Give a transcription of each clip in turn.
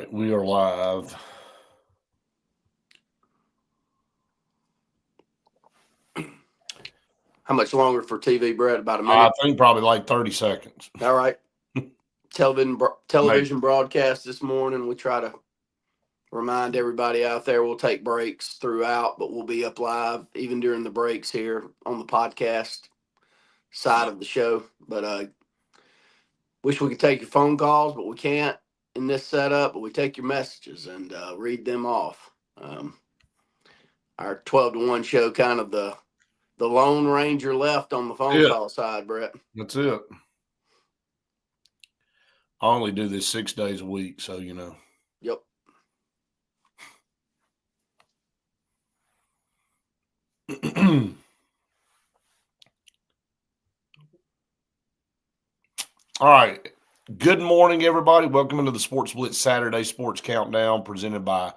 right, we are live. How much longer for TV, Brett? About a I minute. think probably like 30 seconds. All right. Maybe. Television broadcast this morning. We try to remind everybody out there we'll take breaks throughout, but we'll be up live even during the breaks here on the podcast side of the show. But wish we could take your phone calls, but we can't in this setup. But we take your messages and read them off. Our 12 to 1 show, kind of the Lone Ranger left on the phone call side, Brett. That's it. I only do this 6 days a week, so Yep. All right. Good morning, everybody. Welcome into the Sports Blitz Saturday Sports Countdown presented by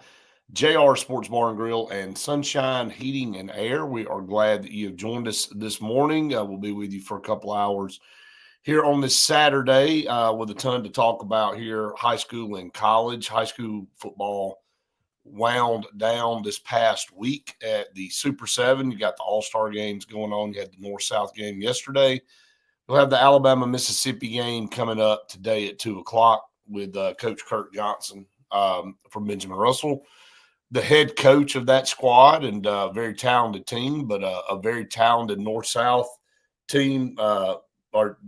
JR Sports Bar and Grill and Sunshine Heating and Air. We are glad that you have joined us this morning. We'll be with you for a couple hours here on this Saturday with a ton to talk about here. High school and college. High school football wound down this past week at the Super 7. You got the All-Star games going on. You had the North-South game yesterday. We'll have the Alabama-Mississippi game coming up today at 2 o'clock with Coach Kirk Johnson from Benjamin Russell, the head coach of that squad, and a very talented team, but a very talented North-South team, or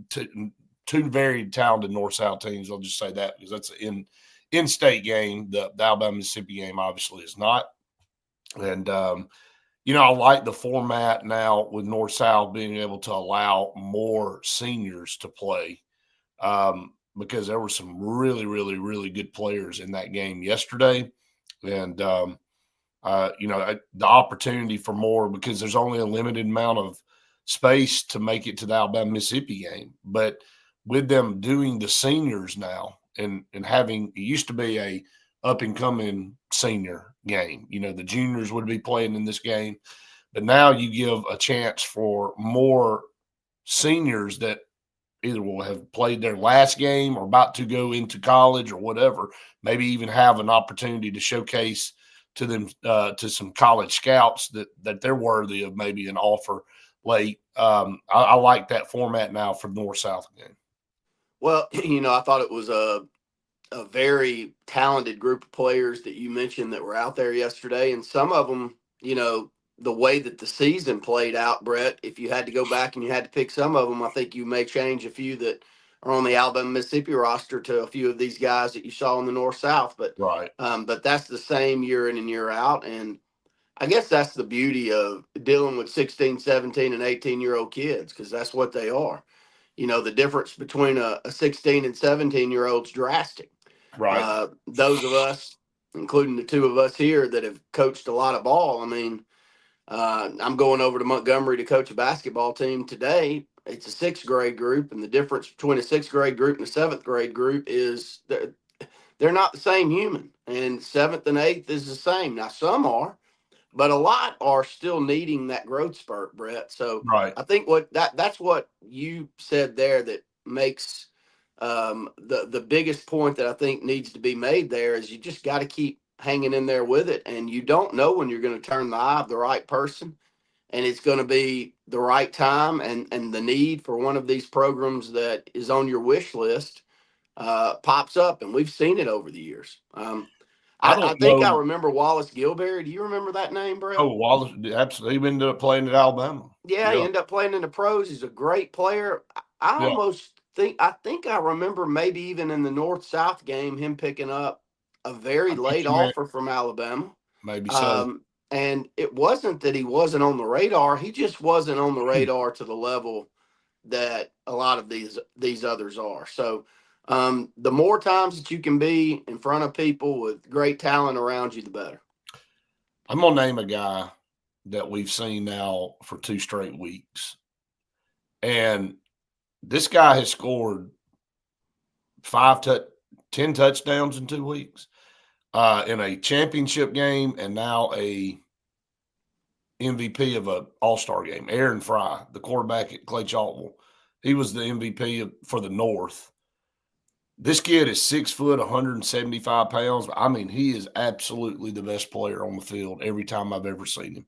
two very talented North-South teams. I'll just say that because that's an in-state game. The Alabama-Mississippi game obviously is not. And I like the format now with North-South being able to allow more seniors to play because there were some really, really, really good players in that game yesterday. And, the opportunity for more because there's only a limited amount of space to make it to the Alabama-Mississippi game. But with them doing the seniors now and having – it used to be a up-and-coming senior game. The juniors would be playing in this game. But now you give a chance for more seniors that either will have played their last game or about to go into college or whatever, maybe even have an opportunity to showcase to them to some college scouts that they're worthy of maybe an offer late. I like that format now for North-South game. Well, I thought it was a very talented group of players that you mentioned that were out there yesterday. And some of them, the way that the season played out, Brett, if you had to go back and you had to pick some of them, I think you may change a few that are on the Alabama Mississippi roster to a few of these guys that you saw in the North-South. But right. But that's the same year in and year out. And I guess that's the beauty of dealing with 16, 17, and 18-year-old kids, because that's what they are. The difference between a 16 and 17-year-old is drastic. Right. Those of us, including the two of us here that have coached a lot of ball, I'm going over to Montgomery to coach a basketball team today. It's a sixth grade group, and the difference between a sixth grade group and a seventh grade group is they're not the same human. And seventh and eighth is the same. Now, some are, but a lot are still needing that growth spurt, Brett. So right. I think that's what you said there that makes the biggest point that I think needs to be made there is you just got to keep hanging in there with it. And you don't know when you're going to turn the eye of the right person, and it's going to be the right time, and the need for one of these programs that is on your wish list pops up. And we've seen it over the years. I think I remember Wallace Gilberry. Do you remember that name, Brett? Oh, Wallace, absolutely. He ended up playing at Alabama. Yeah, he ended up playing in the pros. He's a great player. I think I remember maybe even in the North-South game, him picking up a very late offer from Alabama. Maybe so. And it wasn't that he wasn't on the radar. He just wasn't on the radar to the level that a lot of these others are. So the more times that you can be in front of people with great talent around you, the better. I'm going to name a guy that we've seen now for 2 straight weeks. And this guy has scored 10 touchdowns in 2 weeks in a championship game and now a MVP of an all-star game. Aaron Fry, the quarterback at Clay Chalkville. He was the MVP for the North. This kid is 6 foot, 175 pounds. I mean, he is absolutely the best player on the field every time I've ever seen him.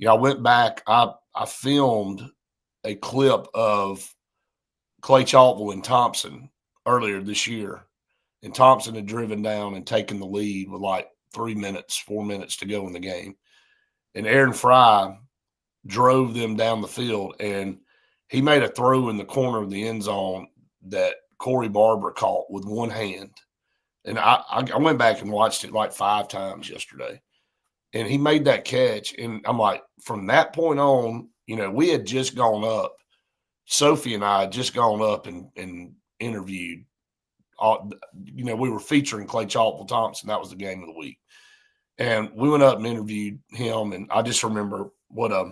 I went back, I filmed a clip of Clay Chaltville and Thompson earlier this year, and Thompson had driven down and taken the lead with like 3 minutes, 4 minutes to go in the game. And Aaron Fry drove them down the field, and he made a throw in the corner of the end zone that Corey Barber caught with one hand. And I went back and watched it like 5 times yesterday. And he made that catch. And I'm like, from that point on, we had just gone up. Sophie and I had just gone up and interviewed. We were featuring Clay Chaltville Thompson. That was the game of the week. And we went up and interviewed him. And I just remember what a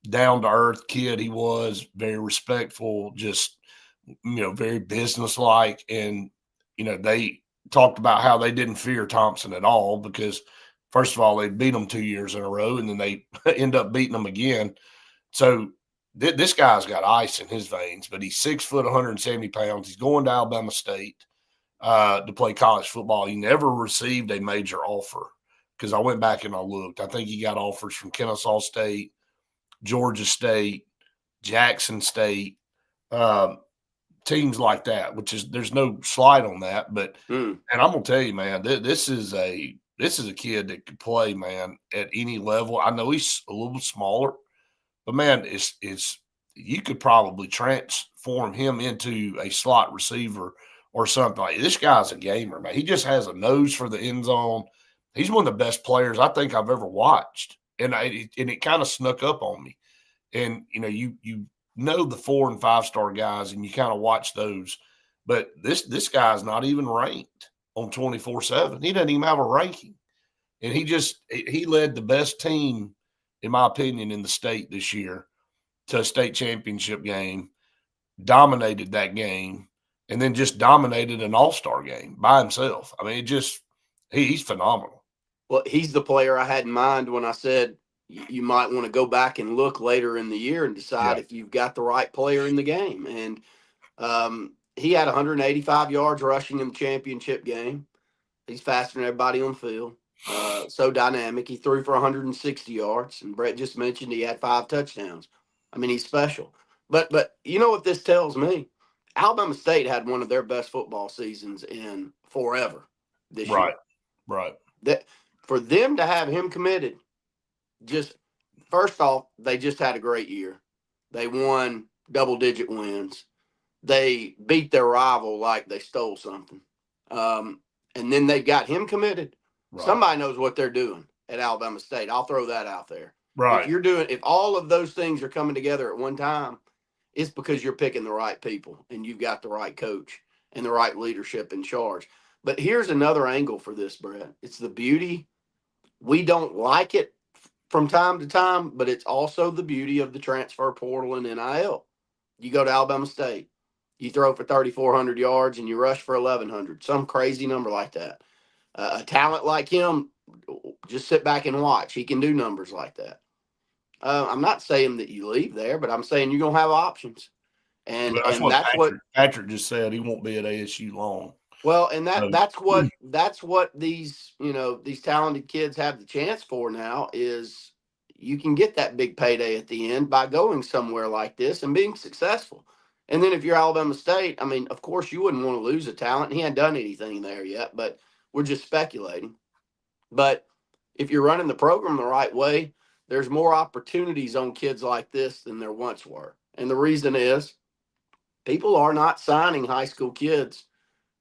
down-to-earth kid he was, very respectful, just, very businesslike. And, they talked about how they didn't fear Thompson at all because, first of all, they beat him 2 years in a row, and then they end up beating them again. So this guy's got ice in his veins, but he's 6 foot, 170 pounds. He's going to Alabama State to play college football. He never received a major offer because I went back and I looked. I think he got offers from Kennesaw State, Georgia State, Jackson State, teams like that, there's no slight on that. But and I'm gonna tell you, man, this is a kid that could play, man, at any level. I know he's a little smaller, but man, it's you could probably transform him into a slot receiver or something. Like this guy's a gamer, man. He just has a nose for the end zone. He's one of the best players I think I've ever watched, and it kind of snuck up on me. And you know the 4 and 5 star guys, and you kind of watch those. But this guy's not even ranked on 24/7. He doesn't even have a ranking, and he led the best team, in my opinion, in the state this year to a state championship game, dominated that game, and then just dominated an all-star game by himself. I mean, he's phenomenal. Well, he's the player I had in mind when I said you might want to go back and look later in the year and decide if you've got the right player in the game. And he had 185 yards rushing in the championship game. He's faster than everybody on the field. So dynamic. He threw for 160 yards, and Brett just mentioned he had 5 touchdowns. I mean, he's special. But you know what this tells me? Alabama State had one of their best football seasons in forever this year. Right. That for them to have him committed, just first off, they just had a great year. They won double-digit wins. They beat their rival like they stole something. And then they got him committed. Right. Somebody knows what they're doing at Alabama State. I'll throw that out there. Right. If all of those things are coming together at one time, it's because you're picking the right people and you've got the right coach and the right leadership in charge. But here's another angle for this, Brett. It's the beauty. We don't like it from time to time, but it's also the beauty of the transfer portal and NIL. You go to Alabama State, you throw for 3,400 yards and you rush for 1,100, some crazy number like that. A talent like him, just sit back and watch. He can do numbers like that. I'm not saying that you leave there, but I'm saying you're going to have options. And that's what Patrick just said. He won't be at ASU long. Well, and that's what these talented kids have the chance for now is you can get that big payday at the end by going somewhere like this and being successful. And then if you're Alabama State, I mean, of course you wouldn't want to lose a talent. He hadn't done anything there yet, but we're just speculating. But if you're running the program the right way, there's more opportunities on kids like this than there once were. And the reason is people are not signing high school kids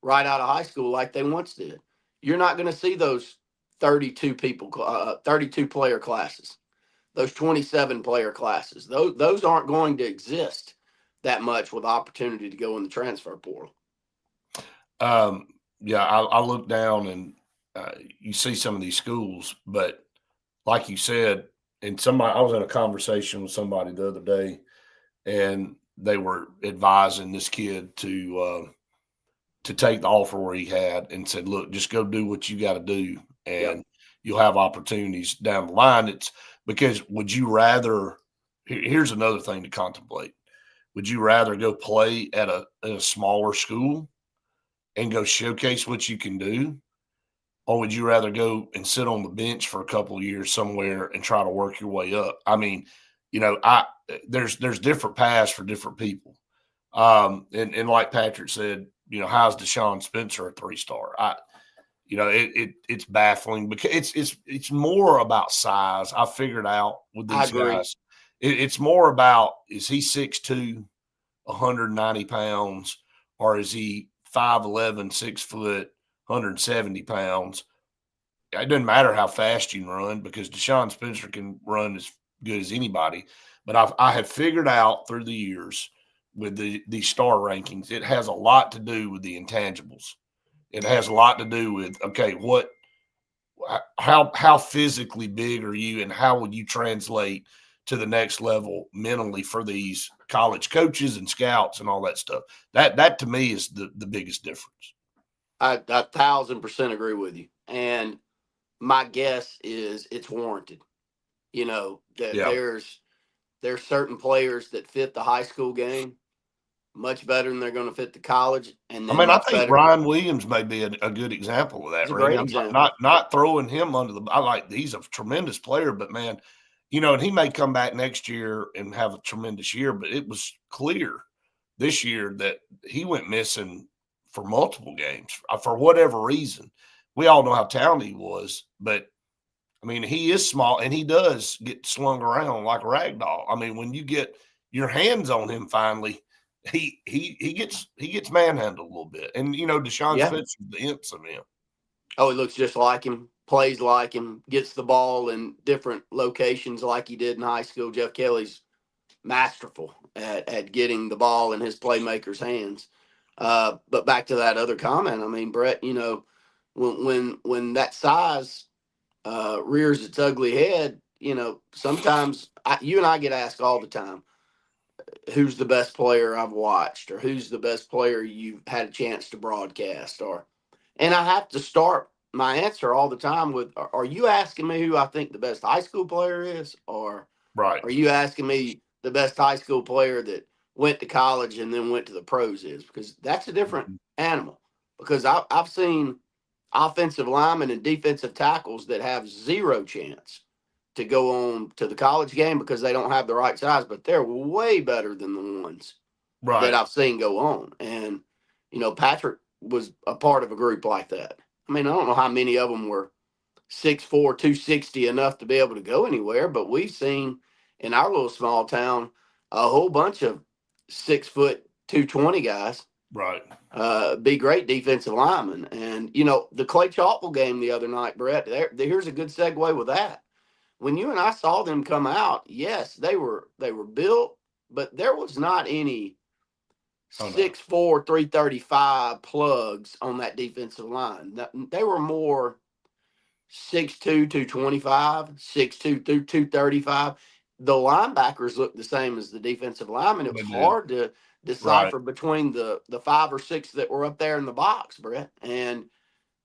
right out of high school like they once did. You're not going to see those 32 player classes, those 27 player classes. Those aren't going to exist that much with opportunity to go in the transfer portal. Yeah, I look down and you see some of these schools, but like you said, I was in a conversation with somebody the other day, and they were advising this kid to take the offer where he had and said, look, just go do what you got to do, and you'll have opportunities down the line. It's because would you rather – here's another thing to contemplate. Would you rather go play at a smaller school and go showcase what you can do? Or would you rather go and sit on the bench for a couple of years somewhere and try to work your way up? I mean, there's different paths for different people. And like Patrick said, how's Deshaun Spencer a 3-star? It's baffling because it's more about size. I figured out with I these agree. guys, it's more about, is he 6'2", 190 pounds, or is he 5'11", 6 foot, 170 pounds? It doesn't matter how fast you can run because Deshaun Spencer can run as good as anybody. But I have figured out through the years with these star rankings, it has a lot to do with the intangibles. It has a lot to do with, okay, how physically big are you, and how would you translate to the next level mentally for these college coaches and scouts and all that stuff. That to me is the biggest difference. I 1,000% agree with you. And my guess is it's warranted. That Yeah. there's certain players that fit the high school game much better than they're going to fit the college, and I then mean, I much think better. Brian Williams may be a good example of that, It's a Randy. great I'm example. not throwing him under the. He's a tremendous player, but man, and he may come back next year and have a tremendous year. But it was clear this year that he went missing for multiple games for whatever reason. We all know how talented he was, but I mean, he is small and he does get slung around like a rag doll. I mean, when you get your hands on him finally, he gets manhandled a little bit. And Deshaun Yeah. Spencer's the imps of him. Oh, he looks just like him, plays like him, gets the ball in different locations like he did in high school. Jeff Kelly's masterful at getting the ball in his playmakers' hands. But back to that other comment, I mean, Brett, when that size rears its ugly head, sometimes you and I get asked all the time, who's the best player I've watched, or who's the best player you've had a chance to broadcast, and I have to start my answer all the time with, are you asking me who I think the best high school player is, or Right. are you asking me the best high school player that went to college and then went to the pros is? Because that's a different animal. Because I've seen offensive linemen and defensive tackles that have zero chance to go on to the college game because they don't have the right size, but they're way better than the ones that Right. I've seen go on. And, Patrick was a part of a group like that. I mean, I don't know how many of them were 6'4", 260 enough to be able to go anywhere, but we've seen in our little small town a whole bunch of 6 foot 220 guys Right. be great defensive linemen. And the Clay Chalkville game the other night, Brett, here's a good segue with that. When you and I saw them come out, yes, they were built, but there was not any 6'4", 335 plugs on that defensive line. They were more 6'2", 225, 6'2", 235. The linebackers looked the same as the defensive linemen. It was hard to decipher between the 5 or 6 that were up there in the box, Brett. And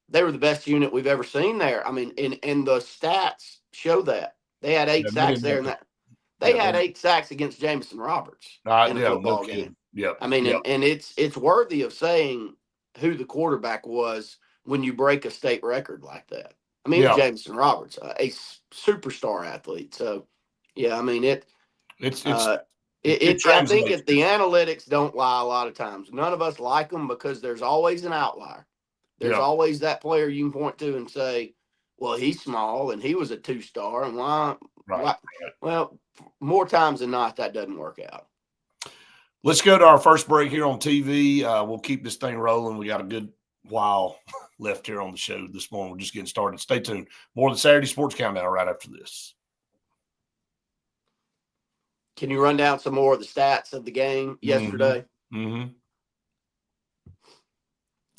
they were the best unit we've ever seen there. I mean, and the stats show that. They had 8 sacks there, and they had 8 sacks against Jameson Roberts in a football game. Yep. I mean, and it's worthy of saying who the quarterback was when you break a state record like that. I mean, it was Jameson Roberts, a superstar athlete. So, yeah, I mean, I think the analytics don't lie a lot of times. None of us like them because there's always an outlier. There's always that player you can point to and say, well, he's small and he was a 2-star. And why? Well, more times than not, that doesn't work out. Let's go to our first break here on TV. We'll keep this thing rolling. We got a good while left here on the show this morning. We're just getting started. Stay tuned. More of the Saturday Sports Countdown right after this. Can you run down some more of the stats of the game yesterday? Mm-hmm.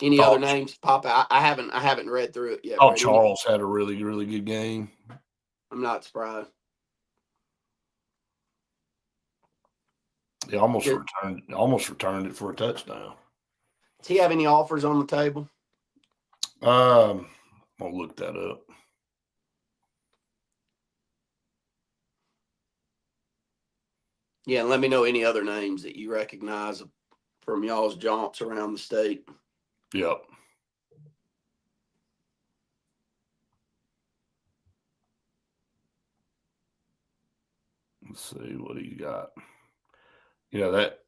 Any other names pop out? I haven't read through it yet. Charles had a really, really good game. I'm not surprised. He almost returned it for a touchdown. Does he have any offers on the table? I'll look that up. Yeah, let me know any other names that you recognize from y'all's jaunts around the state. Yep. Let's see what he got. That.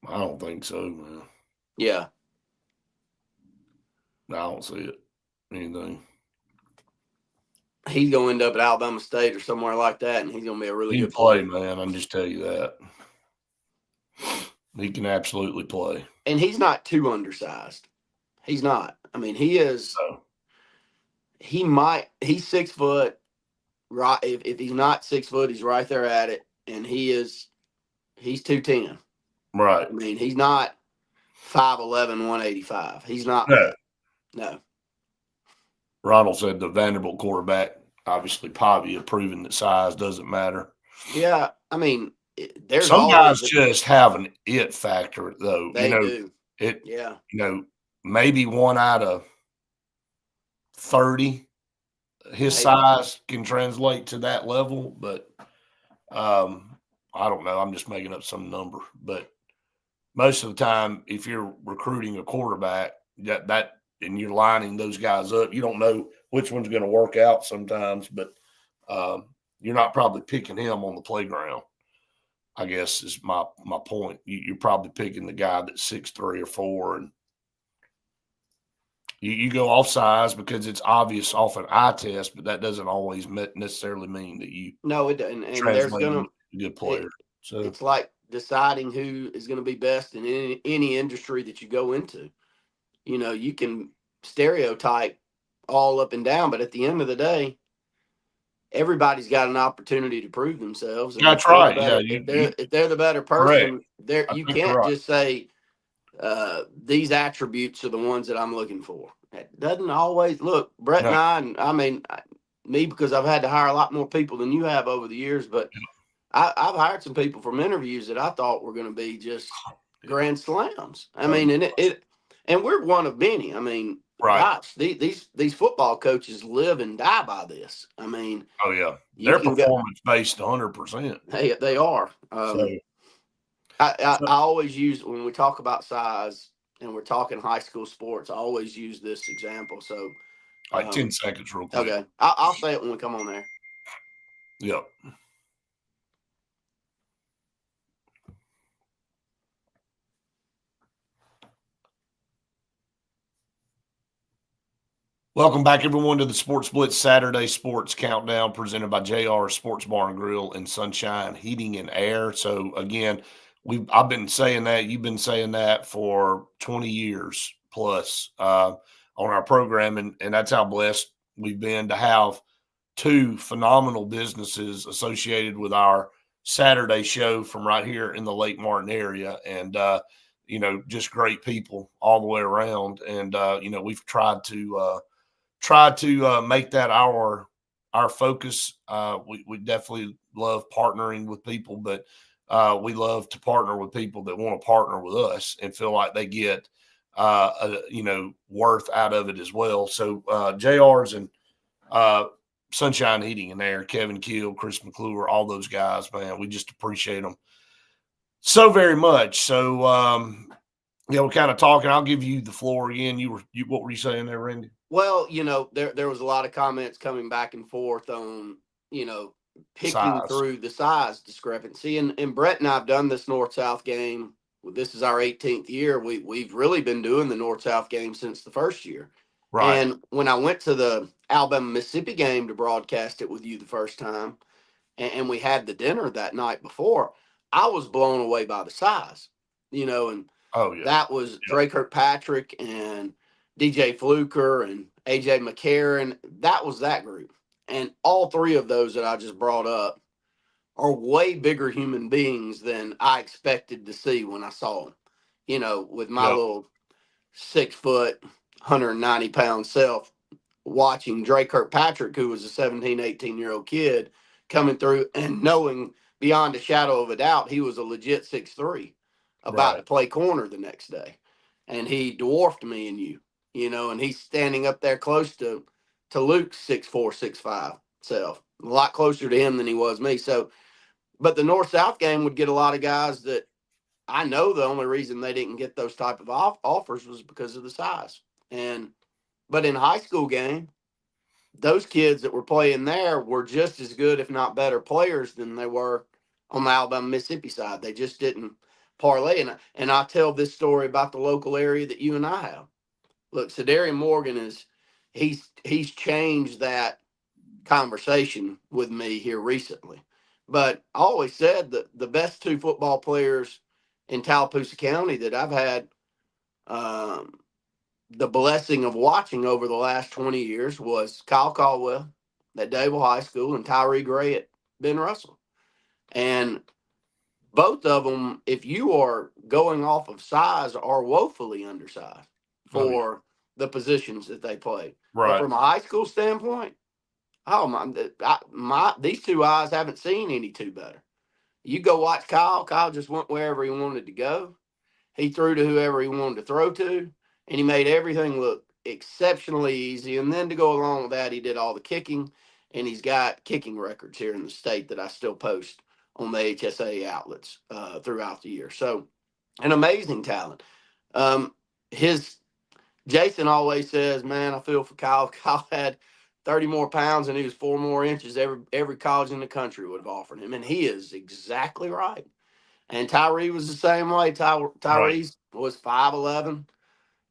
I don't think so, man. Yeah. I don't see it. Anything. He's going to end up at Alabama State or somewhere like that, and he's going to be a really He can good play, player. man. I can just tell you that. He can absolutely play. And he's not too undersized. He's not. I mean, he is. So, He's 6 foot. Right. If he's not 6 foot, he's right there at it. And he's 210. right. I mean, he's not 5'11", 185. He's not. No. Ronald said the Vanderbilt quarterback, obviously Pavia, proven that size doesn't matter. Yeah. I mean, there's some guys always just have an it factor, though. They do. Yeah. Maybe 1 out of 30, his size can translate to that level, but I don't know. I'm just making up some number, but most of the time, if you're recruiting a quarterback, that and you're lining those guys up, you don't know which one's going to work out sometimes, but you're not probably picking him on the playground, I guess is my point. You're probably picking the guy that's 6'3" or 4, and you go off size because it's obvious off an eye test, but that doesn't always necessarily mean that you it doesn't. And there's going to be a good player. So it's like deciding who is going to be best in any industry that you go into. You can stereotype all up and down, but at the end of the day, everybody's got an opportunity to prove themselves. And that's right. If they're the better person, you can't just say these attributes are the ones that I'm looking for. It doesn't always look. Brett and I mean, me, because I've had to hire a lot more people than you have over the years, but I've hired some people from interviews that I thought were going to be just grand slams. I mean, and we're one of many. I mean, gosh, these football coaches live and die by this. I mean, oh yeah, they're performance based 100%. They are. I always use, when we talk about size and we're talking high school sports, I always use this example. So, 10 seconds, real quick. Okay, I'll say it when we come on there. Yep. Welcome back, everyone, to the Sports Blitz Saturday Sports Countdown presented by JR Sports Bar and Grill and Sunshine Heating and Air. So, again, I've been saying that. You've been saying that for 20 years plus on our program, and that's how blessed we've been to have 2 phenomenal businesses associated with our Saturday show from right here in the Lake Martin area. And, just great people all the way around. And, we've tried to make that our focus. We definitely love partnering with people, but we love to partner with people that want to partner with us and feel like they get worth out of it as well. So JR's and Sunshine Heating and Air, Kevin Keel, Chris McClure, all those guys, man, we just appreciate them so very much. So we're kind of talking. I'll give you the floor again. What were you saying there, Randy? Well, there was a lot of comments coming back and forth on, picking Size. through the size discrepancy. And Brett and I have done this North-South game. This is our 18th year. We've really been doing the North-South game since the first year. Right. And when I went to the Alabama-Mississippi game to broadcast it with you the first time, and we had the dinner that night before, I was blown away by the size, and that was Dre Kirkpatrick and DJ Fluker and AJ McCarron. That was that group. And all 3 of those that I just brought up are way bigger human beings than I expected to see when I saw them. With my little 6 foot, 190 pound self, watching Dre Kirkpatrick, who was a 17, 18-year-old kid coming through and knowing beyond a shadow of a doubt he was a legit 6'3", about to play corner the next day. And he dwarfed me and you. And he's standing up there close to Luke's 6'4", 6'5" self, a lot closer to him than he was me. So But the North-South game would get a lot of guys that I know the only reason they didn't get those type of offers was because of the size. But in high school game, those kids that were playing there were just as good, if not better, players than they were on the Alabama Mississippi side. They just didn't parlay. And I tell this story about the local area that you and I have. Look, Sadarian Morgan he's changed that conversation with me here recently. But I always said that the best two football players in Tallapoosa County that I've had the blessing of watching over the last 20 years was Kyle Caldwell at Dable High School and Tyree Gray at Ben Russell. And both of them, if you are going off of size, are woefully undersized for the positions that they play. Right. But from a high school standpoint, these two eyes haven't seen any two better. You go watch Kyle. Kyle just went wherever he wanted to go. He threw to whoever he wanted to throw to, and he made everything look exceptionally easy. And then to go along with that, he did all the kicking, and he's got kicking records here in the state that I still post on the HSA outlets throughout the year. So an amazing talent. Jason always says, man, I feel for Kyle. Kyle had 30 more pounds and he was 4 more inches. Every college in the country would have offered him. And he is exactly right. And Tyree was the same way. Tyrese was 5'11",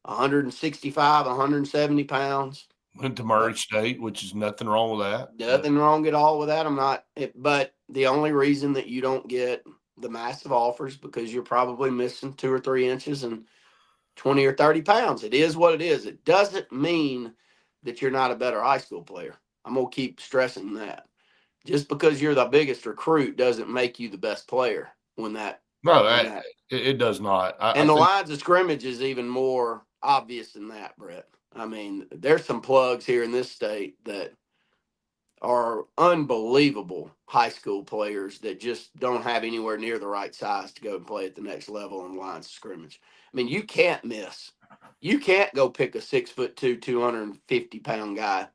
165, 170 pounds. Went to Murray State, which is nothing wrong with that. Nothing wrong at all with that. But the only reason that you don't get the massive offers because you're probably missing 2 or 3 inches and 20 or 30 pounds. It is what it is. It doesn't mean that you're not a better high school player. I'm going to keep stressing that. Just because you're the biggest recruit doesn't make you the best player it does not. The lines of scrimmage is even more obvious than that, Brett. I mean, there's some plugs here in this state that are unbelievable high school players that just don't have anywhere near the right size to go and play at the next level on lines of scrimmage. I mean, you can't miss. You can't go pick a 6'2", 250-pound guy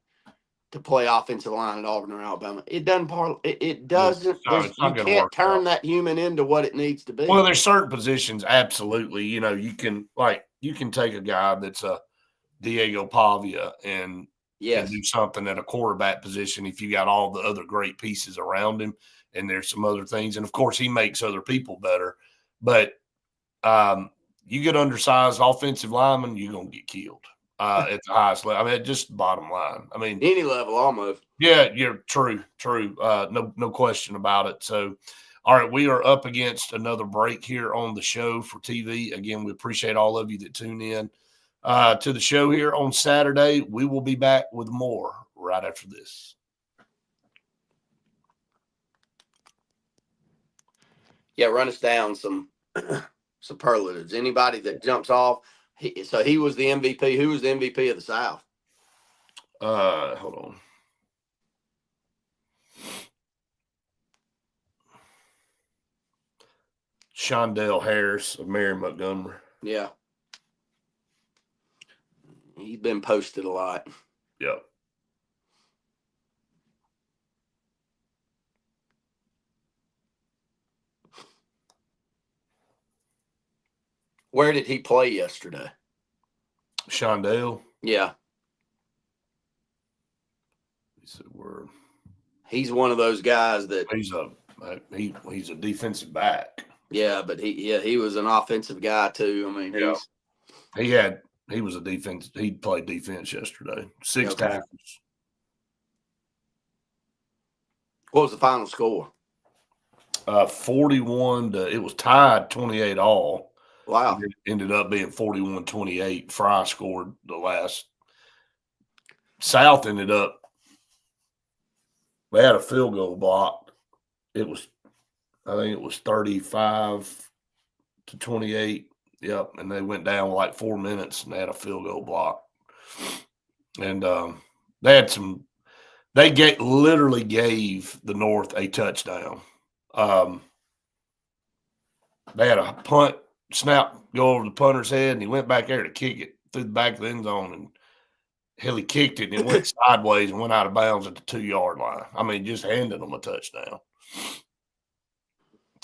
to play offensive line at Auburn or Alabama. It doesn't. It doesn't. You can't turn that human into what it needs to be. Well, there's certain positions, absolutely. You know, you can take a guy that's a Diego Pavia and do something at a quarterback position if you got all the other great pieces around him, and there's some other things. And of course, he makes other people better. But you get undersized offensive lineman, you're gonna get killed. At the highest level. I mean, just the bottom line. I mean, any level almost. Yeah, you're true. No question about it. So, all right, we are up against another break here on the show for TV. Again, we appreciate all of you that tune in to the show here on Saturday. We will be back with more right after this. Yeah, run us down some superlatives. Anybody that jumps off. So he was the MVP. Who was the MVP of the South? Hold on. Shondell Harris of Mary Montgomery. Yeah. He's been posted a lot. Yep. Where did he play yesterday? Shondell? Yeah. He's one of those guys that he's a defensive back. Yeah, but he was an offensive guy too. I mean, he was a defense. He played defense yesterday. 6 tackles. What was the final score? 41 to. It was tied 28 all. Wow. It ended up being 41-28. Fry scored the last. South ended up. They had a field goal blocked. I think it was 35 to 28. Yep. And they went down like 4 minutes and they had a field goal block. And they literally gave the North a touchdown. They had a punt snap go over the punter's head, and he went back there to kick it through the back of the end zone, and he kicked it, and it went sideways and went out of bounds at the 2-yard line. I mean, just handed them a touchdown.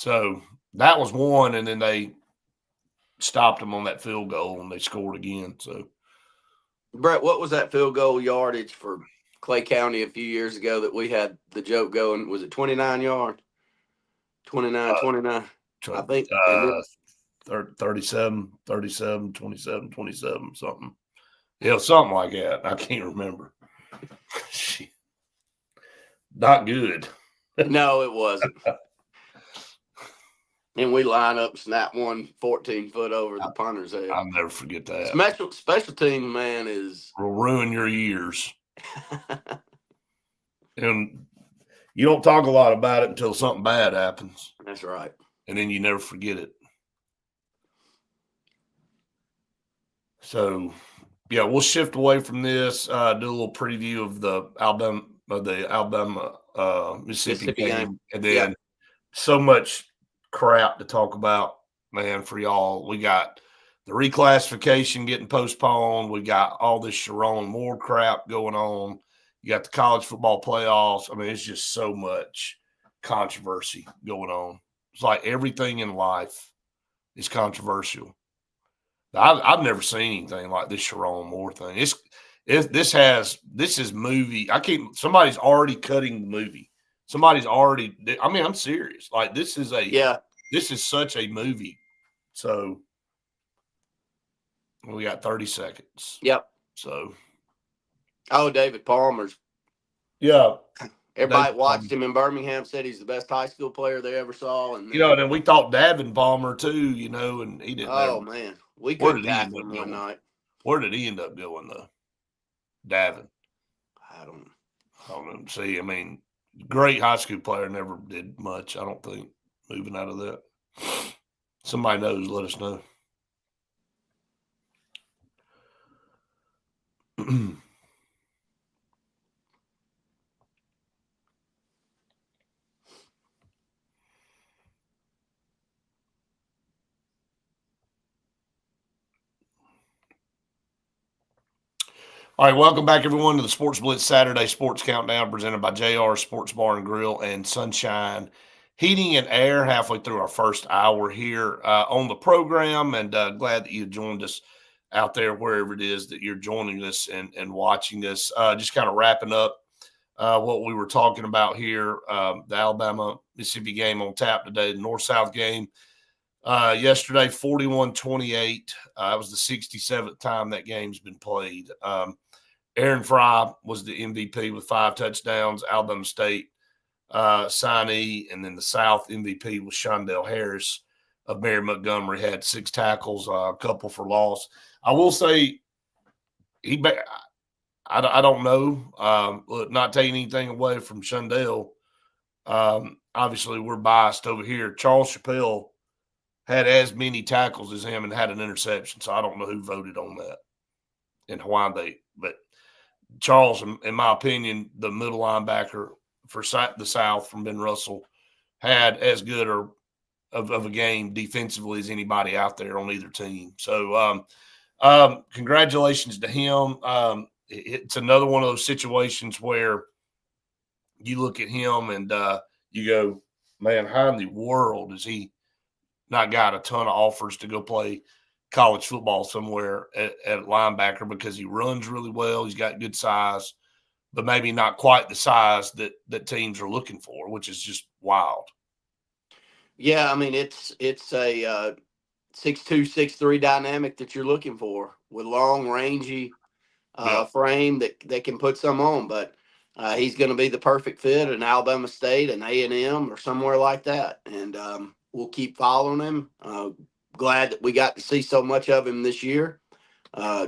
So that was one, and then they stopped them on that field goal, and they scored again. So, Brett, what was that field goal yardage for Clay County a few years ago that we had the joke going? Was it 29 yards? 29. I think. And then 37, 27, something. Yeah, something like that. I can't remember. Not good. no, it wasn't. And we line up, snap one 14-foot over the punter's head. I'll never forget that. Special team, man, will ruin your years. And you don't talk a lot about it until something bad happens. That's right. And then you never forget it. So, yeah, we'll shift away from this, do a little preview of the Alabama Mississippi game. And then so much crap to talk about, man, for y'all. We got the reclassification getting postponed. We got all this Sharon Moore crap going on. You got the college football playoffs. I mean, it's just so much controversy going on. It's like everything in life is controversial. I've never seen anything like this Sharon Moore thing. This is movie. Somebody's already cutting the movie. Somebody's already. I mean, I'm serious. Like this is such a movie. So we got 30 seconds. Yep. So. Oh, David Palmer's. Yeah. Everybody watched him in Birmingham, said he's the best high school player they ever saw. And then we thought Davin Palmer too, and he didn't. Oh, man. We couldn't tackle him one night. Where did he end up going, though? Davin. I don't know. See, I mean, great high school player, never did much, I don't think, moving out of that. Somebody knows, let us know. All right, welcome back, everyone, to the Sports Blitz Saturday Sports Countdown presented by JR Sports Bar and Grill and Sunshine Heating and Air. Halfway through our first hour here on the program, and glad that you joined us out there wherever it is that you're joining us and watching us. Just kind of wrapping up what we were talking about here, the Alabama-Mississippi game on tap today, the North-South game. Yesterday, 41-28. It was the 67th time that game's been played. Aaron Fry was the MVP with 5 touchdowns. Alabama State signee, and then the South MVP was Shondell Harris of Mary Montgomery, had 6 tackles, a couple for loss. I will say I don't know. Not taking anything away from Shondell. Obviously, we're biased over here. Charles Chappell had as many tackles as him and had an interception, so I don't know who voted on that and why but Charles, in my opinion, the middle linebacker for the South from Ben Russell, had as good of a game defensively as anybody out there on either team. So congratulations to him. It's another one of those situations where you look at him and you go, man, how in the world has he not got a ton of offers to go play college football somewhere at linebacker, because he runs really well. He's got good size, but maybe not quite the size that teams are looking for, which is just wild. Yeah, I mean, it's a 6'2", 6'3" dynamic that you're looking for with long, rangy frame that can put some on. But he's going to be the perfect fit in Alabama State and A&M or somewhere like that. And we'll keep following him. Glad that we got to see so much of him this year.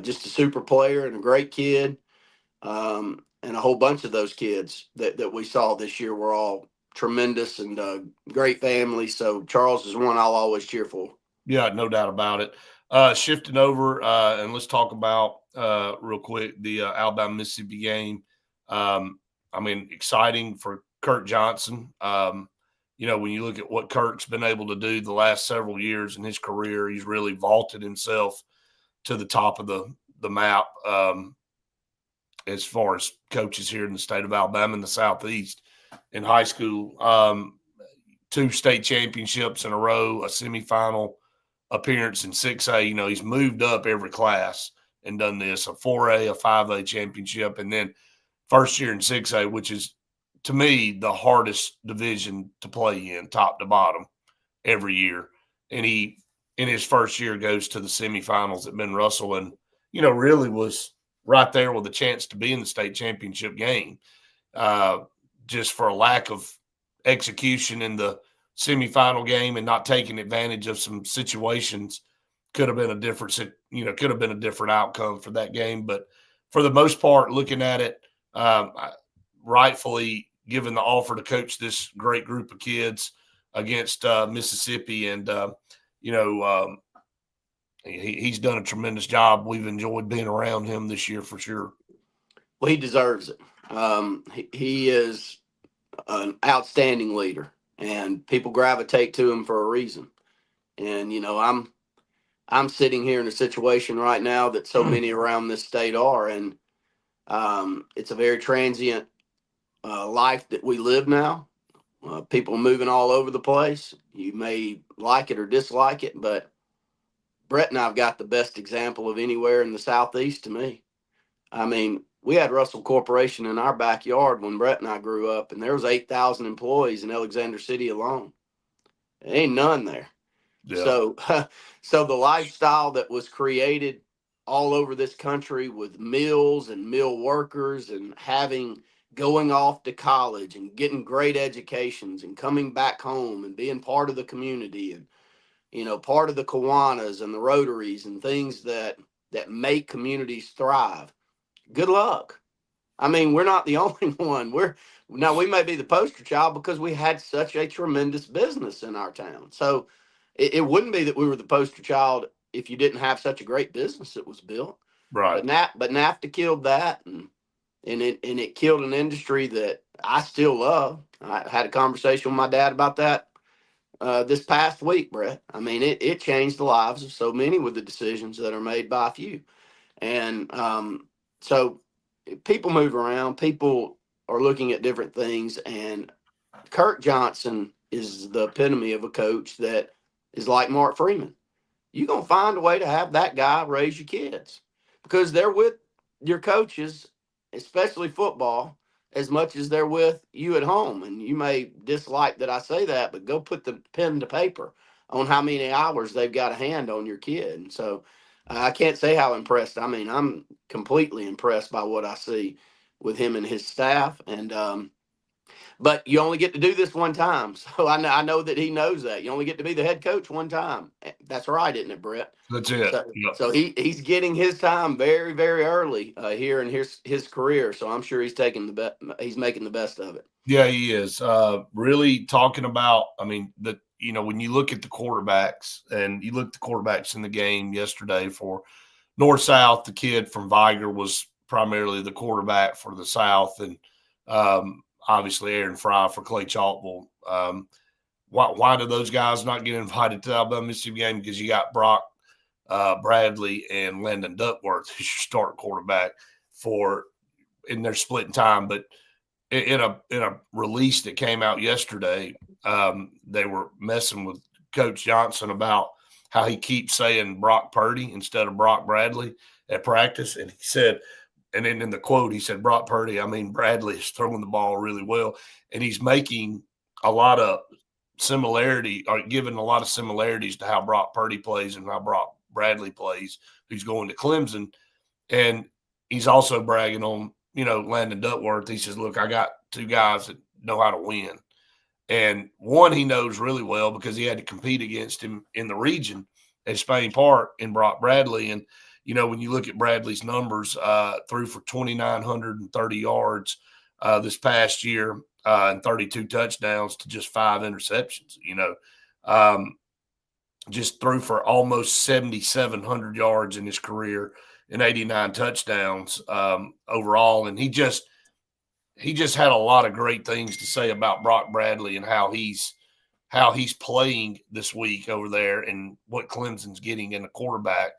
Just a super player and a great kid. And a whole bunch of those kids that we saw this year were all tremendous and great family. So Charles is one I'll always cheer for. Yeah, no doubt about it. Shifting over, and let's talk about real quick the Alabama-Mississippi game. I mean, exciting for Kirk Johnson. When you look at what Kirk's been able to do the last several years in his career, he's really vaulted himself to the top of the map as far as coaches here in the state of Alabama in the Southeast in high school. 2 state championships in a row, a semifinal appearance in 6A. He's moved up every class and done this, a 4A, a 5A championship, and then first year in 6A, which is, to me, the hardest division to play in, top to bottom, every year. And he, in his first year, goes to the semifinals at Ben Russell and, really was right there with a chance to be in the state championship game. Just for a lack of execution in the semifinal game and not taking advantage of some situations could have been a different outcome for that game. But for the most part, looking at it, rightfully given the offer to coach this great group of kids against Mississippi, and he's done a tremendous job. We've enjoyed being around him this year for sure. Well, he deserves it. He is an outstanding leader, and people gravitate to him for a reason. And I'm sitting here in a situation right now that so many around this state are, and it's a very transient life that we live now. People moving all over the place. You may like it or dislike it, but Brett and I've got the best example of anywhere in the Southeast to me. I mean, we had Russell Corporation in our backyard when Brett and I grew up, and there was 8,000 employees in Alexander City alone. There ain't none there. Yeah. So the lifestyle that was created all over this country with mills and mill workers and going off to college and getting great educations and coming back home and being part of the community and, part of the Kiwanis and the Rotaries and things that make communities thrive. Good luck. I mean, we're not the only one. We may be the poster child because we had such a tremendous business in our town. So it wouldn't be that we were the poster child if you didn't have such a great business that was built. Right. But NAFTA killed that, and it killed an industry that I still love. I had a conversation with my dad about that this past week, Brett. I mean, it changed the lives of so many with the decisions that are made by a few. And so people move around. People are looking at different things. And Kirk Johnson is the epitome of a coach that is like Mark Freeman. You're going to find a way to have that guy raise your kids because they're with your coaches, especially football, as much as they're with you at home. And you may dislike that I say that, but go put the pen to paper on how many hours they've got a hand on your kid. And so I can't say how impressed. I mean, I'm completely impressed by what I see with him and his staff. And but you only get to do this one time. So I know that he knows that. You only get to be the head coach one time. That's right, isn't it, Brett? That's it. So he's getting his time very, very early here in his career. So I'm sure he's making the best of it. Yeah, he is. Really talking about, I mean, when you look at the quarterbacks and you look at the quarterbacks in the game yesterday for North-South, the kid from Viger was primarily the quarterback for the South, and obviously Aaron Fry for Clay Chalkville. Why do those guys not get invited to the Alabama Mississippi game? Because you got Brock Bradley and Landon Duckworth as your start quarterback in their splitting time. But in a release that came out yesterday, they were messing with Coach Johnson about how he keeps saying Brock Purdy instead of Brock Bradley at practice. And he said, and then in the quote, he said, Brock Purdy, I mean, Bradley is throwing the ball really well. And he's making a lot of similarity, or giving a lot of similarities to how Brock Purdy plays and how Brock Bradley plays, who's going to Clemson. And he's also bragging on, Landon Duckworth. He says, look, I got 2 guys that know how to win. And one he knows really well because he had to compete against him in the region at Spain Park in Brock Bradley. And, when you look at Bradley's numbers, threw for 2,930 yards this past year and 32 touchdowns to just 5 interceptions, just threw for almost 7,700 yards in his career and 89 touchdowns overall. And he just had a lot of great things to say about Brock Bradley and how he's playing this week over there and what Clemson's getting in the quarterback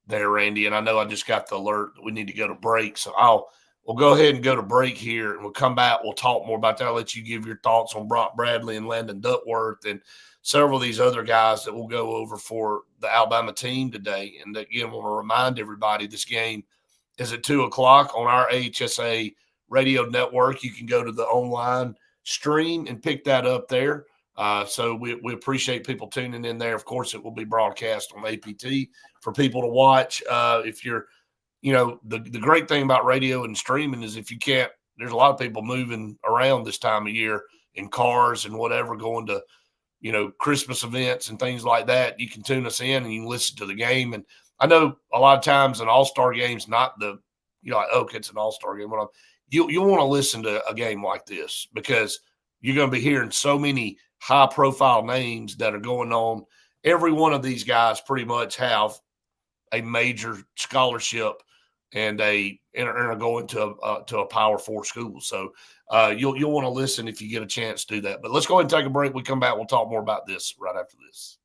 there, Randy. And I know I just got the alert that we need to go to break, so I'll We'll go ahead and go to break here, and we'll come back. We'll talk more about that. I'll let you give your thoughts on Brock Bradley and Landon Duckworth and several of these other guys that we'll go over for the Alabama team today. And again, I want to remind everybody this game is at 2 o'clock on our AHSA radio network. You can go to the online stream and pick that up there. So we appreciate people tuning in there. Of course, it will be broadcast on APT for people to watch. If you're, the great thing about radio and streaming is if you can't, there's a lot of people moving around this time of year in cars and whatever, going to, Christmas events and things like that. You can tune us in and you can listen to the game. And I know a lot of times an all-star game's not it's an all-star game. You'll want to listen to a game like this because you're going to be hearing so many high-profile names that are going on. Every one of these guys pretty much have a major scholarship and are going to a Power 4 school. So you'll want to listen if you get a chance to do that. But let's go ahead and take a break. We come back. We'll talk more about this right after this.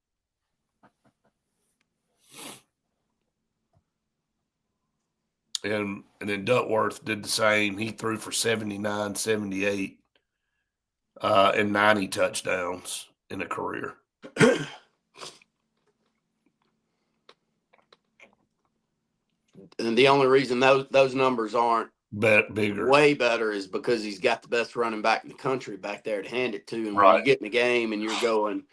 And then Duckworth did the same. He threw for 79, 78, and 90 touchdowns in a career. And the only reason those numbers aren't bigger, way better, is because he's got the best running back in the country back there to hand it to. And right. When you get in the game and you're going,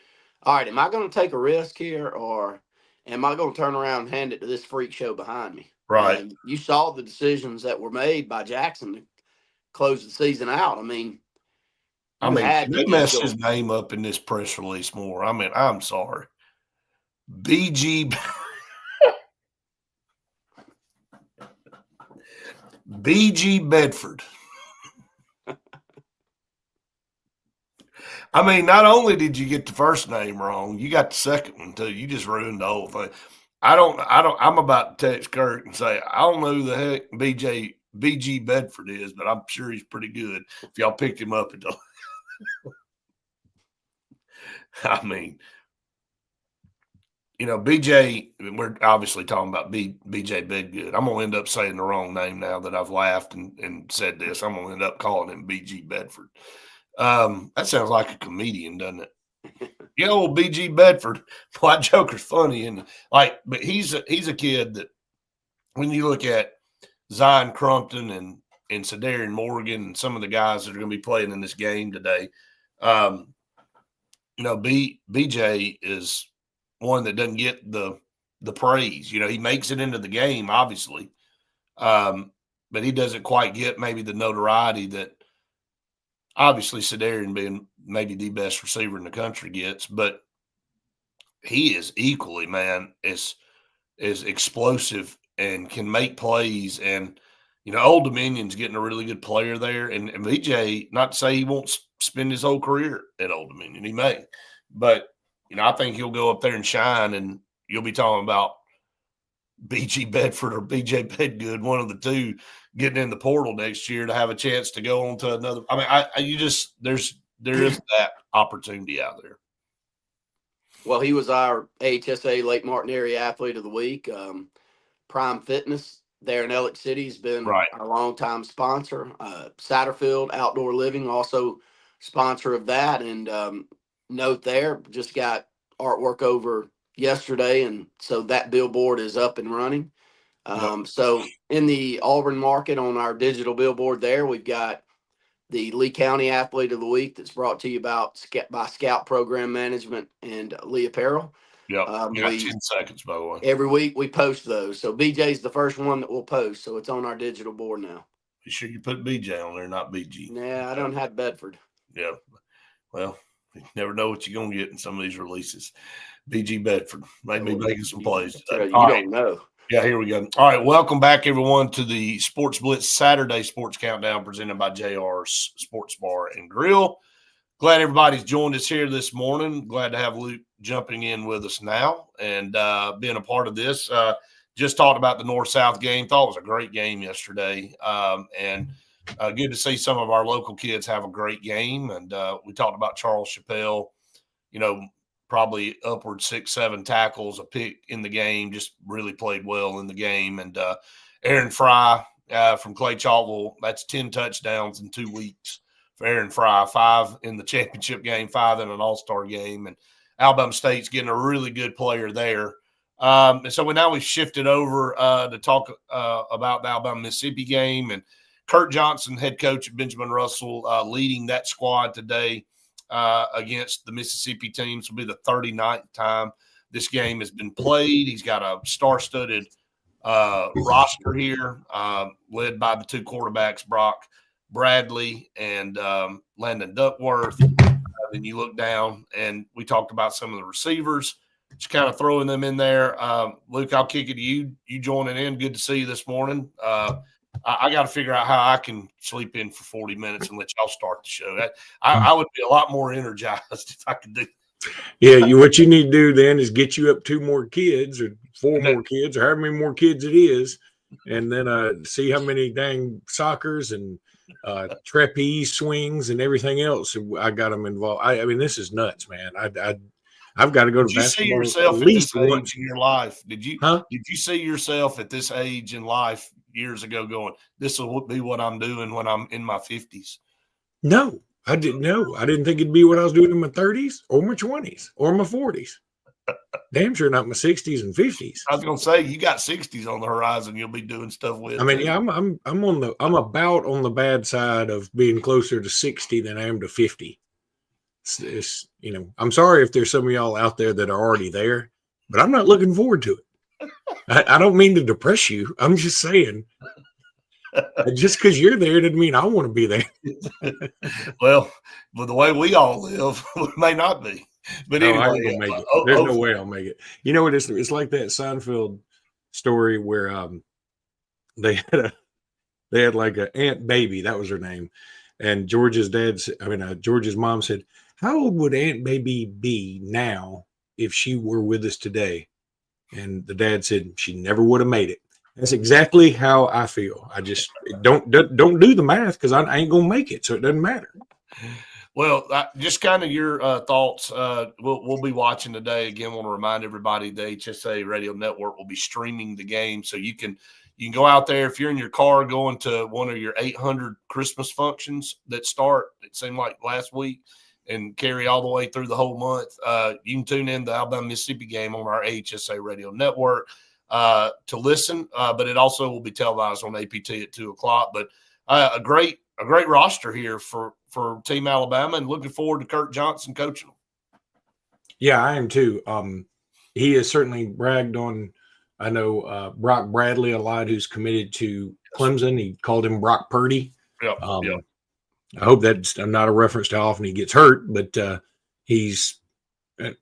all right, am I going to take a risk here, or am I going to turn around and hand it to this freak show behind me? Right. And you saw the decisions that were made by Jackson to close the season out. They messed his name up in this press release more. I'm sorry. BG Bedford. Not only did you get the first name wrong, you got the second one too. You just ruined the whole thing. I'm about to text Kirk and say, I don't know who the heck BG Bedford is, but I'm sure he's pretty good if y'all picked him up. BJ, we're obviously talking about BJ Bedgood. I'm going to end up saying the wrong name now that I've laughed and said this. I'm going to end up calling him BG Bedford. That sounds like a comedian, doesn't it? Old BG Bedford. Boy, Joker's funny. But he's a kid that when you look at Zion Crumpton and Sadarian Morgan and some of the guys that are going to be playing in this game today, BJ is one that doesn't get the praise. He makes it into the game, obviously, but he doesn't quite get maybe the notoriety that obviously Sadarian, being maybe the best receiver in the country, gets. But he is equally, man, is explosive and can make plays. And Old Dominion's getting a really good player there. And BJ, not to say he won't spend his whole career at Old Dominion, he may, but I think he'll go up there and shine, and you'll be talking about BG Bedford or BJ Bedgood, one of the two, getting in the portal next year to have a chance to go on to another. There is that opportunity out there. Well, he was our AHSA Lake Martin Area Athlete of the Week. Prime Fitness there in Elliott City has been our longtime sponsor. Satterfield Outdoor Living, also sponsor of that. And note there, just got artwork over yesterday, and so that billboard is up and running. So in the Auburn market on our digital billboard there, we've got the Lee County Athlete of the Week that's brought to you by Scout Program Management and Lee Apparel. Yeah, you got 10 seconds, by the way. Every week we post those. So BJ's the first one that we'll post, so it's on our digital board now. You sure you put BJ on there, not BG? Nah, I don't have Bedford. Yeah. Well, you never know what you're going to get in some of these releases. BG Bedford may be making some plays today. You don't know. Yeah, here we go. All right, welcome back, everyone, to the Sports Blitz Saturday Sports Countdown presented by JR's Sports Bar and Grill. Glad everybody's joined us here this morning. Glad to have Luke jumping in with us now and being a part of this. Just talked about the North-South game. Thought it was a great game yesterday. And good to see some of our local kids have a great game. And we talked about Charles Chappell, probably upward 6-7 tackles, a pick in the game, just really played well in the game. And Aaron Fry, from Clay Chalkwell. That's 10 touchdowns in 2 weeks for Aaron Fry, 5 in the championship game, 5 in an all-star game. And Alabama State's getting a really good player there. And so now we've shifted over to talk about the Alabama-Mississippi game. And Kurt Johnson, head coach of Benjamin Russell, leading that squad today against the Mississippi team. This will be the 39th time this game has been played. He's got a star-studded roster here, led by the 2 quarterbacks, Brock Bradley and Landon Duckworth. Then you look down, and we talked about some of the receivers, just kind of throwing them in there. Luke, I'll kick it to you. You joining in. Good to see you this morning. I got to figure out how I can sleep in for 40 minutes and let y'all start the show. I would be a lot more energized if I could do that. Yeah, what you need to do then is get you up 2 more kids or 4 more kids or however many more kids it is, and then see how many dang soccers and trapeze swings and everything else I got them involved. I mean, this is nuts, man. I've got to go to basketball. Did you see yourself at this age in your life? Did you see yourself at this age in life years ago going, this will be what I'm doing when I'm in my 50s? No, I didn't know. I didn't think it'd be what I was doing in my 30s or my 20s or my 40s. Damn sure not my 60s and 50s. I was gonna say you got 60s on the horizon. You'll be doing stuff with. I mean, yeah, I'm about on the bad side of being closer to 60 than I am to 50. It's I'm sorry if there's some of y'all out there that are already there, but I'm not looking forward to it. I don't mean to depress you. I'm just saying, just because you're there doesn't mean I want to be there. Well, the way we all live, we may not be. But anyway, I ain't gonna make it. There's no way I'll make it. You know what? It's like that Seinfeld story where they had like an Aunt Baby, that was her name, and George's mom said, "How old would Aunt Baby be now if she were with us today?" And the dad said, "She never would have made it." That's exactly how I feel. I just don't do the math because I ain't gonna make it, so it doesn't matter. Well, just kind of your thoughts. We'll be watching today. Again, want to remind everybody the HSA Radio Network will be streaming the game, so you can go out there if you're in your car going to one of your 800 Christmas functions that start. It seemed like last week and carry all the way through the whole month. You can tune in the Alabama Mississippi game on our HSA Radio Network to listen, but it also will be televised on APT at 2:00. But a great roster here for Team Alabama, and looking forward to Kurt Johnson coaching them. Yeah, I am too. He has certainly bragged on, I know, Brock Bradley a lot, who's committed to Clemson. He called him Brock Purdy. Yeah. I hope that's not a reference to how often he gets hurt, but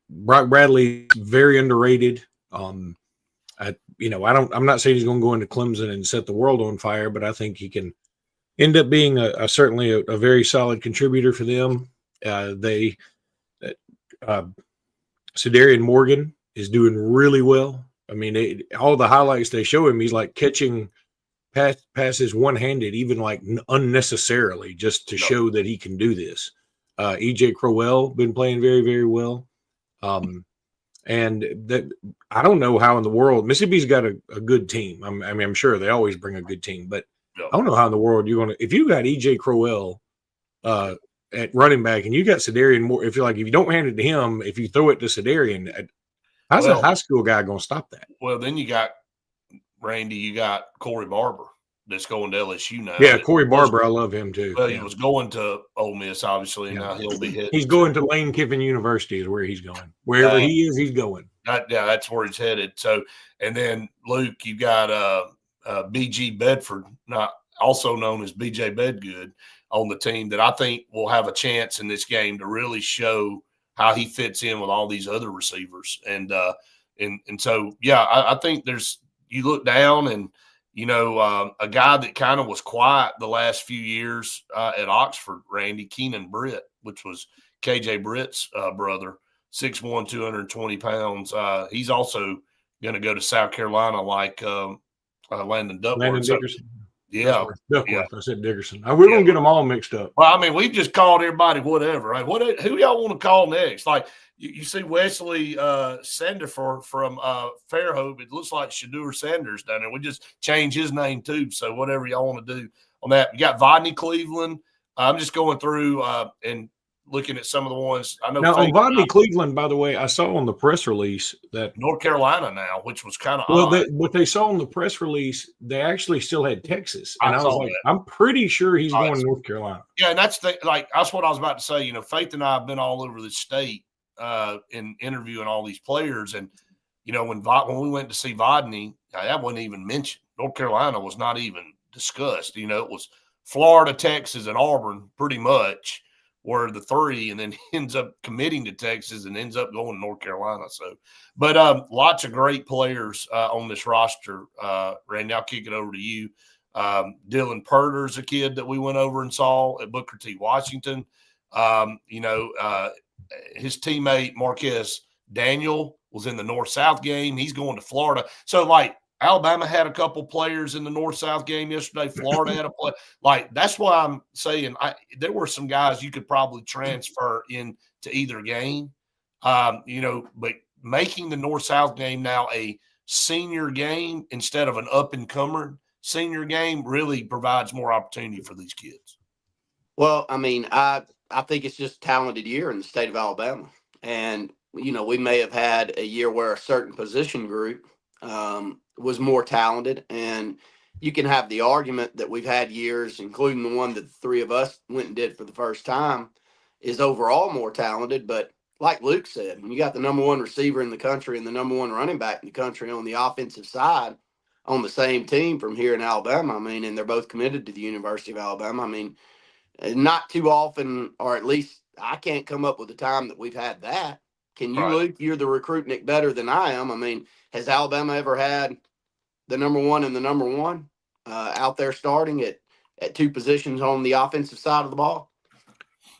Brock Bradley, very underrated. I'm not saying he's going to go into Clemson and set the world on fire, but I think he can end up being certainly a very solid contributor for them. Cedarian Morgan is doing really well. I mean, all the highlights they show him, he's like catching passes one-handed, even like unnecessarily, just to show that he can do this. EJ Crowell been playing very, very well. And that I don't know how in the world Mississippi's got a good team. I'm sure they always bring a good team, but I don't know how in the world you're going to, if you got EJ Crowell at running back and you got Cedarian Moore, if you don't hand it to him, if you throw it to Cedarian, how's a high school guy going to stop that? Well, then you got Randy, you got Corey Barber that's going to LSU now. Yeah, Corey Barber, I love him too. Well, he was going to Ole Miss, obviously, and now he'll be hitting. He's going to Lane Kiffin University is where he's going. Wherever he is, he's going. That's where he's headed. So, and then Luke, you got BG Bedford, not also known as BJ Bedgood, on the team that I think will have a chance in this game to really show how he fits in with all these other receivers. And so, yeah, I think you look down and, a guy that kind of was quiet the last few years at Oxford, Randy, Keenan Britt, which was KJ Britt's brother, 6'1", 220 pounds. He's also going to go to South Carolina like Landon Duckworth. Yeah. Duckworth. I said Dickerson. We're going to get them all mixed up. Well, I mean, we've just called everybody whatever. Right? Who y'all want to call next? Like you see Wesley Sandifer from Fairhope. It looks like Shadur Sanders down there. We just changed his name too. So whatever y'all want to do on that. You got Vodney Cleveland. I'm just going through and looking at some of the ones I know. Now, on Vodney Cleveland, by the way, I saw on the press release that North Carolina now, which was kind of odd. What they saw on the press release, they actually still had Texas, and I was like, I'm pretty sure he's going to North Carolina. Yeah, and that's what I was about to say. You know, Faith and I have been all over the state in interviewing all these players, and you know, when we went to see Vodney, that wasn't even mentioned. North Carolina was not even discussed. You know, it was Florida, Texas, and Auburn pretty much were the three, and then ends up committing to Texas and ends up going to North Carolina. So, but lots of great players on this roster. Randy, I'll kick it over to you. Dylan Purder's a kid that we went over and saw at Booker T. Washington. You know, his teammate Marquez Daniel was in the North-South game. He's going to Florida. So, like, Alabama had a couple players in the North-South game yesterday. Florida had a play. Like, that's why I'm saying there were some guys you could probably transfer into either game. You know, but making the North-South game now a senior game instead of an up-and-comer senior game really provides more opportunity for these kids. Well, I mean, I think it's just a talented year in the state of Alabama. And, you know, we may have had a year where a certain position group was more talented. And you can have the argument that we've had years, including the one that the three of us went and did for the first time, is overall more talented. But like Luke said, when you got the number one receiver in the country and the number one running back in the country on the offensive side on the same team from here in Alabama, I mean, and they're both committed to the University of Alabama, I mean, not too often, or at least I can't come up with a time that we've had that. Can you, Luke? You're the recruitnik better than I am. I mean, has Alabama ever had the number one and the number one out there starting at two positions on the offensive side of the ball?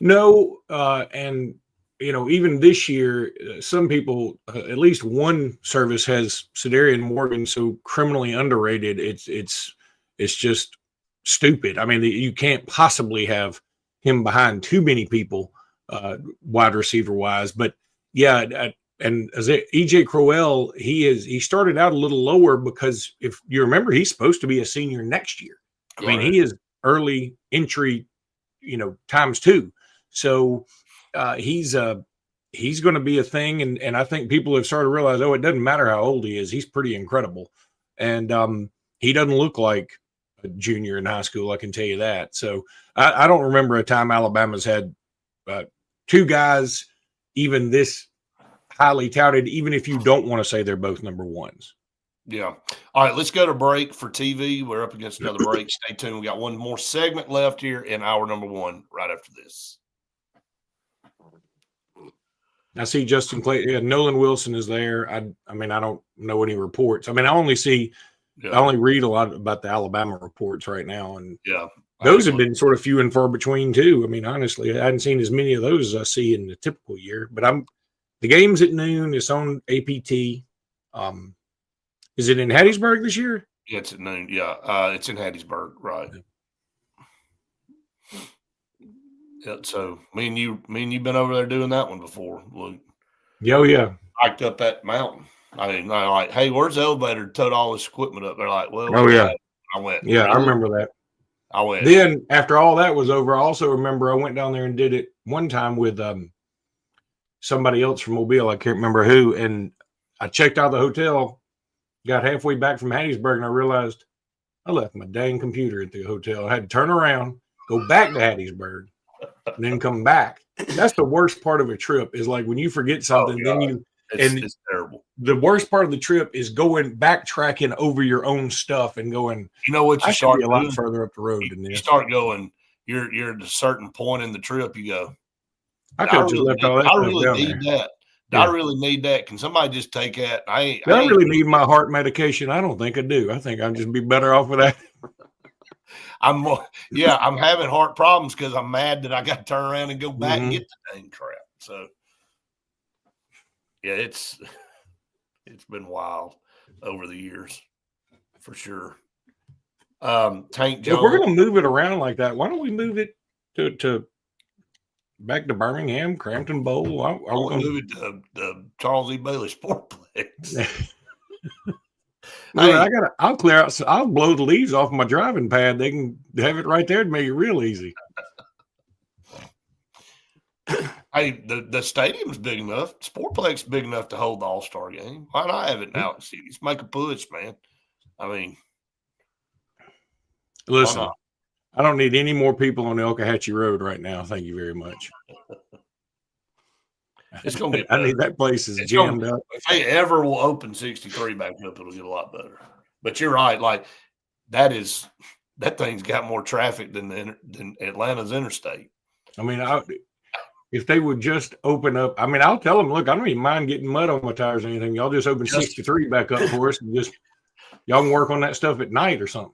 No, and you know, even this year, some people, at least one service has Sedarian Morgan so criminally underrated. It's just stupid. I mean, you can't possibly have him behind too many people, wide receiver wise. But yeah, and as EJ Crowell, he started out a little lower because if you remember, he's supposed to be a senior next year. I mean, he is early entry, you know, times two. So he's going to be a thing, and I think people have started to realize, it doesn't matter how old he is, he's pretty incredible, and he doesn't look like a junior in high school, I can tell you that. So I don't remember a time Alabama's had two guys even this highly touted, even if you don't want to say they're both number ones. Yeah. All right, let's go to break for TV. We're up against another break. Stay tuned. We got one more segment left here in hour number one right after this. I see Justin Clay. Yeah, Nolan Wilson is there. I mean, I don't know any reports. I mean, I only read a lot about the Alabama reports right now, and those have been sort of few and far between too. I mean, honestly, I hadn't seen as many of those as I see in the typical year. But the game's at noon. It's on APT. Is it in Hattiesburg this year? Yeah, it's at noon. Yeah, it's in Hattiesburg, right? Yeah. So me and you've been over there doing that one before, Luke. Oh yeah. Hiked up that mountain. I mean, I'm like, hey, where's the elevator to tote all this equipment up? They're like, well, oh yeah. I went. Yeah, I remember that. I went. Then after all that was over, I also remember I went down there and did it one time with somebody else from Mobile. I can't remember who. And I checked out the hotel, got halfway back from Hattiesburg, and I realized I left my dang computer at the hotel. I had to turn around, go back to Hattiesburg, and then come back. That's the worst part of a trip, is like when you forget something, then it's terrible. The worst part of the trip is backtracking over your own stuff and going, you know what, you start a lot further up the road than this. You start going, you're at a certain point in the trip, you go, I could have just left all that stuff down need there. That. Yeah. I really need that. Can somebody just take that? I really need my heart medication. I don't think I do. I think I'd just be better off with that. I'm having heart problems because I'm mad that I got to turn around and go back and get the dang crap. So yeah, it's been wild over the years for sure. Tank If Jones. we're going to move it around like that, why don't we move it to back to Birmingham, Crampton Bowl? Are we I'll going move it to the Charles E. Bailey Sportplex. Hey, I'll clear out. I'll blow the leaves off my driving pad. They can have it right there to make it real easy. Hey, the stadium's big enough. Sportplex is big enough to hold the All-Star game. Why not have it in Allen Cities? Make a push, man. I mean, listen, I don't need any more people on the Elkahatchee Road right now. Thank you very much. It's going to get I better. need that place is jammed up. If they ever will open 63 back up, it'll get a lot better. But you're right. Like, that thing's got more traffic than Atlanta's interstate. I mean, if they would just open up, I mean, I'll tell them, look, I don't even mind getting mud on my tires or anything. Y'all just open 63 back up for us, and just y'all can work on that stuff at night or something.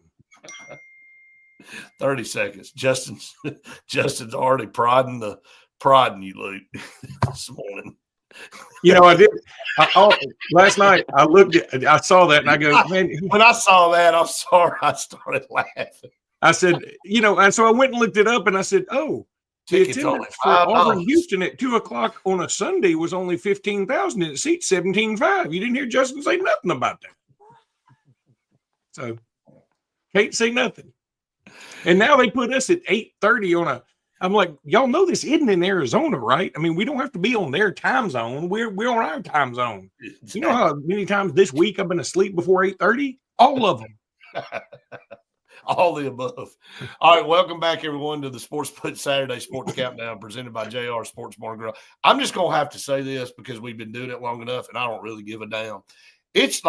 30 seconds. Justin's already prodding you, Luke, this morning. You know, I did. Last night I saw that and I go, man. When I saw that, I'm sorry, I started laughing. I said, you know, and so I went and looked it up and I said, oh, the attendance for Auburn Houston at 2:00 on a Sunday was only 15,000 and it seats 17,500. You didn't hear Justin say nothing about that. So can't say nothing. And now they put us at 8:30 I'm like, y'all know this isn't in Arizona, right? I mean, we don't have to be on their time zone. We're on our time zone. You know how many times this week I've been asleep before 8:30? All of them. All the above. All right, welcome back, everyone, to the Sports Put Saturday Sports Countdown presented by JR Sports Bar and Grill. I'm just going to have to say this because we've been doing it long enough, and I don't really give a damn. It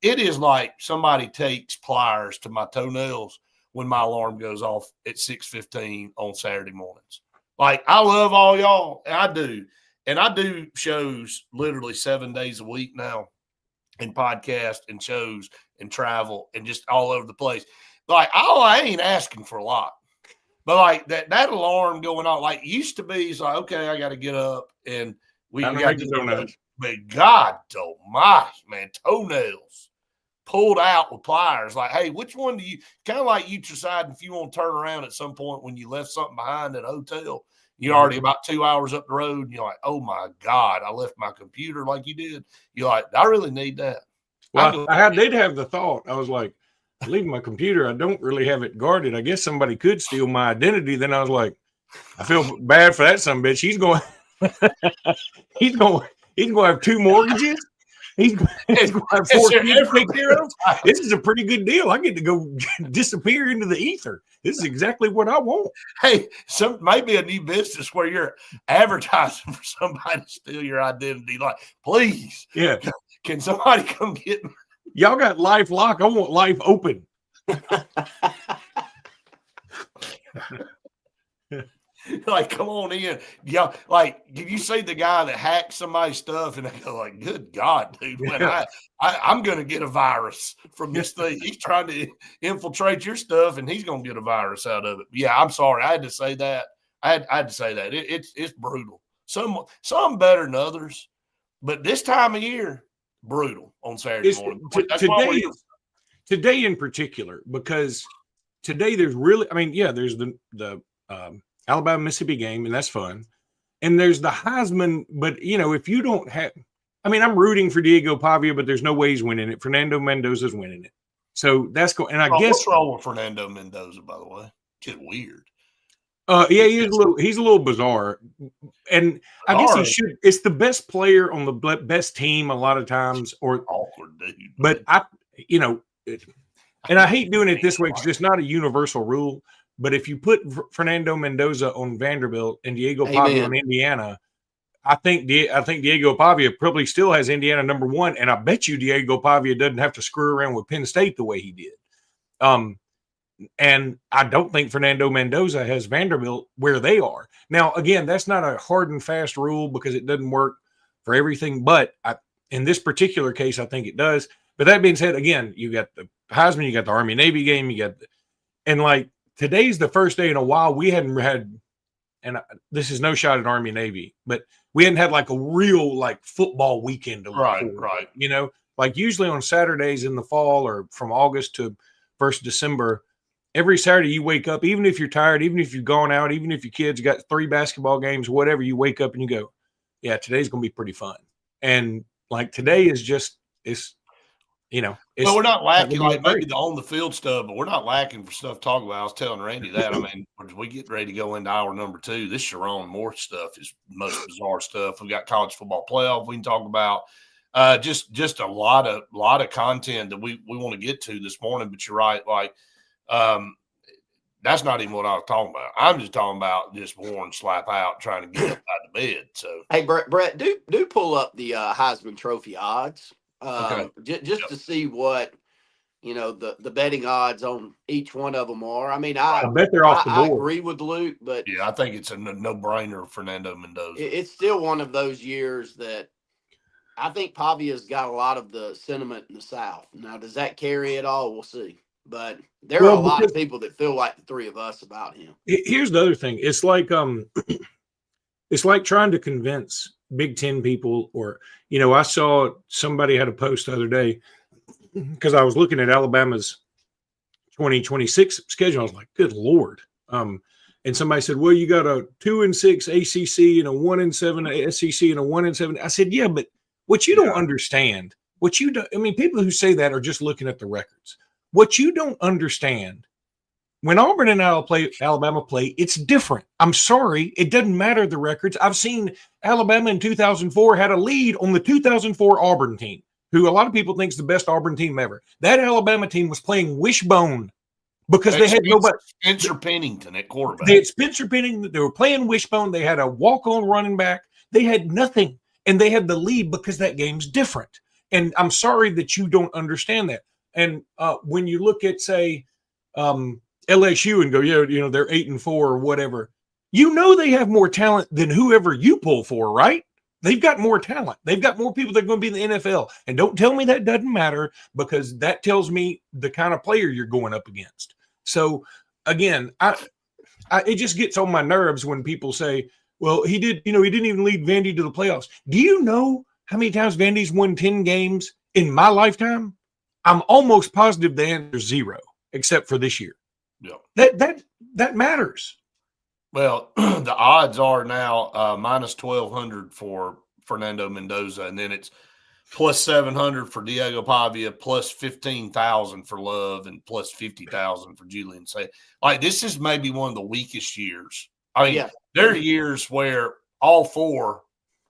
is like somebody takes pliers to my toenails when my alarm goes off at 6:15 on Saturday mornings. Like, I love all y'all, and I do. And I do shows literally 7 days a week now, and podcast and shows and travel and just all over the place. Like, I ain't asking for a lot. But, like, that alarm going on, like, used to be, it's like, okay, I got to get up, and we got to do that. But God almighty, man, toenails pulled out with pliers. Like, hey, which one do you – kind of like you deciding if you want to turn around at some point when you left something behind at a hotel. You're already about 2 hours up the road, and you're like, oh, my God, I left my computer like you did. You're like, I really need that. Well, I did have the thought. I was like, leaving my computer, I don't really have it guarded. I guess somebody could steal my identity. Then I was like, I feel bad for that son of a bitch. He's going to have 2 mortgages. He's going to have 4 kids to take care of. This is a pretty good deal. I get to go disappear into the ether. This is exactly what I want. Hey, maybe a new business where you're advertising for somebody to steal your identity. Like, please, yeah, can somebody come get me? Y'all got Life Lock. I want Life Open. Like, come on in. Yeah, like, did you see the guy that hacked somebody's stuff? And they go like, good God, dude, when I'm going to get a virus from this thing. He's trying to infiltrate your stuff, and he's going to get a virus out of it. Yeah, I'm sorry. I had to say that. I had to say that. It's brutal. Some better than others, but this time of year, brutal on Saturday morning. Today in particular, because today there's really, I mean, yeah, there's the Alabama Mississippi game, and that's fun. And there's the Heisman, but you know, if you don't have, I mean, I'm rooting for Diego Pavia, but there's no way he's winning it. Fernando Mendoza's winning it. So that's cool. And I guess what's wrong with Fernando Mendoza, by the way? Just weird. Yeah, he's a little bizarre. And I guess he should, it's the best player on the best team a lot of times, or awkward dude. But and I hate doing it this way because it's not a universal rule. But if you put Fernando Mendoza on Vanderbilt and Diego Pavia on Indiana, I think Diego Pavia probably still has Indiana number 1, and I bet you Diego Pavia doesn't have to screw around with Penn State the way he did. And I don't think Fernando Mendoza has Vanderbilt where they are. Now, again, that's not a hard and fast rule because it doesn't work for everything. But in this particular case, I think it does. But that being said, again, you got the Heisman, you got the Army-Navy game, and like today's the first day in a while we hadn't had, and this is no shot at Army-Navy, but we hadn't had like a real like football weekend to look forward. Right. You know, like usually on Saturdays in the fall or from August to 1st December, every Saturday you wake up, even if you're tired, even if you've gone out, even if your kids got 3 basketball games, whatever, you wake up and you go, yeah, today's going to be pretty fun. And like today is just, it's, Well, it's we're not not gonna lacking be like that great. maybe the on the field stuff, but we're not lacking for stuff to talk about. I was telling Randy that. I mean, as we get ready to go into hour number 2, this Sharon Moore stuff is most bizarre stuff. We got college football playoff we can talk about. Just a lot of content that we want to get to this morning. But you're right, like that's not even what I was talking about. I'm just talking about just Warren slap out trying to get up out of bed. So Hey, Brett, do pull up the Heisman Trophy odds, okay, just yep. to see what the betting odds on each one of them are. I mean, I bet they're off the I board. agree with Luke, but Yeah, I think it's a no-brainer, Fernando Mendoza. it's still one of those years that I think Pavia's got a lot of the sentiment in the South. Now, does that carry at all? We'll see. But there are a lot of people that feel like the three of us about him. Here's the other thing. It's like it's like trying to convince Big Ten people, or I saw somebody had a post the other day because I was looking at Alabama's 2026 schedule. I was like, good Lord. And somebody said, well, you got a 2-6 ACC and a 1-7 SEC and a 1-7. I said, yeah, but what you don't understand, people who say that are just looking at the records. What you don't understand, when Auburn and Alabama play, it's different. I'm sorry. It doesn't matter the records. I've seen Alabama in 2004 had a lead on the 2004 Auburn team, who a lot of people think is the best Auburn team ever. That Alabama team was playing wishbone because they had nobody. Spencer Pennington at quarterback. They had Spencer Pennington. They were playing wishbone. They had a walk-on running back. They had nothing, and they had the lead because that game's different. And I'm sorry that you don't understand that. And when you look at, say, LSU and go, they're 8-4 or whatever, they have more talent than whoever you pull for, right? They've got more talent. They've got more people that are going to be in the NFL. And don't tell me that doesn't matter, because that tells me the kind of player you're going up against. So, again, it just gets on my nerves when people say, well, he didn't even lead Vandy to the playoffs. Do you know how many times Vandy's won 10 games in my lifetime? I'm almost positive the answer is 0, except for this year. Yeah. That matters. Well, the odds are now minus 1,200 for Fernando Mendoza, and then it's plus 700 for Diego Pavia, plus 15,000 for Love, and plus 50,000 for Julian Say. Like, this is maybe one of the weakest years. I mean, there are years where all 4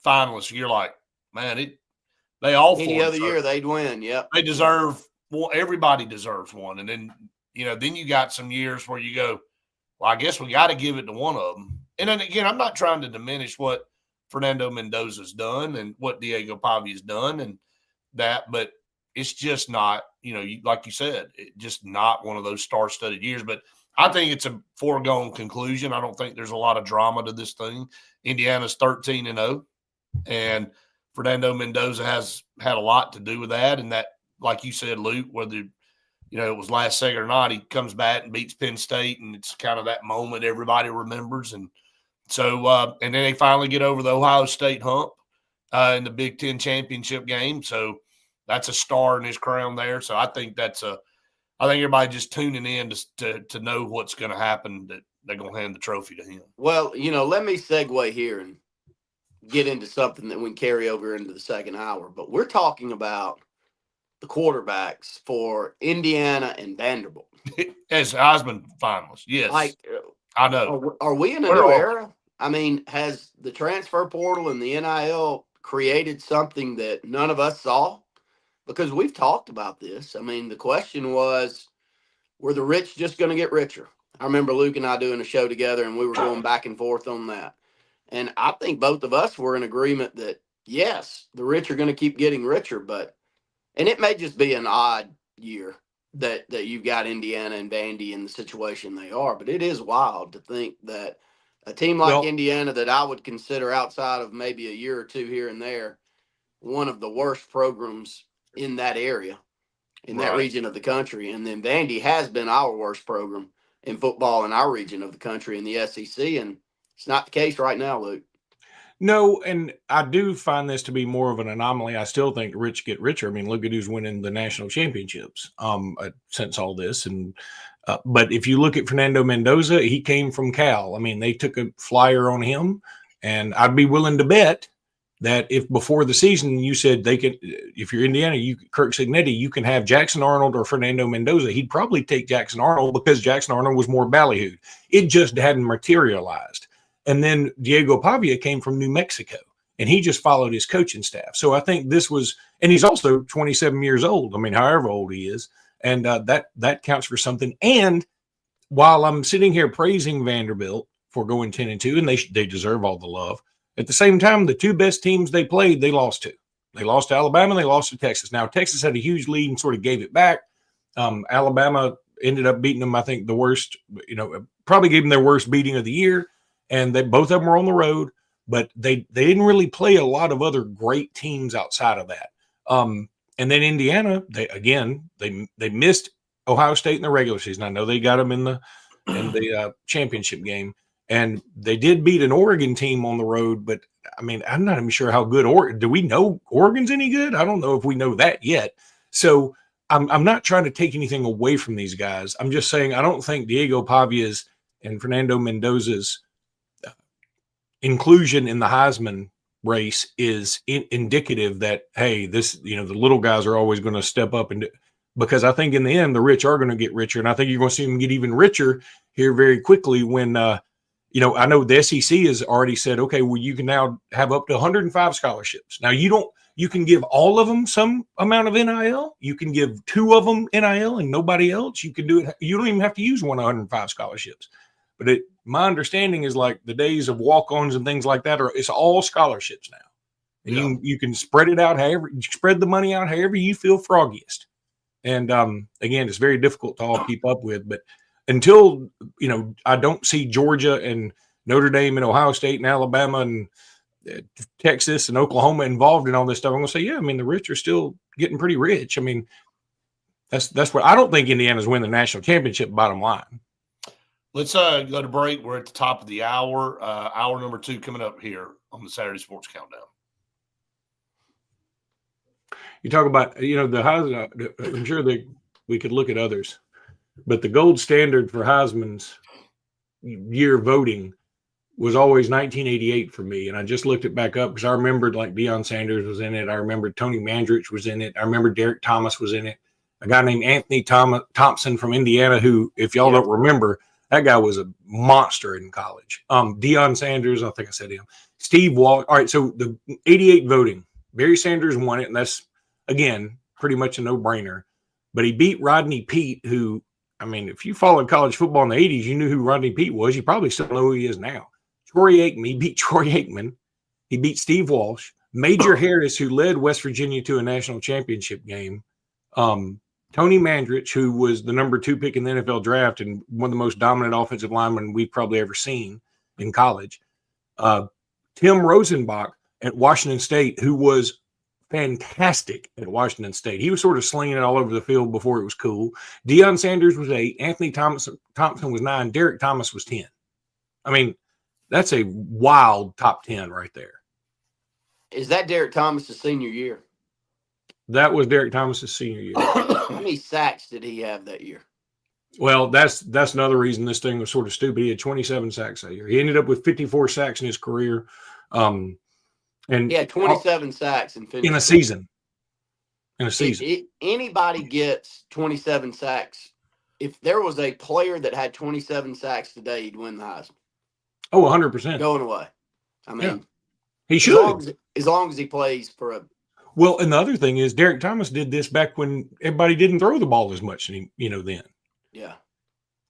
finalists, you're like, man, they all any other year they'd win. Yep. They deserve well, everybody deserves one. And then, then you got some years where you go, well, I guess we got to give it to one of them. And then again, I'm not trying to diminish what Fernando Mendoza's done and what Diego Pavia's done and that, but it's just not, like you said, just not one of those star-studded years. But I think it's a foregone conclusion. I don't think there's a lot of drama to this thing. Indiana's 13-0, and Fernando Mendoza has had a lot to do with that. And that, like you said, Luke, whether it was last second or not, he comes back and beats Penn State, and it's kind of that moment everybody remembers. And so, and then they finally get over the Ohio State hump in the Big Ten championship game. So that's a star in his crown there. So I think I think everybody just tuning in to know what's going to happen, that they're going to hand the trophy to him. Well, let me segue here and get into something that we can carry over into the second hour. But we're talking about the quarterbacks for Indiana and Vanderbilt as Heisman finalists. Yes, I know. Are we in a new era? I mean, has the transfer portal and the NIL created something that none of us saw? Because we've talked about this. I mean, the question was, were the rich just going to get richer? I remember Luke and I doing a show together, and we were going back and forth on that. And I think both of us were in agreement that, yes, the rich are going to keep getting richer, and it may just be an odd year that you've got Indiana and Vandy in the situation they are, but it is wild to think that a team like Indiana, that I would consider outside of maybe a year or two here and there, one of the worst programs in that area, in that region of the country. And then Vandy has been our worst program in football in our region of the country in the SEC, and it's not the case right now, Luke. No, and I do find this to be more of an anomaly. I still think rich get richer. I mean, look at who's winning the national championships since all this. And but if you look at Fernando Mendoza, he came from Cal. I mean, they took a flyer on him, and I'd be willing to bet that if before the season you said they could, if you're Indiana, Kirk Cignetti, you can have Jackson Arnold or Fernando Mendoza, he'd probably take Jackson Arnold because Jackson Arnold was more ballyhooed. It just hadn't materialized. And then Diego Pavia came from New Mexico, and he just followed his coaching staff. So I think this was, and he's also 27 years old. I mean, however old he is, and that counts for something. And while I'm sitting here praising Vanderbilt for going 10-2, and they deserve all the love, at the same time, the two best teams they played, they lost to. They lost to Alabama, and they lost to Texas. Now, Texas had a huge lead and sort of gave it back. Alabama ended up beating them, I think, the worst, probably gave them their worst beating of the year. And they both of them were on the road, but they didn't really play a lot of other great teams outside of that. And then Indiana, they missed Ohio State in the regular season. I know they got them in the championship game, and they did beat an Oregon team on the road. But I mean, I'm not even sure how good do we know Oregon's any good? I don't know if we know that yet. So I'm not trying to take anything away from these guys. I'm just saying I don't think Diego Pavia's and Fernando Mendoza's inclusion in the Heisman race is indicative that, hey, this, the little guys are always going to step up because I think in the end, the rich are going to get richer. And I think you're going to see them get even richer here very quickly when, I know the SEC has already said, okay, well, you can now have up to 105 scholarships. Now you can give all of them some amount of NIL. You can give 2 of them NIL and nobody else. You can do it. You don't even have to use 105 scholarships. But my understanding is like the days of walk-ons and things like that it's all scholarships now. And you can spread it out spread the money out however you feel froggiest. And again, it's very difficult to all keep up with. But until, I don't see Georgia and Notre Dame and Ohio State and Alabama and Texas and Oklahoma involved in all this stuff, I'm going to say, yeah, I mean, the rich are still getting pretty rich. I mean, that's what I don't think Indiana's win the national championship, bottom line. Let's go to break. We're at the top of the hour. Hour number 2 coming up here on the Saturday Sports Countdown. You talk about, the Heisman. I'm sure we could look at others, but the gold standard for Heisman's year voting was always 1988 for me. And I just looked it back up because I remembered like Deion Sanders was in it. I remember Tony Mandrich was in it. I remember Derek Thomas was in it. A guy named Anthony Thompson from Indiana, who, if y'all don't remember, that guy was a monster in college. Deion Sanders, I think I said him. Steve Walsh. All right, so the 88 voting, Barry Sanders won it, and that's, again, pretty much a no-brainer. But he beat Rodney Peete, who, I mean, if you followed college football in the 80s, you knew who Rodney Peete was. You probably still know who he is now. He beat Troy Aikman. He beat Steve Walsh. Major Harris, who led West Virginia to a national championship game. Tony Mandrich, who was the number 2 pick in the NFL draft and one of the most dominant offensive linemen we've probably ever seen in college. Tim Rosenbach at Washington State, who was fantastic at Washington State. He was sort of slinging it all over the field before it was cool. Deion Sanders was 8. Anthony Thompson was 9. Derek Thomas was 10. I mean, that's a wild top 10 right there. Is that Derek Thomas' senior year? That was Derek Thomas's senior year. How many sacks did he have that year? Well, that's another reason this thing was sort of stupid. He had 27 sacks that year. He ended up with 54 sacks in his career. And he had 27 sacks in a season. Anybody gets 27 sacks. If there was a player that had 27 sacks today, he'd win the Heisman. Oh, 100%. Going away. I mean, he should. As long as he plays for a. Well, and the other thing is Derek Thomas did this back when everybody didn't throw the ball as much, then. Yeah.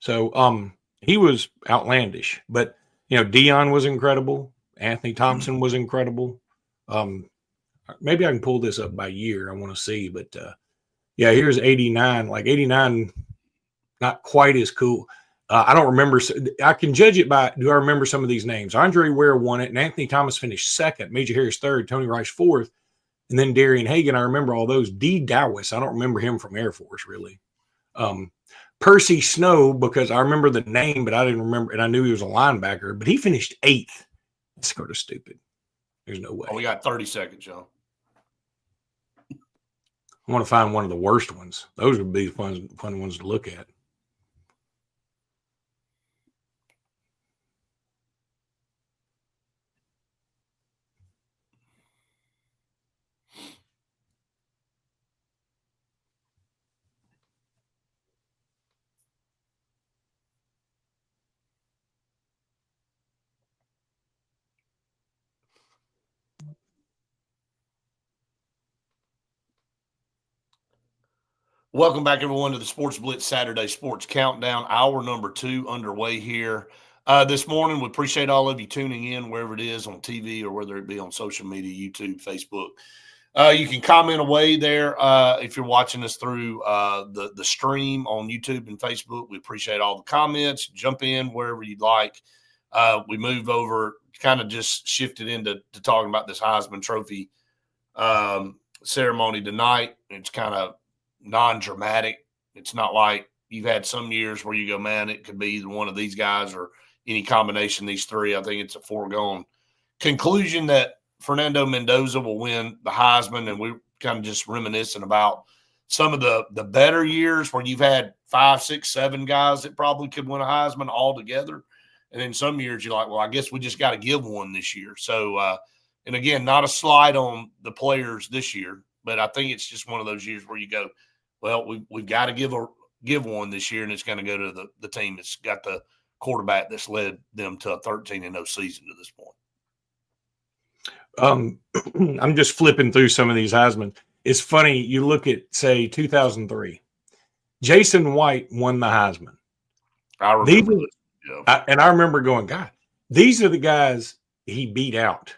So he was outlandish. But, Deion was incredible. Anthony Thompson was incredible. Maybe I can pull this up by year. I want to see. But, here's 89. Like 89, not quite as cool. I don't remember. I can judge it by, do I remember some of these names? Andre Ware won it, and Anthony Thomas finished 2nd. Major Harris 3rd. Tony Rice 4th. And then Darian Hagan, I remember all those. D. Dowis, I don't remember him from Air Force, really. Percy Snow, because I remember the name, but I didn't remember, and I knew he was a linebacker, but he finished 8th. That's sort of stupid. There's no way. Oh, we got 30 seconds, John. I want to find one of the worst ones. Those would be fun ones to look at. Welcome back, everyone, to the Sports Blitz Saturday Sports Countdown. Hour number 2 underway here this morning. We appreciate all of you tuning in, wherever it is on TV or whether it be on social media, YouTube, Facebook. You can comment away there if you're watching us through the stream on YouTube and Facebook. We appreciate all the comments. Jump in wherever you'd like. We move over, kind of just shifted into talking about this Heisman Trophy ceremony tonight. It's kind of non-dramatic. It's not like you've had some years where you go, man, it could be either one of these guys or any combination of these three. I think it's a foregone conclusion that Fernando Mendoza will win the Heisman, and we're kind of just reminiscing about some of the better years where you've had 5, 6, 7 guys that probably could win a Heisman all together. And then some years you're like, well, I guess we just got to give one this year. So, and again, not a slide on the players this year, but I think it's just one of those years where you go, well, we've got to give one this year, and it's going to go to the team that's got the quarterback that's led them to a 13-0 season to this point. I'm just flipping through some of these Heisman. It's funny. You look at, say, 2003. Jason White won the Heisman. I remember this. Yeah. I remember going, God, these are the guys he beat out.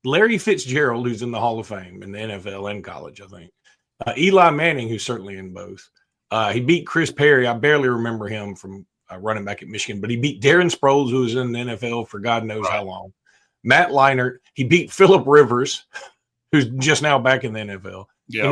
Larry Fitzgerald, who's in the Hall of Fame in the NFL and college, I think. Eli Manning, who's certainly in both. He beat Chris Perry. I barely remember him from running back at Michigan, but he beat Darren Sproles, who was in the NFL for God knows how long. Matt Leinart. He beat Phillip Rivers, who's just now back in the NFL. Yeah,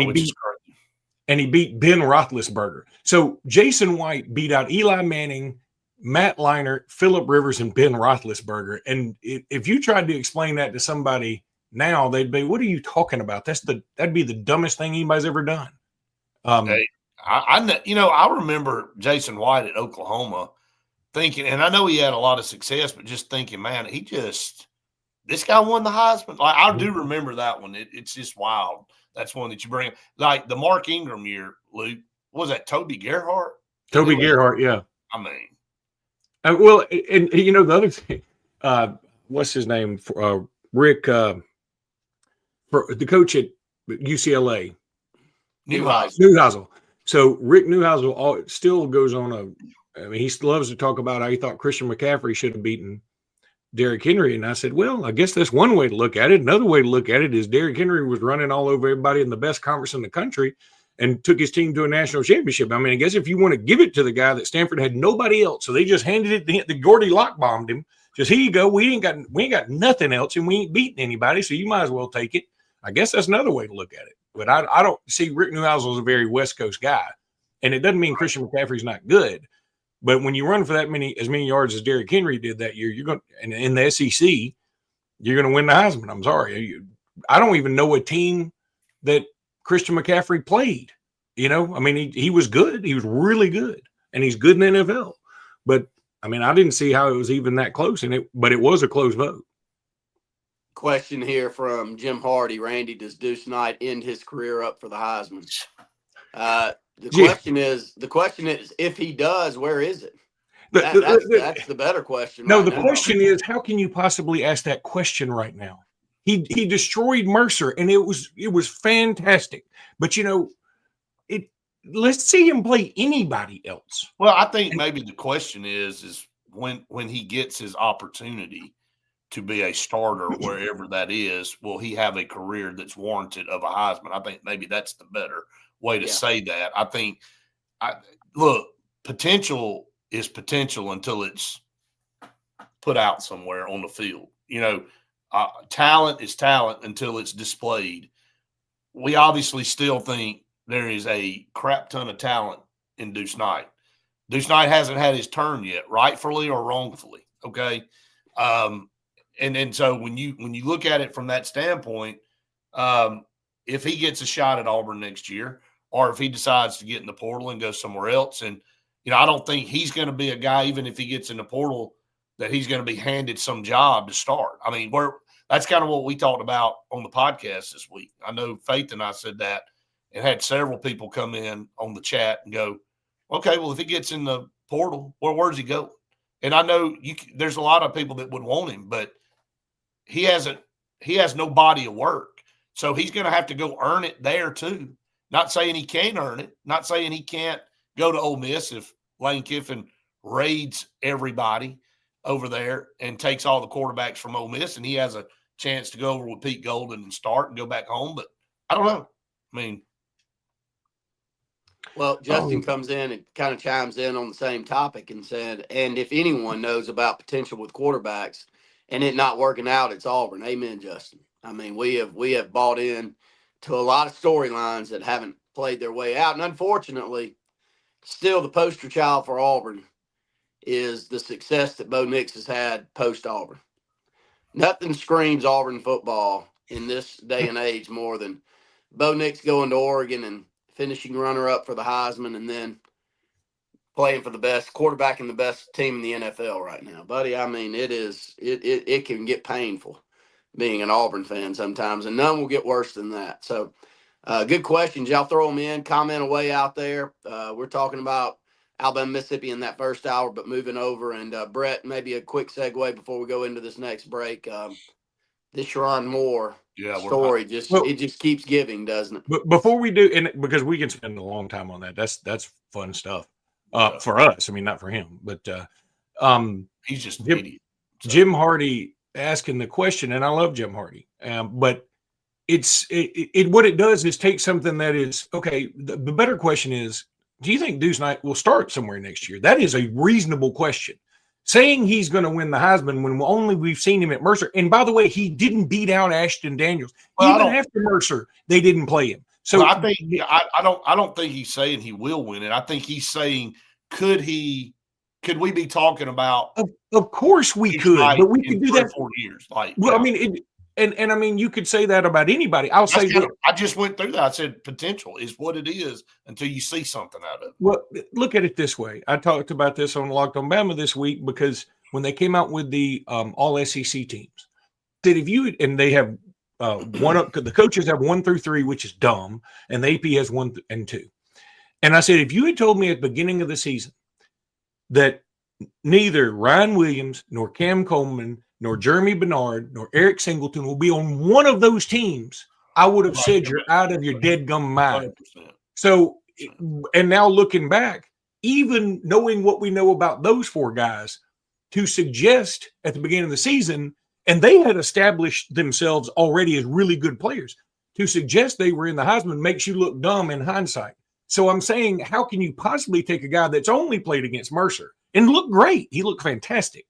and he beat Ben Roethlisberger. So Jason White beat out Eli Manning, Matt Leinart, Phillip Rivers, and Ben Roethlisberger. And if you tried to explain that to somebody now, they'd be, what are you talking about? That'd be the dumbest thing anybody's ever done. Hey, I remember Jason White at Oklahoma thinking, and I know he had a lot of success, but just thinking, man, this guy won the Heisman. Like, I do remember that one. It's just wild. That's one that you bring. Like the Mark Ingram year, Luke, what was that Toby Gerhart? Toby Gerhart, yeah. I mean. Well, and the other thing, what's his name? Rick, the coach at UCLA. Neuheisel. So Rick Neuheisel still goes on he loves to talk about how he thought Christian McCaffrey should have beaten Derrick Henry. And I said, well, I guess that's one way to look at it. Another way to look at it is Derrick Henry was running all over everybody in the best conference in the country and took his team to a national championship. I mean, I guess if you want to give it to the guy that Stanford had nobody else, so they just handed it to Gordy Lock bombed him. Just, here you go. We ain't got nothing else, and we ain't beating anybody, so you might as well take it. I guess that's another way to look at it. But I don't see Rick Neuheisel as a very West Coast guy, and it doesn't mean Christian McCaffrey's not good. But when you run for as many yards as Derrick Henry did that year, you're going, and in the SEC, you're going to win the Heisman. I'm sorry, I don't even know a team that Christian McCaffrey played. I mean, he was good. He was really good, and he's good in the NFL. But I mean, I didn't see how it was even that close, but it was a close vote. Question here from Jim Hardy. Randy, does Deuce Knight end his career up for the Heisman? The question is, if he does, where is it? That's the better question. No, the question is, how can you possibly ask that question right now? He destroyed Mercer, and it was fantastic. But let's see him play anybody else. Well, I think maybe the question is when he gets his opportunity to be a starter wherever that is, will he have a career that's warranted of a Heisman? I think maybe that's the better way to say that. I think, potential is potential until it's put out somewhere on the field. Talent is talent until it's displayed. We obviously still think there is a crap ton of talent in Deuce Knight. Deuce Knight hasn't had his turn yet, rightfully or wrongfully. Okay. and so when you look at it from that standpoint, if he gets a shot at Auburn next year, or if he decides to get in the portal and go somewhere else, and I don't think he's going to be a guy, even if he gets in the portal, that he's going to be handed some job to start. I mean, that's kind of what we talked about on the podcast this week. I know Faith and I said that, and had several people come in on the chat and go, okay, well, if he gets in the portal, where's he go? And I know there's a lot of people that would want him, but he has no body of work. So he's going to have to go earn it there too. Not saying he can't earn it, not saying he can't go to Ole Miss if Lane Kiffin raids everybody over there and takes all the quarterbacks from Ole Miss, and he has a chance to go over with Pete Golden and start and go back home. But I don't know. I mean, well, Justin comes in and kind of chimes in on the same topic and said, and if anyone knows about potential with quarterbacks and it not working out, it's Auburn. Amen, Justin. I mean, we have bought in to a lot of storylines that haven't played their way out. And unfortunately, still the poster child for Auburn is the success that Bo Nix has had post-Auburn. Nothing screams Auburn football in this day and age more than Bo Nix going to Oregon and finishing runner-up for the Heisman and then playing for the best quarterback and the best team in the NFL right now. Buddy, I mean, it can get painful being an Auburn fan sometimes, and none will get worse than that. So good questions. Y'all throw them in, comment away out there. We're talking about Alabama, Mississippi in that first hour, but moving over. And Brett, maybe a quick segue before we go into this next break. This Sherrone Moore story it just keeps giving, doesn't it? But before we do, and because we can spend a long time on that, that's fun stuff for us. I mean, not for him, but he's just an idiot. So. Jim Hardy asking the question, and I love Jim Hardy, but what it does is take something that is okay. The better question is, do you think Deuce Knight will start somewhere next year? That is a reasonable question. Saying he's going to win the Heisman when we've seen him at Mercer. And by the way, he didn't beat out Ashton Daniels. Well, even after Mercer, they didn't play him. So I think I don't think he's saying he will win it. I think he's saying could we be talking about? Of course we could, but we could do that for 4 years. Like, well, I mean, and I mean, you could say that about anybody. I just went through that. I said potential is what it is until you see something out of it. Well, look at it this way. I talked about this on Locked on Bama this week because when they came out with the all SEC teams, that and they have the coaches have 1 through 3, which is dumb, and the AP has 1 and 2. And I said, if you had told me at the beginning of the season that neither Ryan Williams nor Cam Coleman nor Jeremy Bernard nor Eric Singleton will be on one of those teams, I would have said you're out of your dead gum mind. 100%. So, and now looking back, even knowing what we know about those 4 guys, to suggest at the beginning of the season, and they had established themselves already as really good players, to suggest they were in the Heisman makes you look dumb in hindsight. So I'm saying, how can you possibly take a guy that's only played against Mercer and look great? He looked fantastic.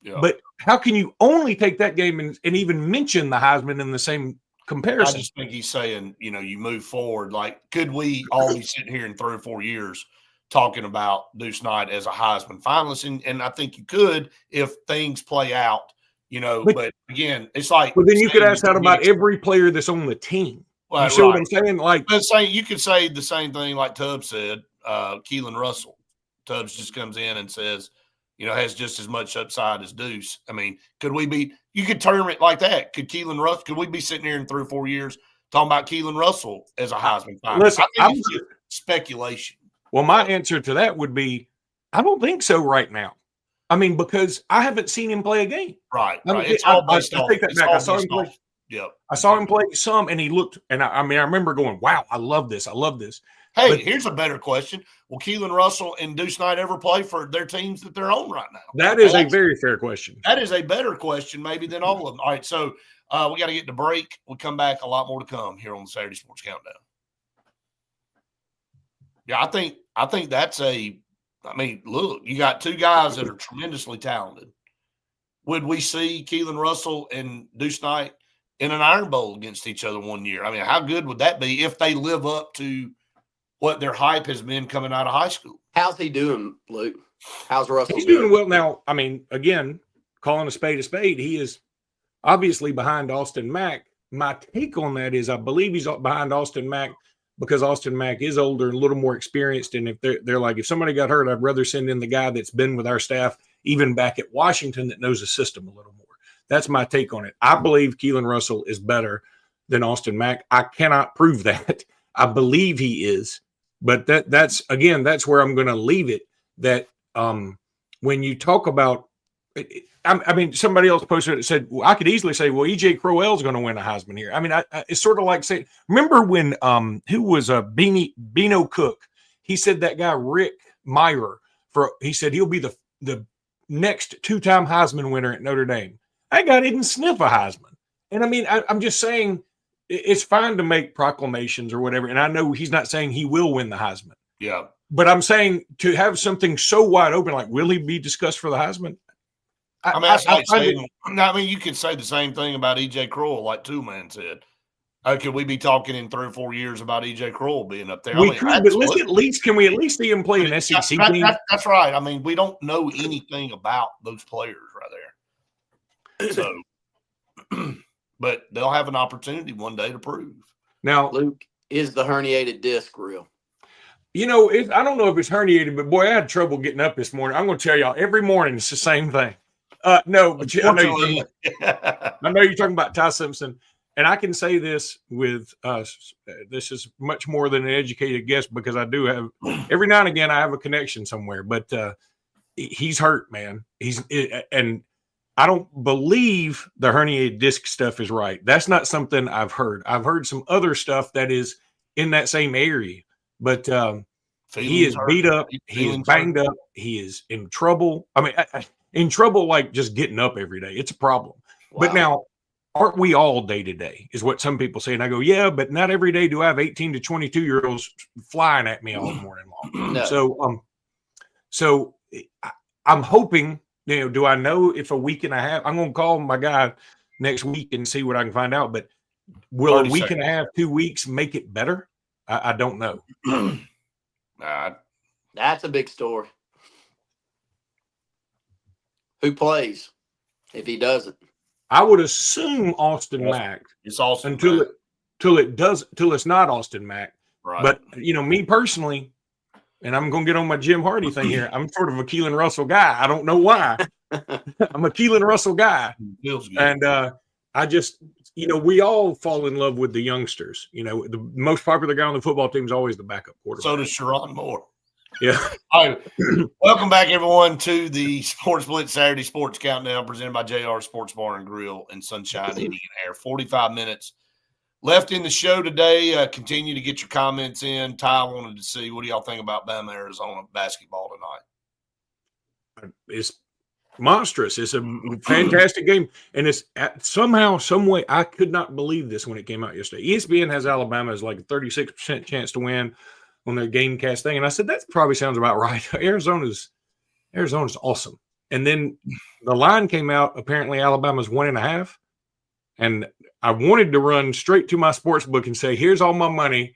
Yeah. But how can you only take that game and even mention the Heisman in the same comparison? I just think he's saying, you move forward. Like, could we all be sitting here in 3 or 4 years talking about Deuce Knight as a Heisman finalist? And I think you could if things play out, But again, it's like. But then you could ask that about every player that's on the team. Well, you see what I'm saying? Like, you could say the same thing like Tubbs said, Keelan Russell. Tubbs just comes in and says, has just as much upside as Deuce. I mean, you could term it like that. Could we be sitting here in 3 or 4 years talking about Keelan Russell as a Heisman finalist? Listen, I think it's just speculation. Well, my answer to that would be, I don't think so right now. I mean, because I haven't seen him play a game. Right. I mean, it's all based off. I take that back. I saw him play. Yep. I saw him play some, and he looked. And I remember going, "Wow, I love this. I love this." Hey, here's a better question: will Keelan Russell and Deuce Knight ever play for their teams that they're on right now? That is a very fair question. That is a better question, maybe, than all of them. All right, so we got to get to break. We'll come back. A lot more to come here on the Saturday Sports Countdown. Yeah, I think that's look, you got 2 guys that are tremendously talented. Would we see Keelan Russell and Deuce Knight in an Iron Bowl against each other one year? I mean, how good would that be if they live up to what their hype has been coming out of high school? How's he doing, Luke? How's Russell doing? Well now. I mean, again, calling a spade, he is obviously behind Austin Mack. My take on that is I believe he's behind Austin Mack because Austin Mack is older and a little more experienced. And if they're like, if somebody got hurt, I'd rather send in the guy that's been with our staff, even back at Washington, that knows the system a little more. That's my take on it. I believe Keelan Russell is better than Austin Mack. I cannot prove that. I believe he is, but that's where I'm going to leave it. That when you talk about, I mean, somebody else posted it, said, well, I could easily say, well, EJ Crowell is going to win a Heisman here. I mean, it's sort of like saying, remember when who was Bino Cook? He said that guy Rick Meyer he said he'll be the next 2-time Heisman winner at Notre Dame. That guy didn't sniff a Heisman. And I mean, I'm just saying it's fine to make proclamations or whatever. And I know he's not saying he will win the Heisman. Yeah. But I'm saying to have something so wide open, like, will he be discussed for the Heisman? I mean, you could say the same thing about EJ Crowell, like Two Man said. Could we be talking in 3 or 4 years about EJ Crowell being up there? We could, but can we at least see him play an SEC team? That's right. I mean, we don't know anything about those players right there. So, but they'll have an opportunity one day to prove. Now, Luke, is the herniated disc real? You know, I don't know if it's herniated, but boy, I had trouble getting up this morning. I'm going to tell y'all, every morning it's the same thing. No, but I know you're talking about Ty Simpson, and I can say this with this is much more than an educated guess because I do have every now and again I have a connection somewhere, but he's hurt, man. And I don't believe the herniated disc stuff is right. That's not something I've heard. I've heard some other stuff that is in that same area, but he is beat up. He is banged up. He is in trouble. I mean, in trouble, like just getting up every day. It's a problem. Wow. But now, aren't we all day to day is what some people say. And I go, yeah, but not every day do I have 18 to 22-year-olds flying at me all morning long. No. So I'm hoping, you know, do I know if a week and a half, I'm going to call my guy next week and see what I can find out. But will a week and a half, 2 weeks make it better? I don't know. That's a big story. Who plays if he doesn't? I would assume Austin Mack. It's Austin until it's not Austin Mack. Right. But you know, me personally, and I'm going to get on my Jim Hardy thing here. I'm sort of a Keelan Russell guy. I don't know why. I'm a Keelan Russell guy, and I just, you know, we all fall in love with the youngsters. You know, the most popular guy on the football team is always the backup quarterback. So does Sherrone Moore. Yeah. All right. Welcome back, everyone, to the Sports Blitz Saturday Sports Countdown presented by JR Sports Bar and Grill and Sunshine Heating and Air. 45 minutes left in the show today. Continue to get your comments in. Ty wanted to see, what do y'all think about Bama Arizona basketball tonight? It's monstrous. It's a fantastic game. And it's somehow, some way, I could not believe this when it came out yesterday. ESPN has Alabama as like a 36% chance to win on their GameCast thing. And I said, that probably sounds about right. Arizona's awesome. And then the line came out, apparently Alabama's 1.5. And I wanted to run straight to my sports book and say, here's all my money.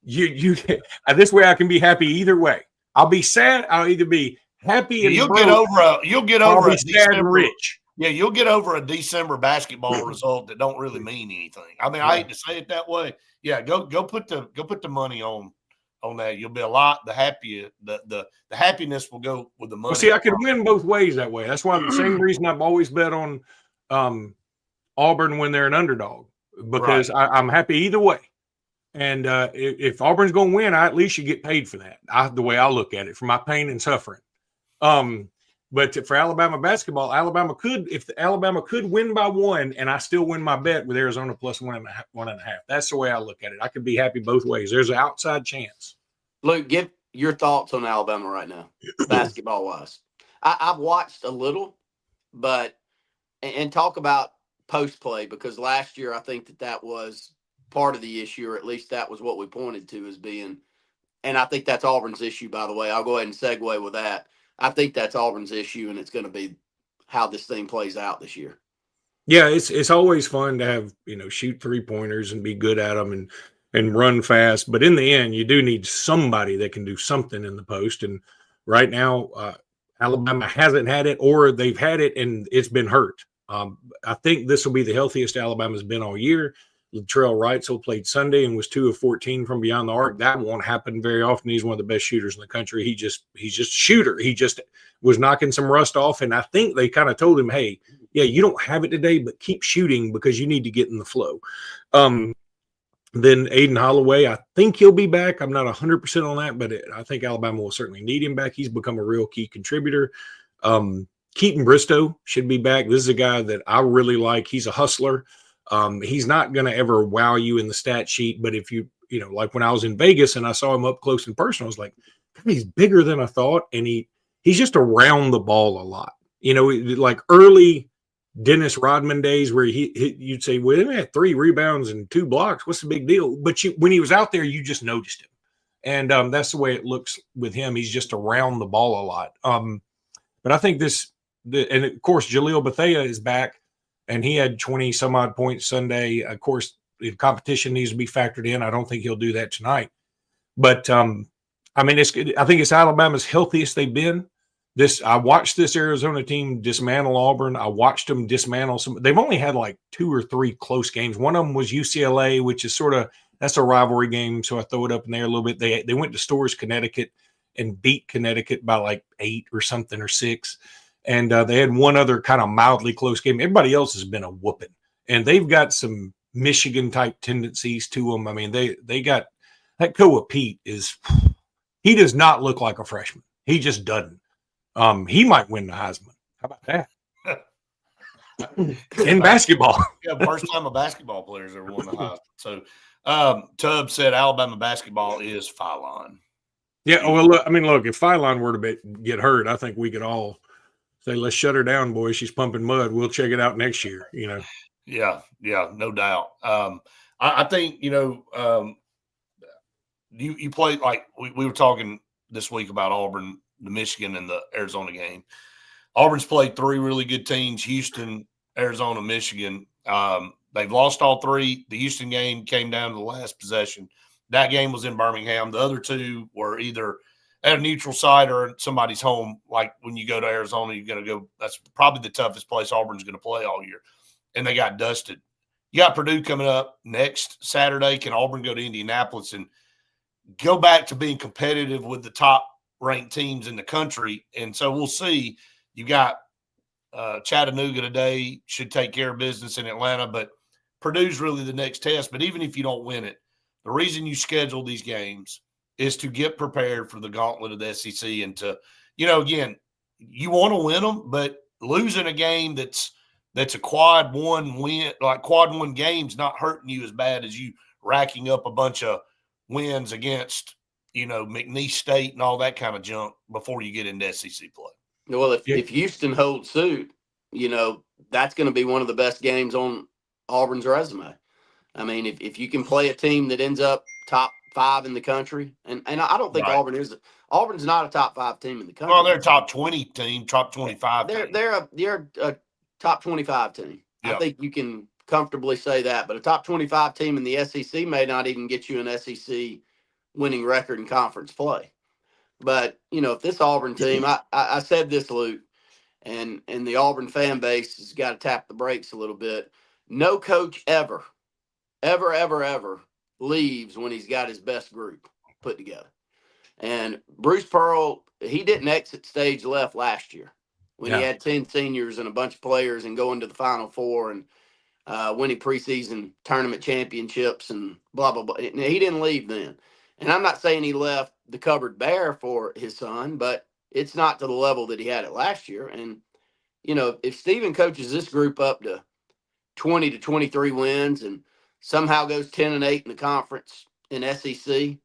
You this way I can be happy either way. I'll be sad. I'll either be happy and you'll broke, get over a sad and rich. Yeah, you'll get over a December basketball result that don't really mean anything. I mean, I hate to say it that way. Yeah, go put the money on that. You'll be a lot the happier. The happiness will go with the money. Well, see, I could win both ways that way. That's why the same reason I've always bet on Auburn when they're an underdog, because I'm happy either way. And if Auburn's going to win, I at least should get paid for that. The way I look at it, for my pain and suffering. But for Alabama basketball, Alabama could win by 1, and I still win my bet with Arizona plus 1.5. That's the way I look at it. I could be happy both ways. There's an outside chance. Luke, give your thoughts on Alabama right now, basketball wise. I've watched a little, but and talk about post play, because last year I think that was part of the issue, or at least that was what we pointed to as being. And I think that's Auburn's issue, by the way. I'll go ahead and segue with that. I think that's Auburn's issue, and it's going to be how this thing plays out this year. Yeah, it's always fun to have, shoot 3-pointers and be good at them and run fast. But in the end, you do need somebody that can do something in the post. And right now, Alabama hasn't had it, or they've had it and it's been hurt. I think this will be the healthiest Alabama's been all year. Latrell Wrightsell played Sunday and was 2 of 14 from beyond the arc. That won't happen very often. He's one of the best shooters in the country. He's just a shooter. He just was knocking some rust off. And I think they kind of told him, hey, yeah, you don't have it today, but keep shooting because you need to get in the flow. Then Aiden Holloway, I think he'll be back. I'm not 100% on that, but I think Alabama will certainly need him back. He's become a real key contributor. Keaton Bristow should be back. This is a guy that I really like. He's a hustler. He's not going to ever wow you in the stat sheet, but if you like when I was in Vegas and I saw him up close and personal, I was like, he's bigger than I thought. And he's just around the ball a lot, like early Dennis Rodman days where you'd say, well, he had 3 rebounds and 2 blocks. What's the big deal? But when he was out there, you just noticed him. And that's the way it looks with him. He's just around the ball a lot. But I think and of course, Jaleel Bethea is back. And he had 20 some odd points Sunday. Of course, the competition needs to be factored in. I don't think he'll do that tonight. But I think it's Alabama's healthiest they've been. I watched this Arizona team dismantle Auburn. I watched them dismantle some. They've only had like 2 or 3 close games. One of them was UCLA, which is that's a rivalry game. So I throw it up in there a little bit. They went to Storrs, Connecticut, and beat Connecticut by like 8 or something or 6. And they had one other kind of mildly close game. Everybody else has been a whooping. And they've got some Michigan-type tendencies to them. I mean, they got – that Koa Pete he does not look like a freshman. He just doesn't. He might win the Heisman. How about that? In basketball. Yeah, first time a basketball player's ever won the Heisman. So Tubb said Alabama basketball is Phylon. Yeah, well, look, if Phylon were to get hurt, I think we could all – say, let's shut her down, boys. She's pumping mud. We'll check it out next year, Yeah, no doubt. I think, you play like we were talking this week about Auburn, the Michigan, and the Arizona game. Auburn's played 3 really good teams, Houston, Arizona, Michigan. They've lost all 3. The Houston game came down to the last possession. That game was in Birmingham. The other 2 were either – at a neutral site or somebody's home. Like when you go to Arizona, you're going to go – that's probably the toughest place Auburn's going to play all year. And they got dusted. You got Purdue coming up next Saturday. Can Auburn go to Indianapolis and go back to being competitive with the top-ranked teams in the country? And so we'll see. You got Chattanooga today, should take care of business in Atlanta, but Purdue's really the next test. But even if you don't win it, the reason you schedule these games – is to get prepared for the gauntlet of the SEC and to, again, you want to win them, but losing a game that's a quad one game's not hurting you as bad as you racking up a bunch of wins against, McNeese State and all that kind of junk before you get into SEC play. Well, if Houston holds suit, that's going to be one of the best games on Auburn's resume. I mean, if you can play a team that ends up top 5 in the country, and I don't think right. Auburn's not a top 5 team in the country. Well, they're a top 20 team, top 25 team. They're a top 25 team. Yeah. I think you can comfortably say that, but a top 25 team in the SEC may not even get you an SEC winning record in conference play. But, if this Auburn team, I said this, Luke, and the Auburn fan base has got to tap the brakes a little bit. No coach ever leaves when he's got his best group put together. And Bruce Pearl, he didn't exit stage left last year when he had 10 seniors and a bunch of players and going to the Final Four and winning preseason tournament championships and blah, blah, blah. He didn't leave then. And I'm not saying he left the cupboard bare for his son, but it's not to the level that he had it last year. And, if Stephen coaches this group up to 20 to 23 wins and somehow goes 10-8 in the conference in SEC,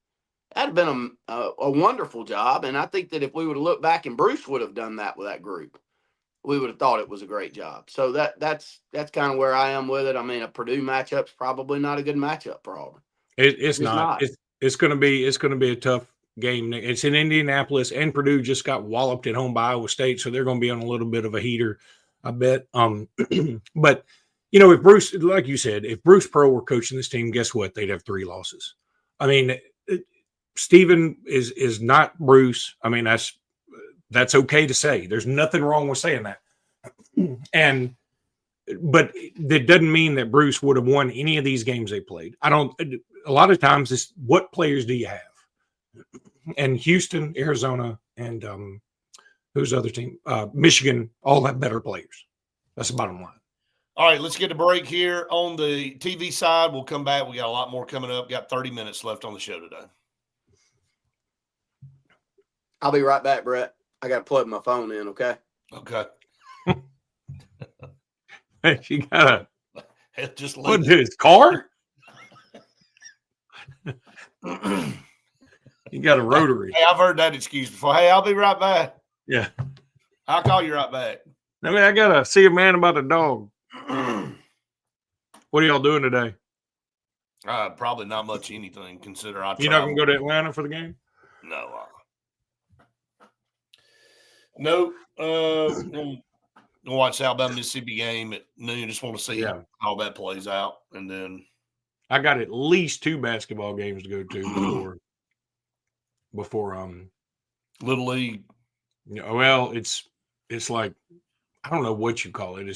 that'd have been a wonderful job. And I think that if we would have looked back and Bruce would have done that with that group, we would have thought it was a great job. So that's kind of where I am with it. I mean, a Purdue matchup's probably not a good matchup for Auburn. It's not. It's going to be a tough game. It's in Indianapolis, and Purdue just got walloped at home by Iowa State, so they're going to be on a little bit of a heater, I bet. But if Bruce, like you said, if Bruce Pearl were coaching this team, guess what? They'd have 3 losses. I mean, Stephen is not Bruce. I mean, that's okay to say. There's nothing wrong with saying that. And but that doesn't mean that Bruce would have won any of these games they played. A lot of times it's what players do you have? And Houston, Arizona, and who's the other team? Michigan, all have better players. That's the bottom line. All right, let's get a break here on the TV side. We'll come back. We got a lot more coming up. Got 30 minutes left on the show today. I'll be right back, Brett. I got to plug my phone in, okay? Okay. You got Just what leave. his car? You got a rotary. Hey, I've heard that excuse before. Hey, I'll be right back. Yeah. I'll call you right back. I mean, I gotta see a man about a dog. What are y'all doing today? Probably not much anything. Consider You're not gonna go to Atlanta for the game? No. Nope. Gonna watch the Alabama Mississippi game at noon. Just want to see how that plays out, and then I got at least 2 basketball games to go to before Little League. Well, it's like I don't know what you call it.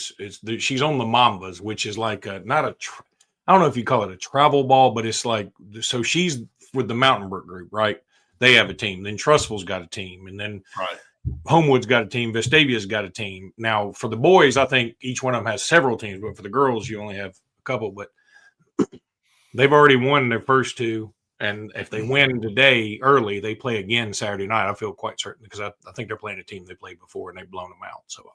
She's on the Mambas, which is like I don't know if you call it a travel ball, but it's like so she's with the Mountain Brook group, right? They have a team. Then Trustful's got a team, and then Homewood's got a team. Vestavia's got a team. Now for the boys, I think each one of them has several teams, but for the girls, you only have a couple. But they've already won their first 2. And if they win today early, they play again Saturday night. I feel quite certain because I think they're playing a team they played before and they've blown them out. So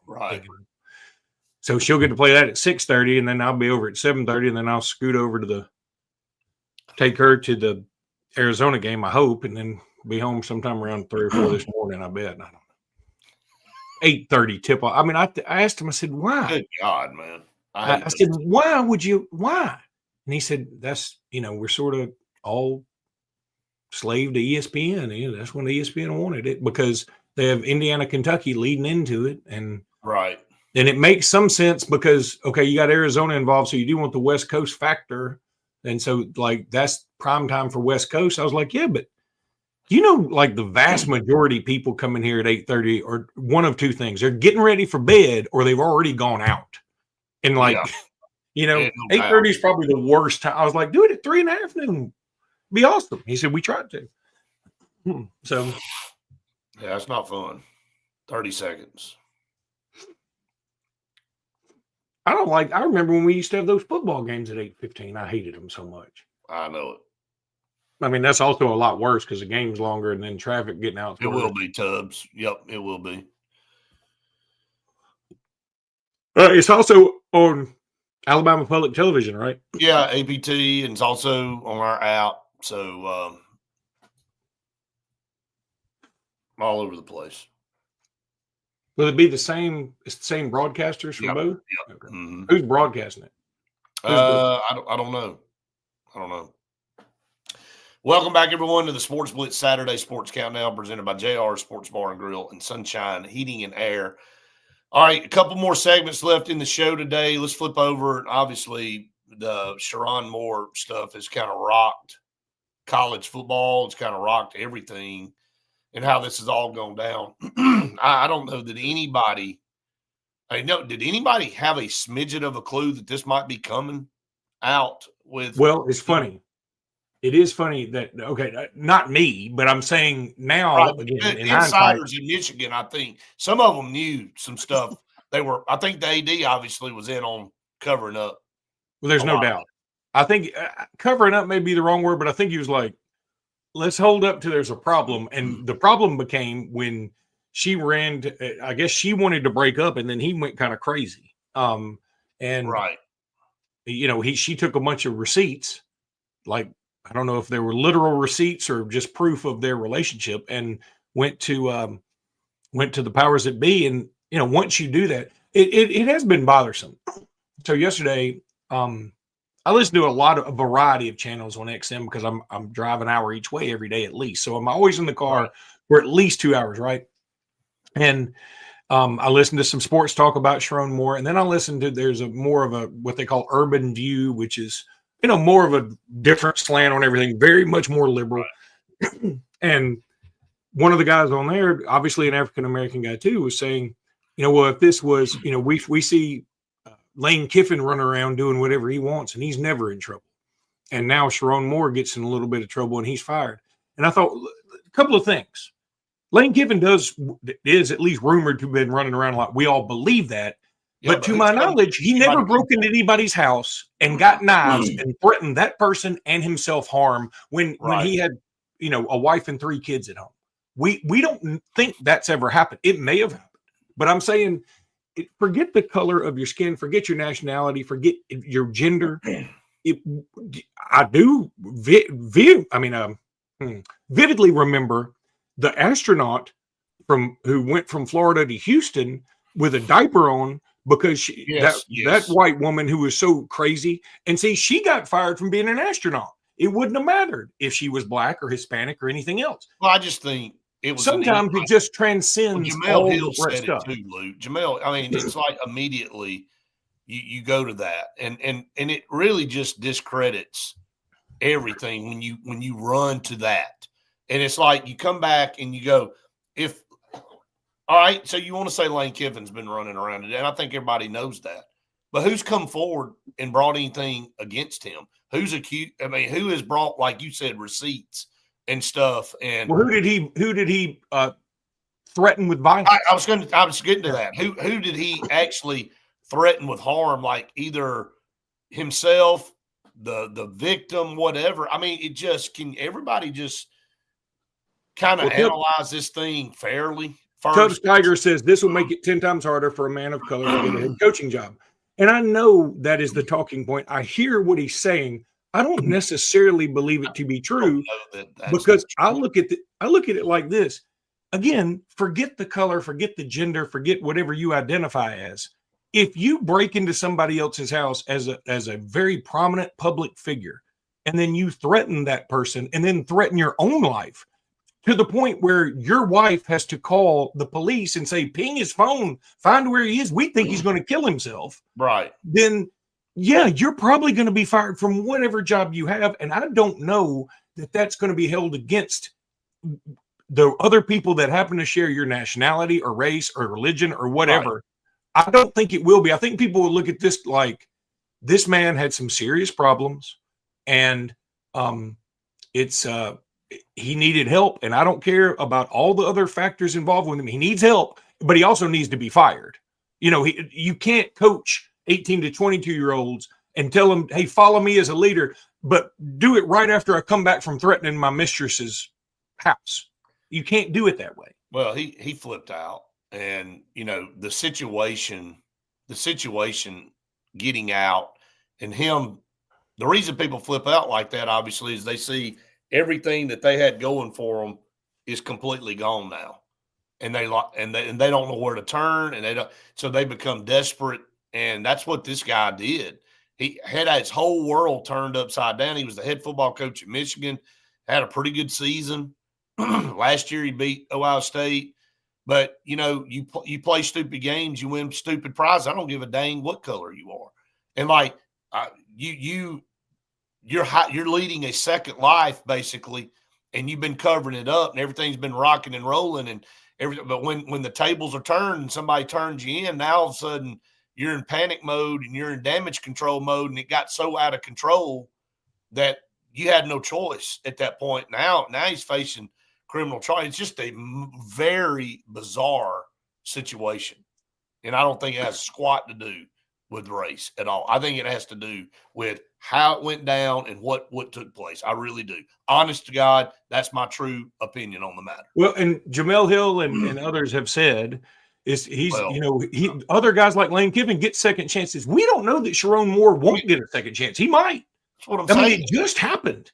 so she'll get to play that at 6:30, and then I'll be over at 7:30, and then I'll scoot over to take her to the Arizona game, I hope, and then be home sometime around 3 or 4 this morning. I bet. I don't know. 8:30 tip off. I mean, I asked him. I said, "Why?" Good God, man! I said, "Why would you? Why?" And he said, "That's we're sort of all." Slave to ESPN. That's when ESPN wanted it because they have Indiana, Kentucky leading into it. And it makes some sense because, okay, you got Arizona involved. So you do want the West Coast factor. And so like, that's prime time for West Coast. I was like, yeah, but like the vast majority of people coming here at 8:30 or one of 2 things. They're getting ready for bed or they've already gone out. And like, 8:30 is probably the worst time. I was like, do it at 3 in the afternoon. Be awesome. He said we tried to. So yeah, it's not fun. 30 seconds. I remember when we used to have those football games at 8:15. I hated them so much. I know it. I mean, that's also a lot worse because the game's longer and then traffic getting out. It will be, Tubbs. Yep, it will be. It's also on Alabama Public Television, right? Yeah, APT, and it's also on our app. So all over the place. Will it be the same? It's the same broadcasters for both? Yep. Okay. Mm-hmm. Who's broadcasting it? I don't know. Welcome back, everyone, to the Sports Blitz Saturday Sports Countdown presented by JR Sports Bar and Grill and Sunshine Heating and Air. All right, a couple more segments left in the show today. Let's flip over. Obviously, the Sherrone Moore stuff has kind of rocked college football. It's kind of rocked everything and how this has all gone down. I don't know that anybody – did anybody have a smidget of a clue that this might be coming out with – Well, it's funny. It is funny that, okay, not me, but I'm saying now, again, in insiders in Michigan, I think some of them knew some stuff. I think the AD obviously was in on covering up. Well, there's no doubt. I think covering up may be the wrong word, but I think he was like, let's hold up till there's a problem. And the problem became when she ran to, I guess she wanted to break up and then he went kind of crazy. She took a bunch of receipts, like, I don't know if they were literal receipts or just proof of their relationship, and went to the powers that be. And, once you do that, it has been bothersome. So yesterday, I listen to a variety of channels on XM because I'm driving an hour each way every day at least. So I'm always in the car for at least 2 hours, right? And I listen to some sports talk about Sherrone Moore, and then I listen to there's more of a what they call urban view, which is more of a different slant on everything, very much more liberal. And one of the guys on there, obviously an African American guy too, was saying, well, if this was, we see Lane Kiffin running around doing whatever he wants, and he's never in trouble. And now Sharon Moore gets in a little bit of trouble, and he's fired. And I thought a couple of things. Lane Kiffin is at least rumored to have been running around a lot. We all believe that. Yeah, but to my knowledge, he never broke into anybody's house and got knives and threatened that person and himself harm when he had, a wife and 3 kids at home. We don't think that's ever happened. It may have happened, but I'm saying, forget the color of your skin, forget your nationality, forget your gender. I do vividly remember the astronaut who went from Florida to Houston with a diaper on because that white woman who was so crazy, and see, she got fired from being an astronaut. It wouldn't have mattered if she was black or Hispanic or anything else. Well, I just think it was sometimes it just transcends all Jamel Hill the said stuff. it too, Luke. Jamel, I mean, it's like immediately you go to that, and it really just discredits everything when you run to that. And it's like you come back and you go, all right, so you want to say Lane Kiffin's been running around today, and I think everybody knows that. But who's come forward and brought anything against him? Who's accused? I mean, who has brought, like you said, receipts and stuff? And who did he threaten with violence? I was getting to that. Who did he actually threaten with harm? Like either himself, the victim, whatever. I mean, everybody just kind of analyze this thing fairly? Tubbs Tiger says this will make it 10 times harder for a man of color to get a head coaching job. And I know that is the talking point. I hear what he's saying. I don't necessarily believe it to be true because I look at it like this. Again, forget the color, forget the gender, forget whatever you identify as. If you break into somebody else's house as a very prominent public figure, and then you threaten that person and then threaten your own life, to the point where your wife has to call the police and say, ping his phone, find where he is. We think he's going to kill himself. Right. Then, yeah, you're probably going to be fired from whatever job you have. And I don't know that that's going to be held against the other people that happen to share your nationality or race or religion or whatever. Right. I don't think it will be. I think people will look at this like this man had some serious problems and he needed help, and I don't care about all the other factors involved with him. He needs help, but he also needs to be fired. You can't coach 18 to 22-year-olds and tell them, hey, follow me as a leader, but do it right after I come back from threatening my mistress's house. You can't do it that way. Well, he flipped out, and the situation getting out, and him. The reason people flip out like that, obviously, is they see everything that they had going for them is completely gone now, and they don't know where to turn, and so they become desperate, and that's what this guy did. He had his whole world turned upside down. He was the head football coach at Michigan, had a pretty good season. Last year he beat Ohio State, but you play stupid games, you win stupid prizes. I don't give a dang what color you are, and like you're leading a second life basically, and you've been covering it up, and everything's been rocking and rolling, and everything. But when the tables are turned and somebody turns you in, now all of a sudden you're in panic mode and you're in damage control mode, and it got so out of control that you had no choice at that point. Now he's facing criminal charge. It's just a very bizarre situation, and I don't think it has squat to do with race at all. I think it has to do with how it went down and what took place. I really do. Honest to God, that's my true opinion on the matter. Well, and Jamel Hill and others have said other guys like Lane Kiffin get second chances. We don't know that Sharon Moore won't get a second chance. He might. That's what I'm saying. I mean, it just happened.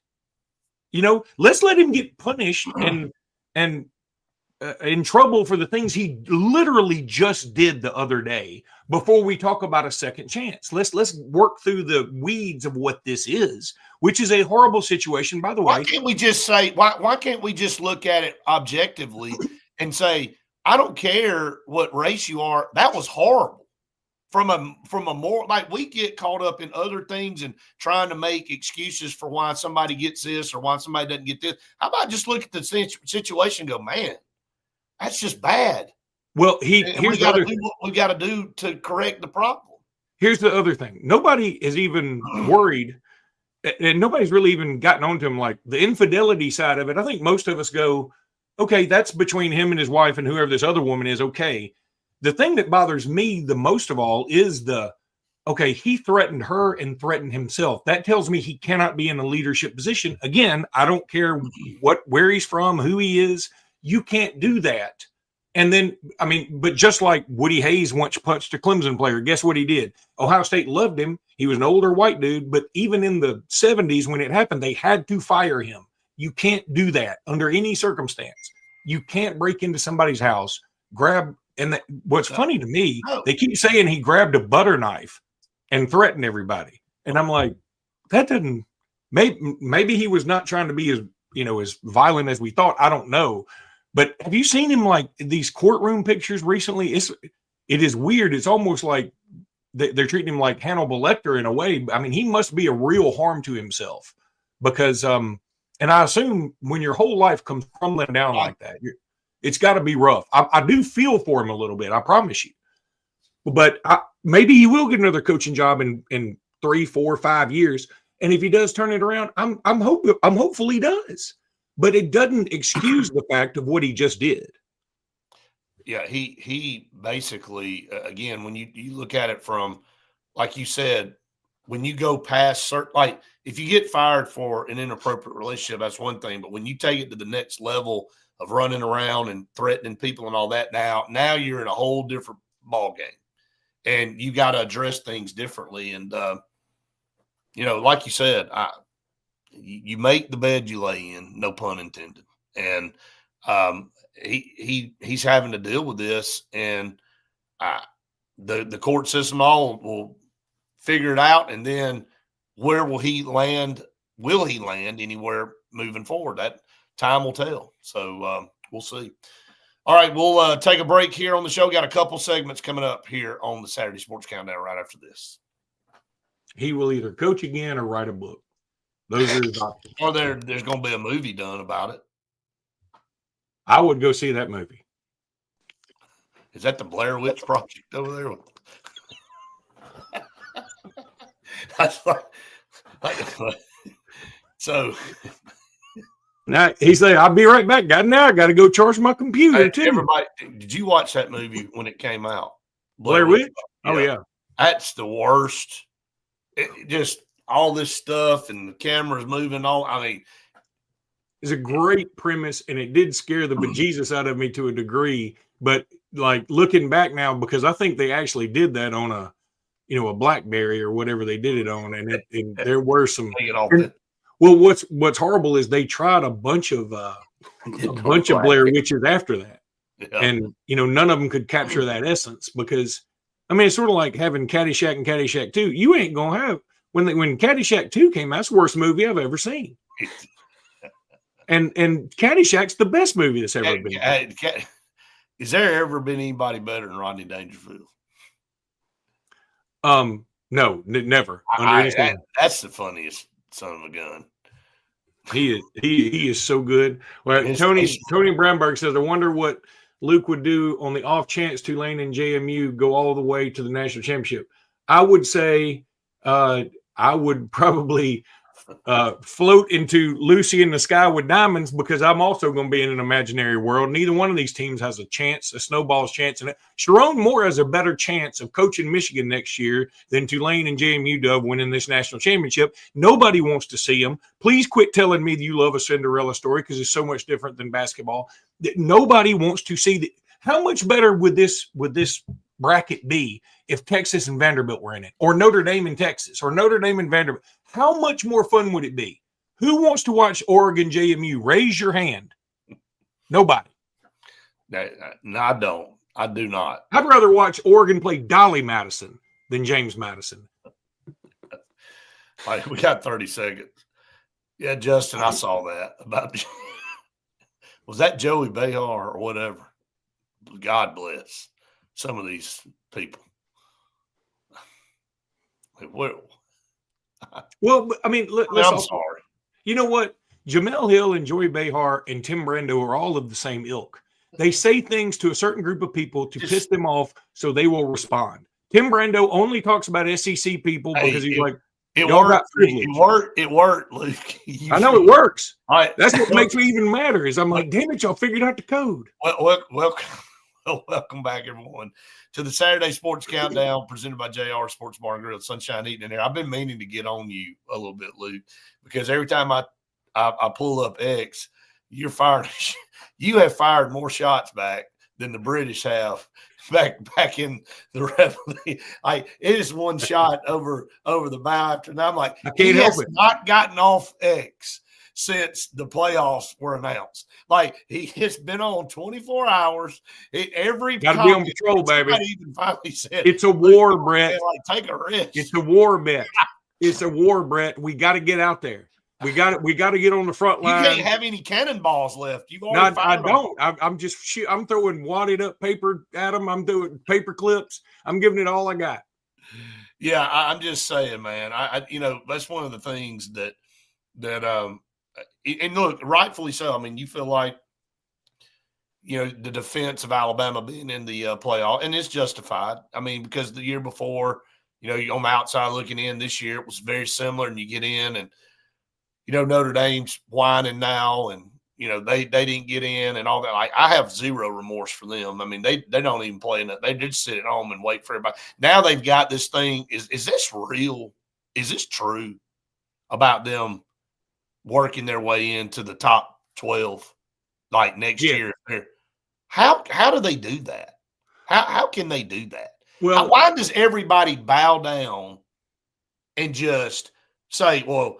Let's let him get punished and in trouble for the things he literally just did the other day before we talk about a second chance. Let's work through the weeds of what this is, which is a horrible situation, by the way. Why can't we just say, why can't we just look at it objectively and say, I don't care what race you are, that was horrible. From a more, like, we get caught up in other things and trying to make excuses for why somebody gets this or why somebody doesn't get this. How about just look at the situation and go, man, that's just bad. Well, we got to do to correct the problem. here's the other thing. Nobody is even worried, and nobody's really even gotten onto him. Like the infidelity side of it, I think most of us go, okay, that's between him and his wife and whoever this other woman is. Okay. The thing that bothers me the most of all is okay, he threatened her and threatened himself. That tells me he cannot be in a leadership position. Again, I don't care where he's from, who he is. You can't do that. And then, I mean, but just like Woody Hayes once punched a Clemson player, guess what he did? Ohio State loved him. He was an older white dude, but even in the 70s when it happened, they had to fire him. You can't do that under any circumstance. You can't break into somebody's house, and what's funny to me, they keep saying he grabbed a butter knife and threatened everybody. And I'm like, that doesn't, maybe he was not trying to be as violent as we thought. I don't know. But have you seen him like these courtroom pictures recently? It is weird. It's almost like they're treating him like Hannibal Lecter in a way. I mean, he must be a real harm to himself because, and I assume when your whole life comes crumbling down like that, it's got to be rough. I do feel for him a little bit. I promise you. But maybe he will get another coaching job in 3, 4, 5 years. And if he does turn it around, I'm hopeful he does. But it doesn't excuse the fact of what he just did. Yeah, he basically, again, when you look at it from, like you said, when you go past certain, like if you get fired for an inappropriate relationship, that's one thing. But when you take it to the next level of running around and threatening people and all that, now you're in a whole different ball game, and you got to address things differently. And like you said, you make the bed you lay in, no pun intended. And he's having to deal with this, and the court system all will figure it out. And then where will he land? Will he land anywhere moving forward? That time will tell. So we'll see. All right, we'll take a break here on the show. Got a couple segments coming up here on the Saturday Sports Countdown right after this. He will either coach again or write a book. Those are his options. Or there's going to be a movie done about it. I would go see that movie. Is that the Blair Witch Project over there? That's so. Now he said, "I'll be right back. Now I got to go charge my computer too." Everybody, did you watch that movie when it came out? Blair Witch? Oh yeah, that's the worst. Just all this stuff and the cameras moving on. I mean, it's a great premise, and it did scare the bejesus out of me to a degree. But like looking back now, because I think they actually did that on a BlackBerry or whatever they did it on, and there were some. Well, what's horrible is they tried a bunch of Blair Witches after that, and none of them could capture that essence because, I mean, it's sort of like having Caddyshack and Caddyshack 2. You ain't gonna have when Caddyshack 2 came out. It's the worst movie I've ever seen, and Caddyshack's the best movie that's ever been. Has there ever been anybody better than Rodney Dangerfield? No, never. That's the funniest son of a gun. He is so good. Well, Tony Brownberg says, I wonder what Luke would do on the off chance Tulane and JMU go all the way to the national championship. I would say I would probably float into Lucy in the Sky with Diamonds because I'm also going to be in an imaginary world. Neither one of these teams has a chance, a snowball's chance. And Sharon Moore has a better chance of coaching Michigan next year than Tulane and JMU do of winning this national championship. Nobody wants to see them. Please quit telling me that you love a Cinderella story because it's so much different than basketball. Nobody wants to see that. How much better would this bracket be if Texas and Vanderbilt were in it, or Notre Dame and Texas, or Notre Dame and Vanderbilt? How much more fun would it be? Who wants to watch Oregon JMU? Raise your hand. Nobody. No, I don't. I do not. I'd rather watch Oregon play Dolly Madison than James Madison. All right, we got 30 seconds. Yeah, Justin, I saw that about. Was that Joey Behar or whatever? God bless some of these people. Well, I mean, I'm sorry. You know what? Jamel Hill and Joey Behar and Tim Brando are all of the same ilk. They say things to a certain group of people to piss them off so they will respond. Tim Brando only talks about SEC people because he's like, it y'all got worked. It privilege. worked. It worked, Luke. I know it works. All right. That's what makes me even madder is I'm like, damn it, y'all figured out the code. Welcome back, everyone, to the Saturday Sports Countdown presented by JR Sports Bar and Grill, Sunshine Heating and Air. I've been meaning to get on you a little bit, Luke, because every time I pull up X, you're firing. You have fired more shots back than the British have back in the Revolution. It is one shot over the bow after. And I'm like, I can't help it. Not gotten off X since the playoffs were announced. Like, it's been on 24 hours. Every got to be on patrol, baby. Even finally said, it's a war, Brett. Like, take a risk. It's a war, Brett. It's a war, Brett. We got to get out there. We got to get on the front line. You can't have any cannonballs left. You've already fired them. I'm just I'm throwing wadded up paper at them. I'm doing paper clips. I'm giving it all I got. Yeah, I'm just saying, man. I that's one of the things that and look, rightfully so. I mean, you feel like the defense of Alabama being in the playoff, and it's justified. I mean, because the year before, on the outside looking in, this year it was very similar, and you get in and. Notre Dame's whining now, and they didn't get in and all that. Like, I have zero remorse for them. I mean, they don't even play in it. They just sit at home and wait for everybody. Now they've got this thing. Is this real? Is this true about them working their way into the top 12 like next year? How do they do that? How can they do that? Well, why does everybody bow down and just say, well,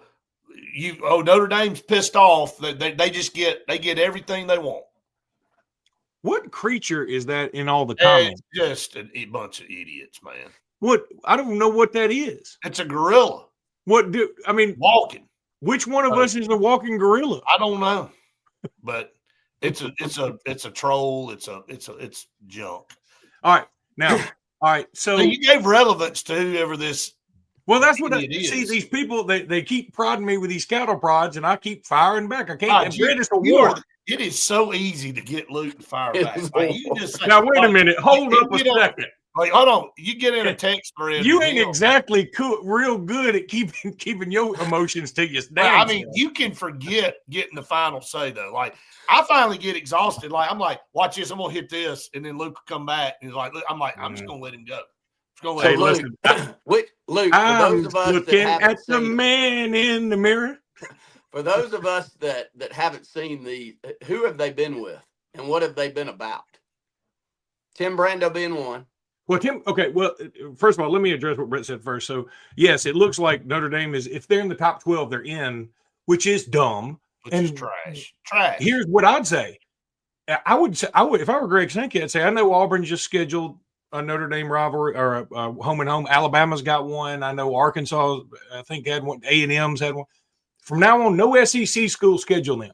Notre Dame's pissed off that they get everything they want? What creature is that in all the comments? It's just a bunch of idiots, man. What? I don't know what that is. It's a gorilla. Walking. Which one of us is a walking gorilla? I don't know, but it's a troll. It's junk. All right, now, all right. So you gave relevance to whoever this. Well, that's what see. These people they keep prodding me with these cattle prods, and I keep firing back. I can't. It's a war. It is so easy to get Luke and fire back. Like, you just say, now wait a minute. Hold up a second. Like, hold on. You get in a text thread. You ain't exactly real good at keeping your emotions to you. I mean, you can forget getting the final say though. Like, I finally get exhausted. Like, I'm like, watch this. I'm gonna hit this, and then Luke will come back, and he's like, I'm like, I'm just gonna let him go. Hey, listen, Luke, I'm looking at the man in the mirror. For those of us that haven't seen who have they been with and what have they been about? Tim Brando being one. Well, okay. Well, first of all, let me address what Brett said first. So, yes, it looks like Notre Dame is, if they're in the top 12, they're in, which is dumb. Which is trash. Trash. Here's what I'd say. I would, if I were Greg Sankey, I'd say, I know Auburn just scheduled a Notre Dame rivalry or a home and home. Alabama's got one. I know Arkansas, I think, had one. A&M's had one. From now on, no SEC school schedule them.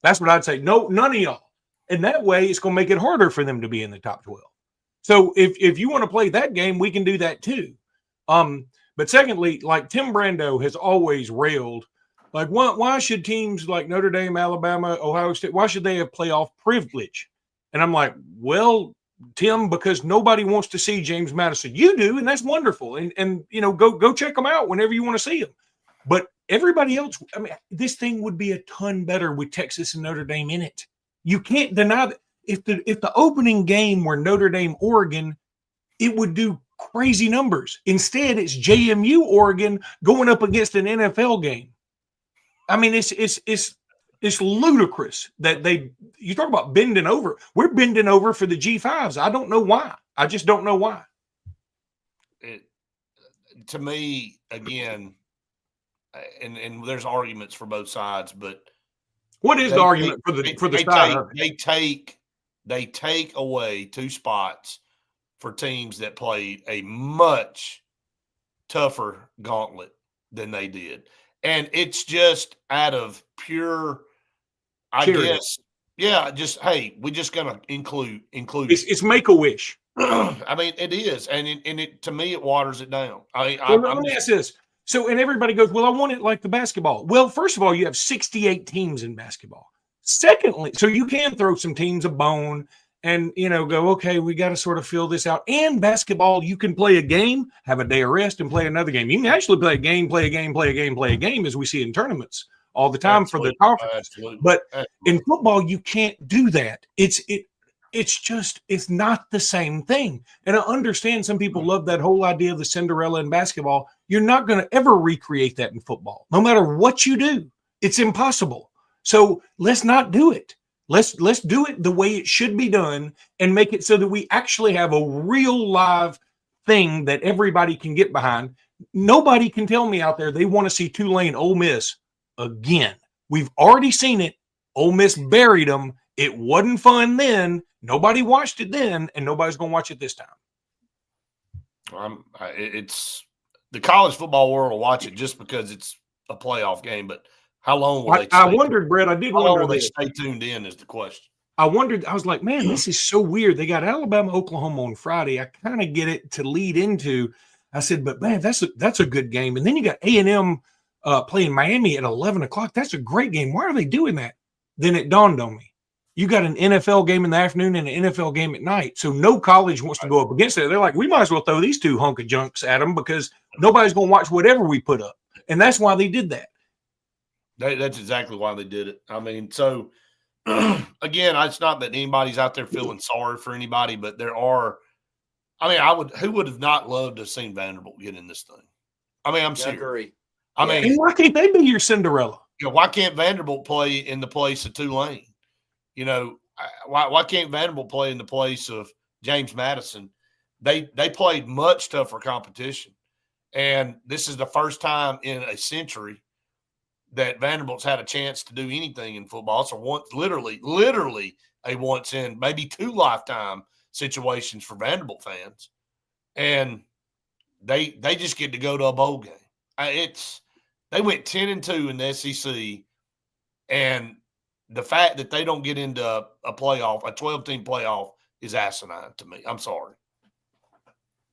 That's what I'd say. No, none of y'all. And that way, it's going to make it harder for them to be in the top 12. So if you want to play that game, we can do that too. But secondly, like Tim Brando has always railed, like why should teams like Notre Dame, Alabama, Ohio State, why should they have playoff privilege? And I'm like, well, Tim, because nobody wants to see James Madison. You do, and that's wonderful. And go check them out whenever you want to see them. But everybody else, I mean, this thing would be a ton better with Texas and Notre Dame in it. You can't deny that. If the opening game were Notre Dame, Oregon, it would do crazy numbers. Instead, it's JMU, Oregon going up against an NFL game. I mean, it's ludicrous that you talk about bending over. We're bending over for the G5s. I don't know why. I just don't know why. To me, again, and there's arguments for both sides, but what is the argument for the side? They take away 2 spots for teams that played a much tougher gauntlet than they did. And it's just out of pure, I guess, just, hey, we're just going to include it's make-a-wish. I mean, it is. And it to me, it waters it down. Let me ask this. So, and everybody goes, well, I want it like the basketball. Well, first of all, you have 68 teams in basketball. Secondly, so you can throw some teams a bone and go, okay, we got to sort of fill this out. And basketball, you can play a game, have a day of rest, and play another game. You can actually play a game, play a game, play a game, play a game, as we see in tournaments all the time for the conference. But in football, you can't do that. It's not the same thing. And I understand some people love that whole idea of the Cinderella in basketball. You're not going to ever recreate that in football. No matter what you do, it's impossible. So let's not do it. Let's do it the way it should be done and make it so that we actually have a real live thing that everybody can get behind. Nobody can tell me out there they want to see Tulane Ole Miss again. We've already seen it. Ole Miss buried them. It wasn't fun then. Nobody watched it then, and nobody's going to watch it this time. It's the college football world will watch it just because it's a playoff game, but how long will they? I wondered, Brett. I did how wonder. Long will they stay tuned in is the question. I wondered. I was like, man, this is so weird. They got Alabama, Oklahoma on Friday. I kind of get it to lead into. I said, but man, that's a good game. And then you got A&M playing Miami at 11 o'clock. That's a great game. Why are they doing that? Then it dawned on me. You got an NFL game in the afternoon and an NFL game at night. So no college wants to go up against it. They're like, we might as well throw these two hunk of junks at them because nobody's going to watch whatever we put up. And that's why they did that. That's exactly why they did it. I mean, so again, it's not that anybody's out there feeling sorry for anybody, but there are. I mean, who would have not loved to have seen Vanderbilt get in this thing? I mean, I'm serious. I mean, and why can't they be your Cinderella? Why can't Vanderbilt play in the place of Tulane? Why can't Vanderbilt play in the place of James Madison? They played much tougher competition, and this is the first time in a century that Vanderbilt's had a chance to do anything in football. So literally a once in maybe two lifetime situations for Vanderbilt fans, and they just get to go to a bowl game. They went 10-2 in the SEC, and the fact that they don't get into a playoff, a 12-team playoff, is asinine to me. I'm sorry.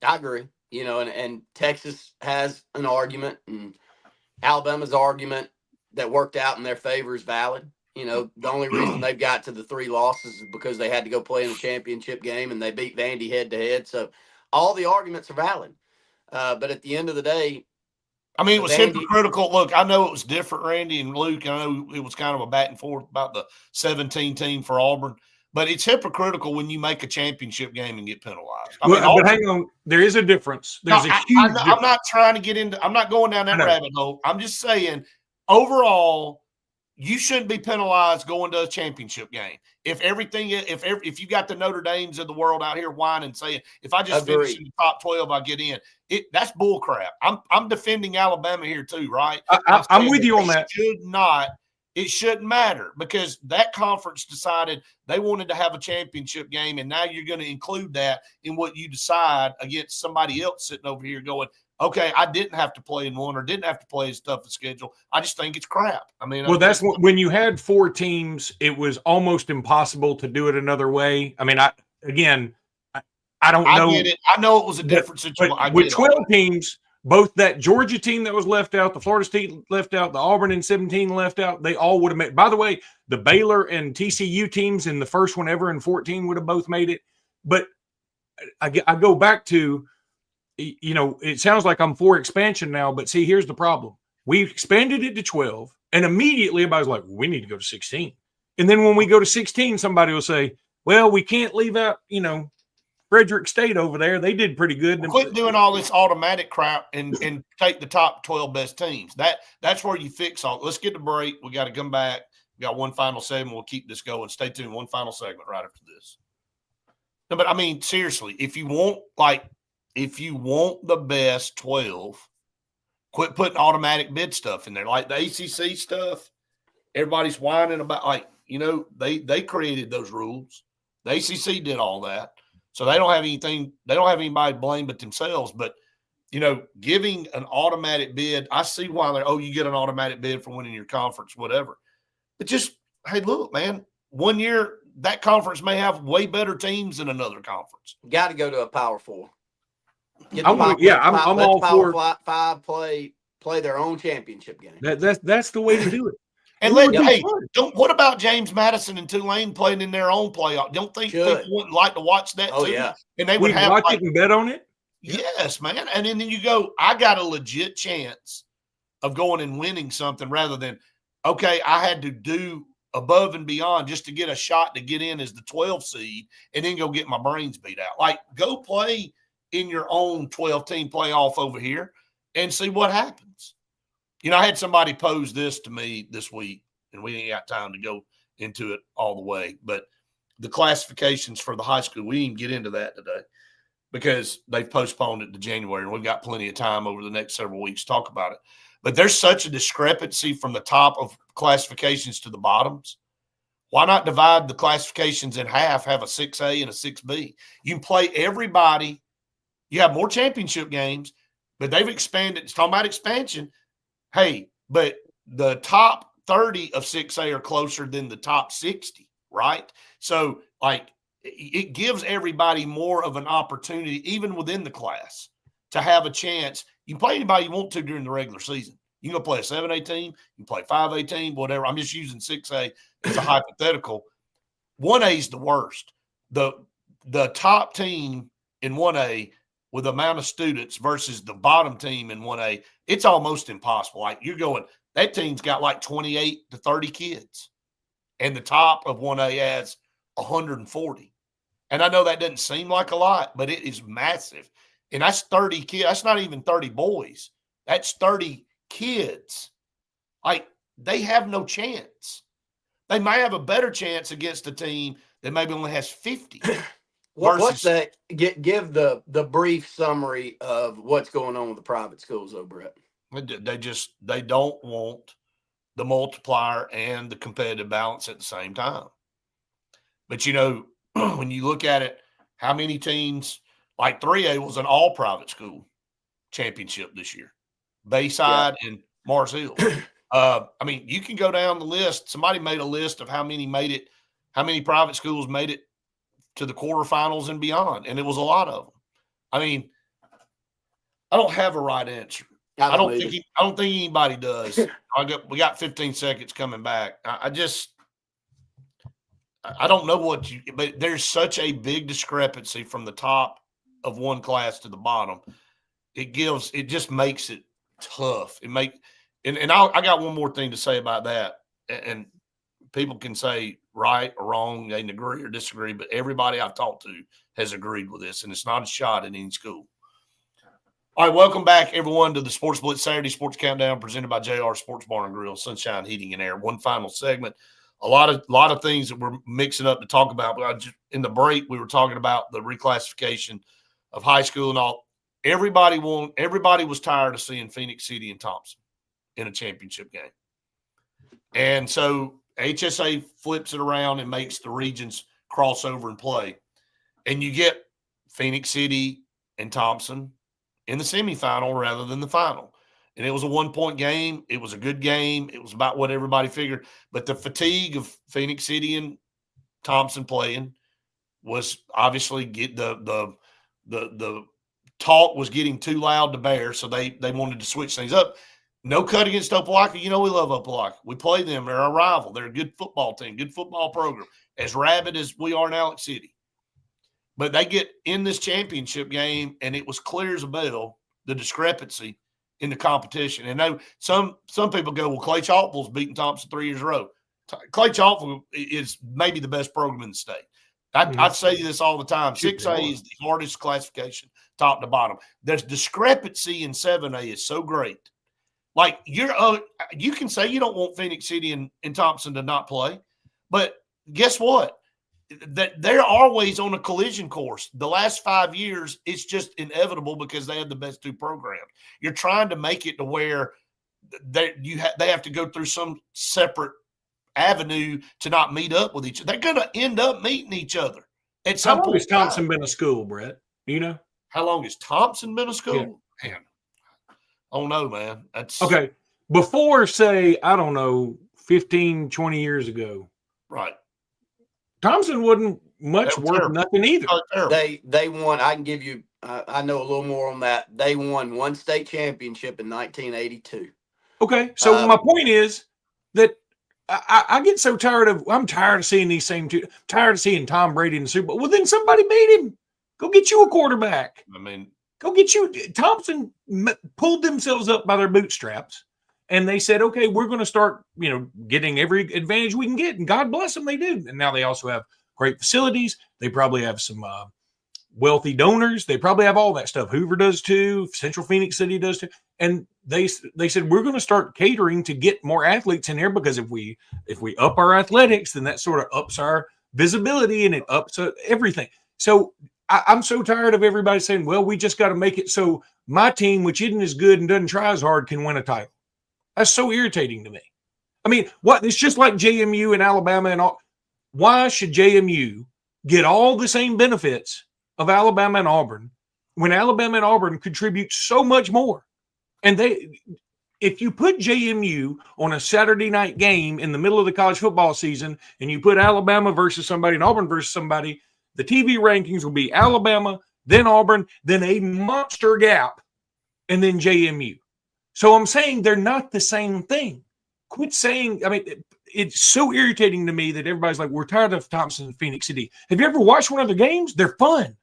I agree. And Texas has an argument, and Alabama's argument that worked out in their favor is valid. The only reason they've got to the 3 losses is because they had to go play in a championship game and they beat Vandy head-to-head. So all the arguments are valid. But at the end of the day, I mean, it was hypocritical. Look, I know it was different, Randy and Luke. I know it was kind of a back and forth about the 17 team for Auburn. But it's hypocritical when you make a championship game and get penalized. But hang on. There is a difference. There's a huge difference. I'm not trying to get into – I'm not going down that rabbit hole. I'm just saying, overall, you shouldn't be penalized going to a championship game. If you got the Notre Dames of the world out here whining, saying, if I just finish in the top 12, I get in. That's bull crap. I'm defending Alabama here too, right? I'm with you on that. It shouldn't matter because that conference decided they wanted to have a championship game, and now you're going to include that in what you decide against somebody else sitting over here going, okay, I didn't have to play in one or didn't have to play as tough a schedule. I just think it's crap. I mean, well, that's when you had 4 teams, it was almost impossible to do it another way. I mean, I don't know. I get it. I know it was a different situation. With 12 teams, both that Georgia team that was left out, the Florida State left out, the Auburn in 17 left out, they all would have made. By the way, the Baylor and TCU teams in the first one ever in 14 would have both made it. But I go back to, it sounds like I'm for expansion now, but see, here's the problem. We expanded it to 12, and immediately everybody's like, we need to go to 16. And then when we go to 16, somebody will say, well, we can't leave out, Frederick State over there. They did pretty good. Quit doing all this automatic crap and take the top 12 best teams. That's where you fix all. Let's get the break. We got to come back. We got one final segment. We'll keep this going. Stay tuned. One final segment right after this. No, but I mean, seriously, if you want the best 12, quit putting automatic bid stuff in there. Like the ACC stuff, everybody's whining about, they created those rules. The ACC did all that. So they don't have anything. They don't have anybody to blame but themselves. But, giving an automatic bid, I see why you get an automatic bid for winning your conference, whatever. But just, hey, look, man, one year that conference may have way better teams than another conference. Got to go to a Power 4. I'm all for Power 5 play their own championship game. That's the way to do it. And It would be hey, fun. what about James Madison and Tulane playing in their own playoff? Don't think Should. people wouldn't like to watch that Oh, too? yeah. And they would We'd have watch like, it and bet on it. yes, man. And then you go, I got a legit chance of going and winning something rather than, okay, I had to do above and beyond just to get a shot to get in as the 12 seed and then go get my brains beat out. Like, go play in your own 12-team playoff over here and see what happens. You know, I had somebody pose this to me this week, and we ain't got time to go into it all the way, but the classifications for the high school, we didn't get into that today because they've postponed it to January, and we've got plenty of time over the next several weeks to talk about it. But there's such a discrepancy from the top of classifications to the bottoms. Why not divide the classifications in half, have a 6A and a 6B? You can play everybody. You have more championship games, but they've expanded. It's talking about expansion. Hey, but the top 30 of 6A are closer than the top 60, right? So, like, it gives everybody more of an opportunity, even within the class, to have a chance. You can play anybody you want to during the regular season. You can go play a 7A team, you can play a 5A team, whatever. I'm just using 6A as a hypothetical. 1A is the worst. The top team in 1A with the amount of students versus the bottom team in 1A, it's almost impossible. Like, you're going, that team's got like 28 to 30 kids, and the top of 1A has 140. And I know that doesn't seem like a lot, but it is massive. And that's 30 kids. That's not even 30 boys. That's 30 kids. Like, they have no chance. They might have a better chance against a team that maybe only has 50. What's that? Give the brief summary of what's going on with the private schools, though, Brett. They don't want the multiplier and the competitive balance at the same time. But, you know, when you look at it, how many teams, like 3A was an all private school championship this year, Bayside and Mars Hill. I mean, you can go down the list. Somebody made a list of how many private schools made it to the quarterfinals and beyond, and it was a lot of them. I mean, I don't have a right answer. I don't think anybody does. We got 15 seconds coming back. I don't know but there's such a big discrepancy from the top of one class to the bottom. It just makes it tough. And I got one more thing to say about that. And people can say right or wrong, they can agree or disagree, but everybody I've talked to has agreed with this, and it's not a shot at any school. All right, welcome back, everyone, to the Sports Blitz Saturday Sports Countdown presented by JR Sports Bar and Grill, Sunshine Heating and Air. One final segment. A lot of things that we're mixing up to talk about. But in the break, we were talking about the reclassification of high school and all. Everybody was tired of seeing Phoenix City and Thompson in a championship game. And so HSA flips it around and makes the regions cross over and play. And you get Phoenix City and Thompson in the semifinal rather than the final. And it was a 1-point game. It was a good game. It was about what everybody figured. But the fatigue of Phoenix City and Thompson playing was obviously the talk was getting too loud to bear, so they wanted to switch things up. No cut against Opelika. You know we love Opelika. We play them. They're our rival. They're a good football team, good football program, as rabid as we are in Alex City. But they get in this championship game, and it was clear as a bell, the discrepancy in the competition. And some people go, well, Clay Chalkville's beaten Thompson 3 years in a row. Clay Chalkville is maybe the best program in the state. I'd say this all the time. 6A is the hardest classification, top to bottom. There's discrepancy in 7A is so great. Like, you can say you don't want Phoenix City and Thompson to not play, but guess what? They're always on a collision course. The last 5 years, it's just inevitable because they have the best two programs. You're trying to make it to where they have to go through some separate avenue to not meet up with each other. They're going to end up meeting each other at some point. How long has Thompson been a school, Brett? Do you know? How long has Thompson been a school? Yeah. Man, I don't know, man. That's okay. Before, say, I don't know, 15, 20 years ago. Right. Thompson wasn't much worth nothing either. They won. I can give you. I know a little more on that. They won one state championship in 1982. Okay, so my point is that I get so tired of. I'm tired of seeing these same two. Tired of seeing Tom Brady in the Super Bowl. Well, then somebody beat him. Go get you a quarterback. I mean, Go get you. Thompson pulled themselves up by their bootstraps, and they said, "Okay, we're going to start, getting every advantage we can get." And God bless them, they do. And now they also have great facilities. They probably have some wealthy donors. They probably have all that stuff. Hoover does too. Central Phoenix City does too. And they said we're going to start catering to get more athletes in here, because if we up our athletics, then that sort of ups our visibility and it ups everything. So I'm so tired of everybody saying, well, we just got to make it so my team, which isn't as good and doesn't try as hard, can win a title. That's so irritating to me. I mean, what? It's just like JMU and Alabama and all. Why should JMU get all the same benefits of Alabama and Auburn when Alabama and Auburn contribute so much more? And if you put JMU on a Saturday night game in the middle of the college football season, and you put Alabama versus somebody and Auburn versus somebody, the TV rankings will be Alabama, then Auburn, then a monster gap, and then JMU. So I'm saying they're not the same thing. Quit saying, I mean, it's so irritating to me that everybody's like, we're tired of Thompson and Phoenix City. Have you ever watched one of their games? They're fun.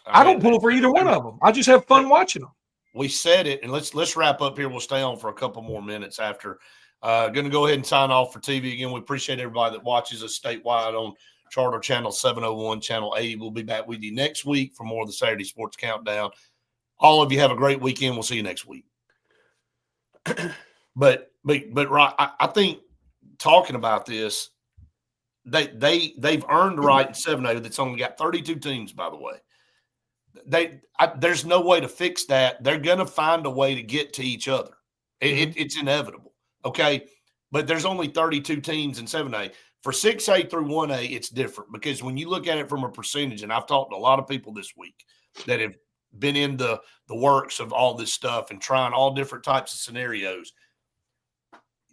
I don't pull for either one of them. I just have fun watching them. We said it, and let's wrap up here. We'll stay on for a couple more minutes after. Going to go ahead and sign off for TV again. We appreciate everybody that watches us statewide on Charter Channel 701, Channel 80. We'll be back with you next week for more of the Saturday Sports Countdown. All of you have a great weekend. We'll see you next week. But right, I think talking about this, they've earned the right in 7A that's only got 32 teams, by the way. There's no way to fix that. They're going to find a way to get to each other. It's inevitable, okay? But there's only 32 teams in 7A. For 6A through 1A, it's different, because when you look at it from a percentage, and I've talked to a lot of people this week that have been in the works of all this stuff and trying all different types of scenarios,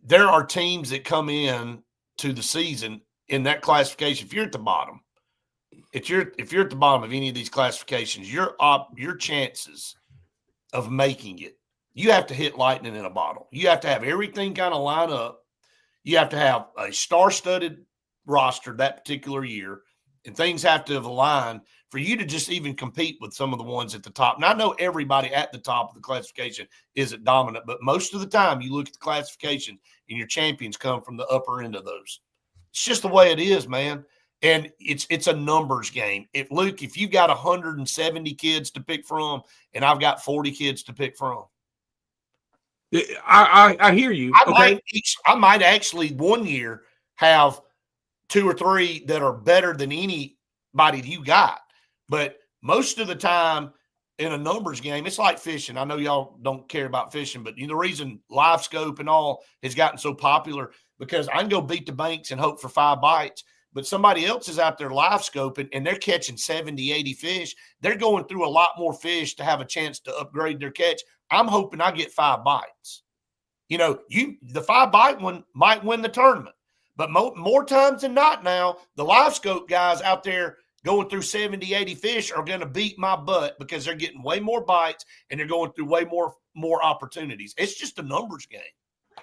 there are teams that come in to the season in that classification. If you're at the bottom, if you're at the bottom of any of these classifications, your chances of making it, you have to hit lightning in a bottle. You have to have everything kind of line up. You have to have a star-studded roster that particular year, and things have to have aligned for you to just even compete with some of the ones at the top. Now, I know everybody at the top of the classification isn't dominant, but most of the time you look at the classification and your champions come from the upper end of those. It's just the way it is, man. And it's a numbers game. If you got 170 kids to pick from, and I've got 40 kids to pick from, I hear you. I might actually one year have 2 or 3 that are better than anybody you got. But most of the time in a numbers game, it's like fishing. I know y'all don't care about fishing, but the reason Live Scope and all has gotten so popular, because I can go beat the banks and hope for 5 bites. But somebody else is out there live scoping and they're catching 70, 80 fish. They're going through a lot more fish to have a chance to upgrade their catch. I'm hoping I get 5 bites. The 5 bite one might win the tournament. But more times than not now, the live scope guys out there going through 70, 80 fish are going to beat my butt, because they're getting way more bites and they're going through way more opportunities. It's just a numbers game.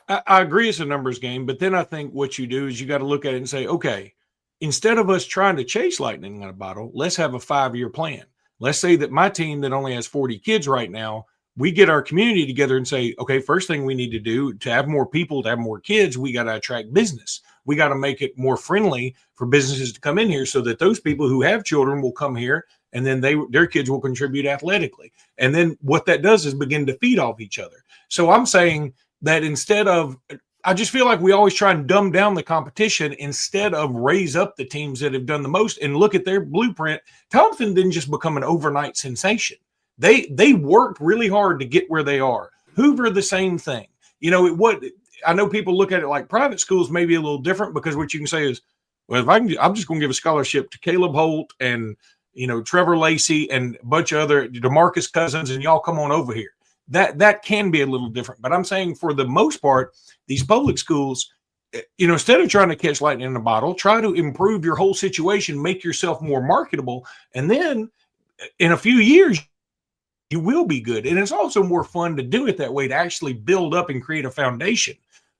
I agree it's a numbers game, but then I think what you do is you got to look at it and say, okay, instead of us trying to chase lightning in a bottle, let's have a 5-year plan. Let's say that my team that only has 40 kids right now, we get our community together and say, okay, first thing we need to do to have more people, to have more kids, we got to attract business. We got to make it more friendly for businesses to come in here, so that those people who have children will come here, and then their kids will contribute athletically. And then what that does is begin to feed off each other. So I'm saying that instead of, I just feel like we always try and dumb down the competition instead of raise up the teams that have done the most and look at their blueprint. Thompson didn't just become an overnight sensation. They worked really hard to get where they are. Hoover, the same thing. I know people look at it like private schools may be a little different, because what you can say is, well, I'm just going to give a scholarship to Caleb Holt and, Trevor Lacey and a bunch of other DeMarcus Cousins, and y'all come on over here. That can be a little different. But I'm saying for the most part, these public schools, instead of trying to catch lightning in a bottle, try to improve your whole situation, make yourself more marketable. And then in a few years, you will be good. And it's also more fun to do it that way, to actually build up and create a foundation.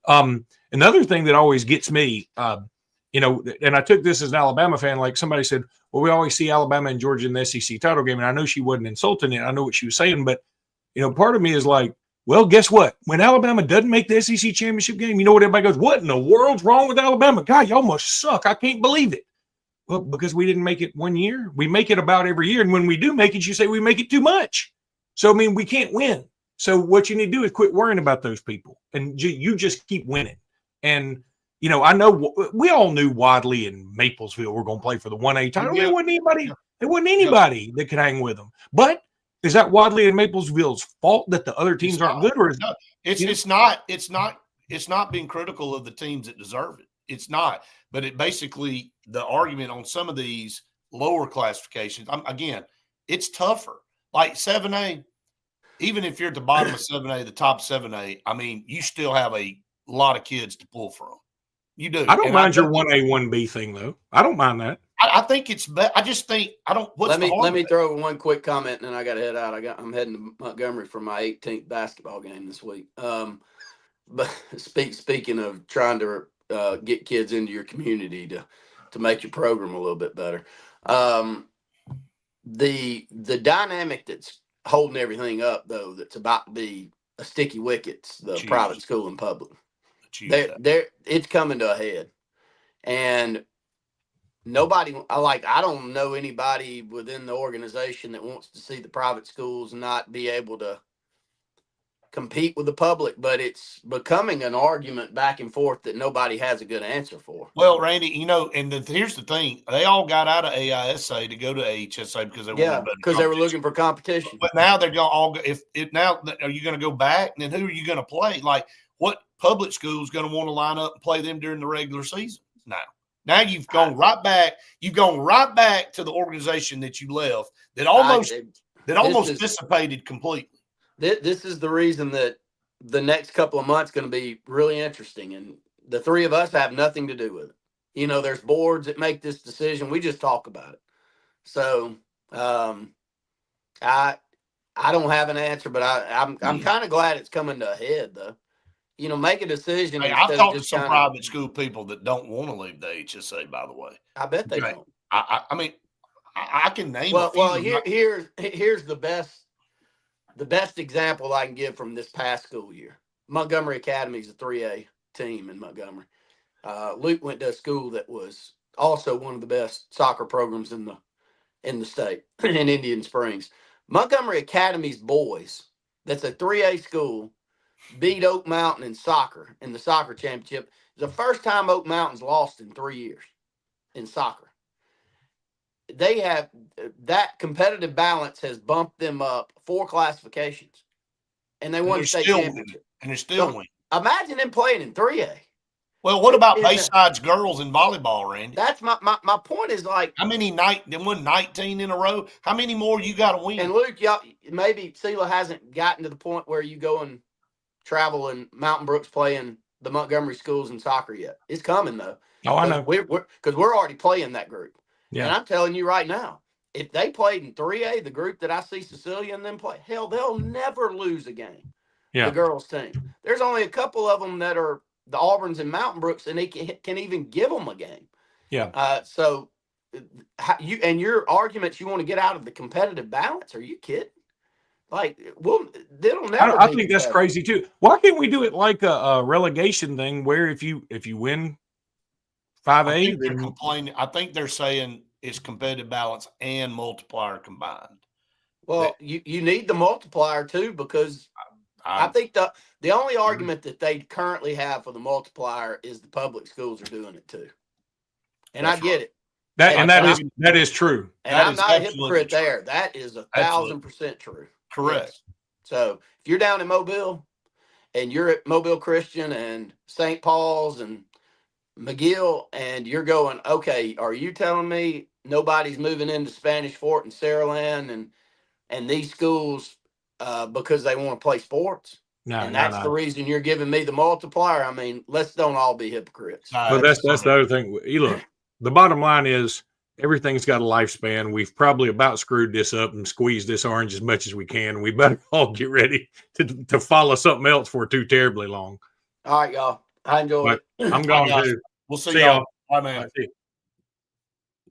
Another thing that always gets me, and I took this as an Alabama fan, like somebody said, well, we always see Alabama and Georgia in the SEC title game. And I know she wasn't insulting it. I know what she was saying, but part of me is like, well, guess what? When Alabama doesn't make the SEC championship game, you know what everybody goes, what in the world's wrong with Alabama? God, y'all must suck. I can't believe it. Well, because we didn't make it one year. We make it about every year. And when we do make it, you say we make it too much. So, I mean, we can't win. So what you need to do is quit worrying about those people. And you just keep winning. And, I know we all knew Wadley and Maplesville were going to play for the 1A title. There wasn't anybody that could hang with them. But is that Wadley and Maplesville's fault that the other teams aren't good? Or is it's not being critical of the teams that deserve it. It's not. But it basically, the argument on some of these lower classifications, again, it's tougher. Like 7A, even if you're at the bottom of 7A, the top 7A, I mean, you still have a lot of kids to pull from. You do. I don't mind your 1A, 1B thing, though. I don't mind that. I think it's I just think I don't. Let me throw one quick comment, and then I got to head out. I'm heading to Montgomery for my 18th basketball game this week. But speaking of trying to get kids into your community to make your program a little bit better, the dynamic that's holding everything up, though, that's about to be a sticky wicket's the private school and public. It's coming to a head, and I don't know anybody within the organization that wants to see the private schools not be able to compete with the public, but it's becoming an argument back and forth that nobody has a good answer for. Well, Randy, here's the thing: they all got out of AISA to go to AHSA because they were looking for competition. But now they're going are you going to go back? And then who are you going to play? Like, what public school is going to want to line up and play them during the regular season? Now you've gone right back. You've gone right back to the organization that you left that almost dissipated completely. This is the reason that the next couple of months going to be really interesting, and the three of us have nothing to do with it. There's boards that make this decision. We just talk about it. So I don't have an answer, but I'm kind of glad it's coming to a head, though. Make a decision. Hey, I've talked to some private school people that don't want to leave the HSA, by the way. I bet they don't. I mean, I can name a few. Well, here's the best example I can give from this past school year. Montgomery Academy is a 3A team in Montgomery. Luke went to a school that was also one of the best soccer programs in the state, in Indian Springs. Montgomery Academy's boys, that's a 3A school, beat Oak Mountain in soccer in the soccer championship. It's the first time Oak Mountain's lost in 3 years in soccer. They have that competitive balance has bumped them up 4 classifications, and they won the state championship. And they're still winning. Imagine them playing in 3A. Well, what about Bayside's girls in volleyball, Randy? That's my point is like how many they won 19 in a row? How many more you got to win? And Luke, y'all maybe Sela hasn't gotten to the point where you go and travel in Mountain Brooks playing the Montgomery schools in soccer yet. It's coming though. Oh, I know. Because we're already playing that group. Yeah. And I'm telling you right now, if they played in 3A, the group that I see Cecilia and them play, hell, they'll never lose a game. Yeah. The girls' team. There's only a couple of them that are the Auburns and Mountain Brooks, and they can even give them a game. Yeah. So your arguments, you want to get out of the competitive balance? Are you kidding? Like, they'll never. I think that's crazy too. Why can't we do it like a relegation thing where if you win 5A, they're complaining. I think they're saying it's competitive balance and multiplier combined. Well, you need the multiplier too, because I think the only argument that they currently have for the multiplier is the public schools are doing it too, and I get it. That is true. And I'm not a hypocrite there. That is 1,000% true. Correct. Yes. So if you're down in Mobile and you're at Mobile Christian and St. Paul's and McGill, and you're going, okay, are you telling me nobody's moving into Spanish Fort and Saraland and these schools because they want to play sports? And that's the reason you're giving me the multiplier. I mean, let's don't all be hypocrites. But that's the other thing. You look, the bottom line is everything's got a lifespan. We've probably about screwed this up and squeezed this orange as much as we can. We better all get ready to follow something else for too terribly long. All right, y'all. I enjoyed But it. I'm gone guys. too. We'll see See y'all. y'all. Bye, man. I see.